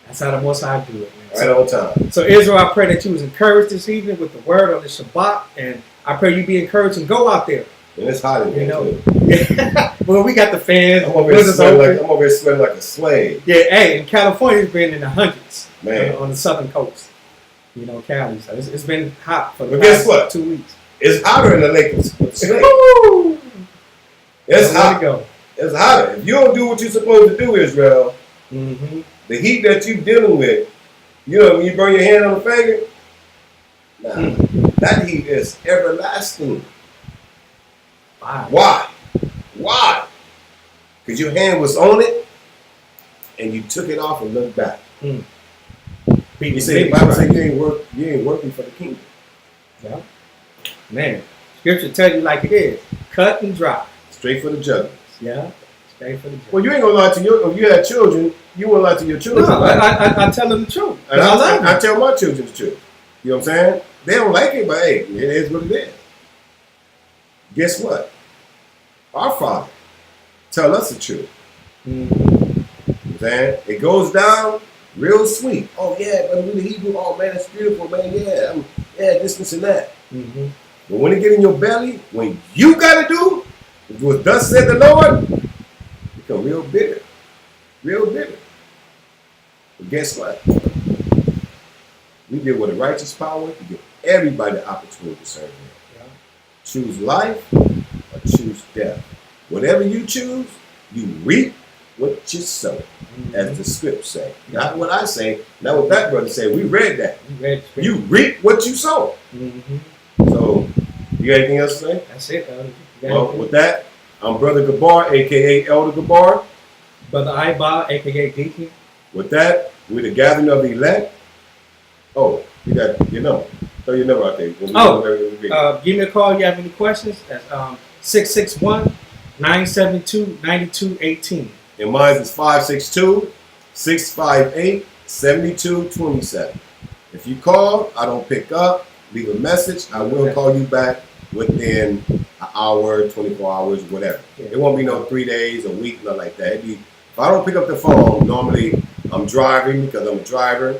that's how the Most High do it. Man. Right on time. So Israel, I pray that you was encouraged this evening with the word on the Shabbat, and I pray you be encouraged and go out there. And it's hot in here, too. Yeah. Well, we got the fans. I'm over here sweating like a slave. Yeah, hey, in California, it's been in the hundreds. Man. On the southern coast. You know, Cali. So it's been hot for the guess what? 2 weeks. It's hotter in the lake with the snake. It's hot. It's hotter. If you don't do what you're supposed to do, Israel, the heat that you're dealing with, you know, when you burn your hand on the finger, that heat is everlasting. Why? Because your hand was on it, and you took it off and looked back. You say the Bible says you ain't working for the kingdom. Yeah. Man, scripture tell you like it is. Cut and dry. Straight for the judgment. Yeah. Straight for the judgment. Well, you ain't gonna lie to if you had children, you won't lie to your children. No, I tell them the truth. And I tell my children the truth. You know what I'm saying? They don't like it, but hey, it is what it is. Guess what? Our Father tell us the truth. You know what I'm saying? It goes down real sweet. Oh yeah, but we the Hebrew. Oh man, that's beautiful, man. Yeah, this and that. But when it get in your belly, when you gotta do what thus said the Lord, you become real bitter. Real bitter. But guess what? We deal with a righteous power to give everybody the opportunity to serve Him. Yeah. Choose life or choose death. Whatever you choose, you reap what you sow, as the script say. Not what I say, not what that brother said. We read that. You reap what you sow. So, you got anything else to say? That's it. Well, with that, I'm Brother Gabar, a.k.a. Elder Gabar. Brother Ibad, a.k.a. Deacon. With that, we're the gathering of the elect. Oh, you got your number. Throw your number out there. Give me a call if you have any questions. That's 661-972-9218. And mine is 562-658-7227. If you call, I don't pick up, leave a message. I will call you back within an hour, 24 hours, whatever. It won't be no 3 days, a week, nothing like that. If I don't pick up the phone, normally I'm driving because I'm a driver,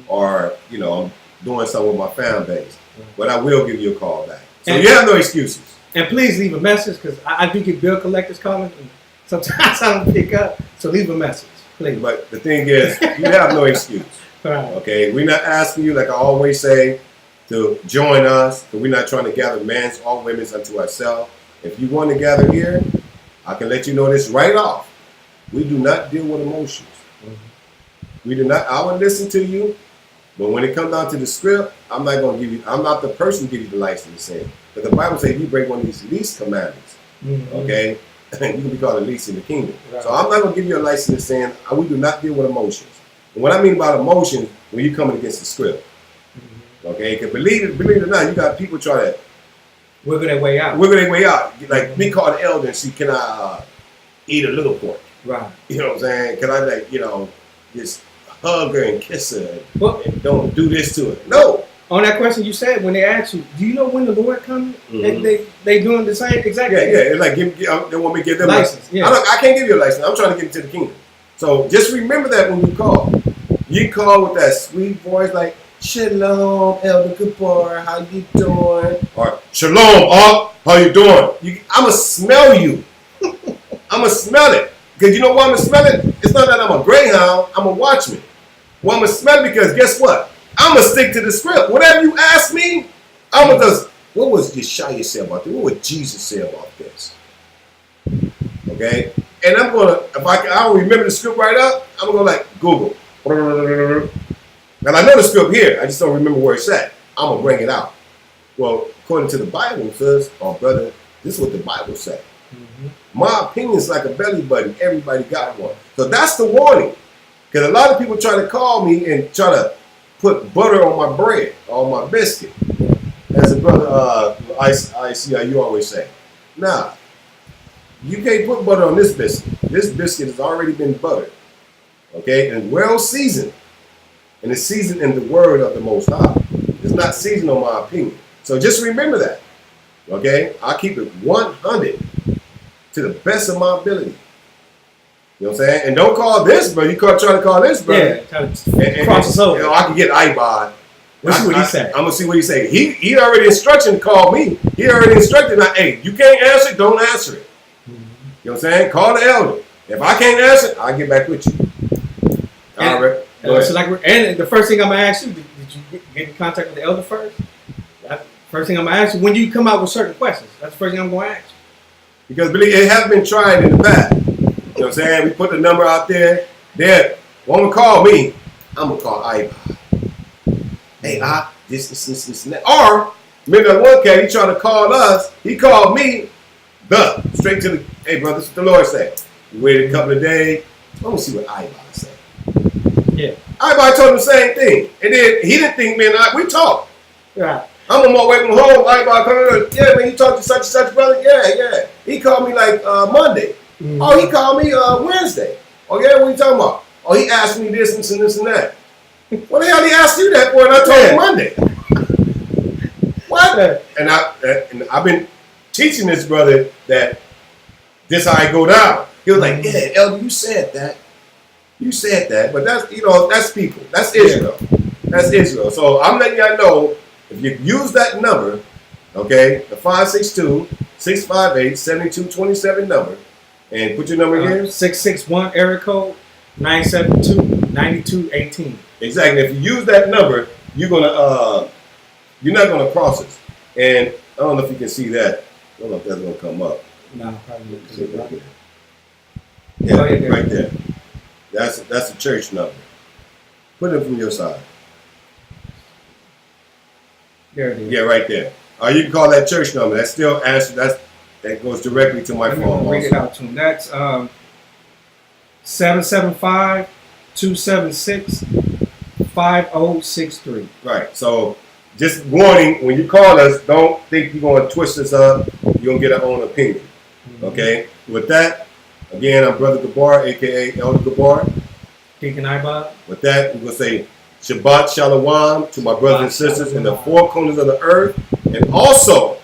or I'm doing something with my fan base. But I will give you a call back. So you have no excuses. And please leave a message, because I do get bill collectors calling. And sometimes I don't pick up. So leave a message, please. But the thing is, you have no excuse. Right. Okay, we're not asking you, like I always say, to join us. Because we're not trying to gather men's or women's unto ourselves. If you want to gather here, I can let you know this right off. We do not deal with emotions. We do not. I will listen to you, but when it comes down to the script, I'm not going to give you. I'm not the person to give you the license to sin. But the Bible says if you break one of these least commandments, okay, you can be called the least in the kingdom. Right. So I'm not going to give you a license to sin. We do not deal with emotions. And what I mean about emotions, when you're coming against the script, okay, because believe it or not, you got people try to wiggle their way out. Like me call the elder and see, can I eat a little pork? Right. You know what I'm saying? Can I just hug her and kiss her and don't do this to her? No. On that question you said, when they asked you, do you know when the Lord comes? They doing the same exact thing. Yeah. It's like they want me to give them license. I can't give you a license. I'm trying to get into the kingdom. So just remember that when you call. You call with that sweet voice like, Shalom, Elder Gabar, how you doing? Or Shalom, how you doing? I'm going to smell you. I'm going to smell it. Because you know why I'm going to smell it? It's not that I'm a greyhound. I'm a watchman. Well, I'm going to smell it because guess what? I'm going to stick to the script. Whatever you ask me, I'm going to just, what was YASHAYA say about this? What would Jesus say about this? Okay? And I'm going to, if I don't remember the script right up, I'm going to go like Google. And I know the script here. I just don't remember where it's at. I'm going to bring it out. Well, according to the Bible, it says, oh, brother, this is what the Bible said. My opinion is like a belly button. Everybody got one. So that's the warning. Because a lot of people try to call me and try to put butter on my bread, on my biscuit. As a brother, I see how you always say. Nah, you can't put butter on this biscuit. This biscuit has already been buttered. Okay, and well seasoned. And it's seasoned in the word of the Most High. It's not seasoned on my opinion. So just remember that. Okay, I keep it 100 to the best of my ability. You know what I'm saying? And don't call this, bro. You try to call this, bro. Yeah, cross us over. I can get Ibad. Let's see what he say. I'm gonna see what he say. He already instructed to call me. He already instructed. Like, hey, you can't answer it. Don't answer it. You know what I'm saying? Call the elder. If I can't answer it, I'll get back with you. All right. So and the first thing I'm gonna ask you, did you get in contact with the elder first? First thing I'm going to ask you, when you come out with certain questions, that's the first thing I'm going to ask you. Because believe it has been tried in the past. You know what I'm saying? We put the number out there. Then, want to call me, I'm going to call Ibad. Hey, this, and that. Or, maybe that one cat, he tried to call us. He called me, straight to the, hey, brother, this is what the Lord said. We waited a couple of days. Let me see what Ibad said. Yeah. Ibad told him the same thing. And then he didn't think me and I, we talked. Right. I'm on my way from home. Ibad coming in. Yeah, man, you talked to such and such brother? Yeah. He called me like Monday. Mm-hmm. Oh, he called me Wednesday. Oh, yeah, what are you talking about? Oh, he asked me this and this and that. What the hell did he ask you that for? And I told him Monday. What? And I've been teaching this brother that this how I go down. He was like, yeah, Elder, you said that. You said that. But that's, that's people. That's Israel. Yeah. That's Israel. So I'm letting y'all know, if you use that number, okay, the 562-658-7227 number, and put your number again. 661 area code 972-9218. Exactly. If you use that number, you're not gonna cross us. And I don't know if you can see that. I don't know if that's gonna come up. No, probably not. Yeah, right there. That's a church number. Put it from your side. There it is. Yeah, right there. You can call that church number. That still answers. That goes directly to my phone. Read it out to him. That's 775-276-5063. Right. So just warning: when you call us, don't think you're going to twist us up. You're going to get our own opinion. Mm-hmm. Okay. With that, again, I'm Brother Gabar, aka Elder Gabar. Deacon Ibad. With that, we're going to say Shabbat Shalom to my brothers and sisters in the four corners of the earth, and also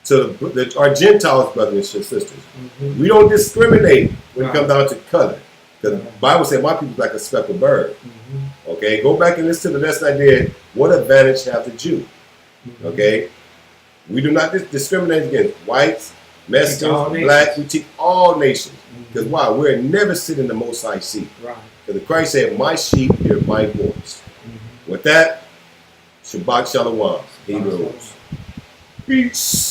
to our Gentiles brothers and sisters. Mm-hmm. We don't discriminate when it comes down to color. Because the Bible said my people's like a speckled bird. Mm-hmm. Okay, go back and listen to the lesson I did. What advantage have the Jew? Mm-hmm. Okay, we do not discriminate against whites, Mexicans, blacks. We teach all nations. Because why? We're never sitting in the Most High seat. Right. Because Christ said, my sheep hear my voice. Mm-hmm. With that, Shabbat Shalom. He rules. Peace.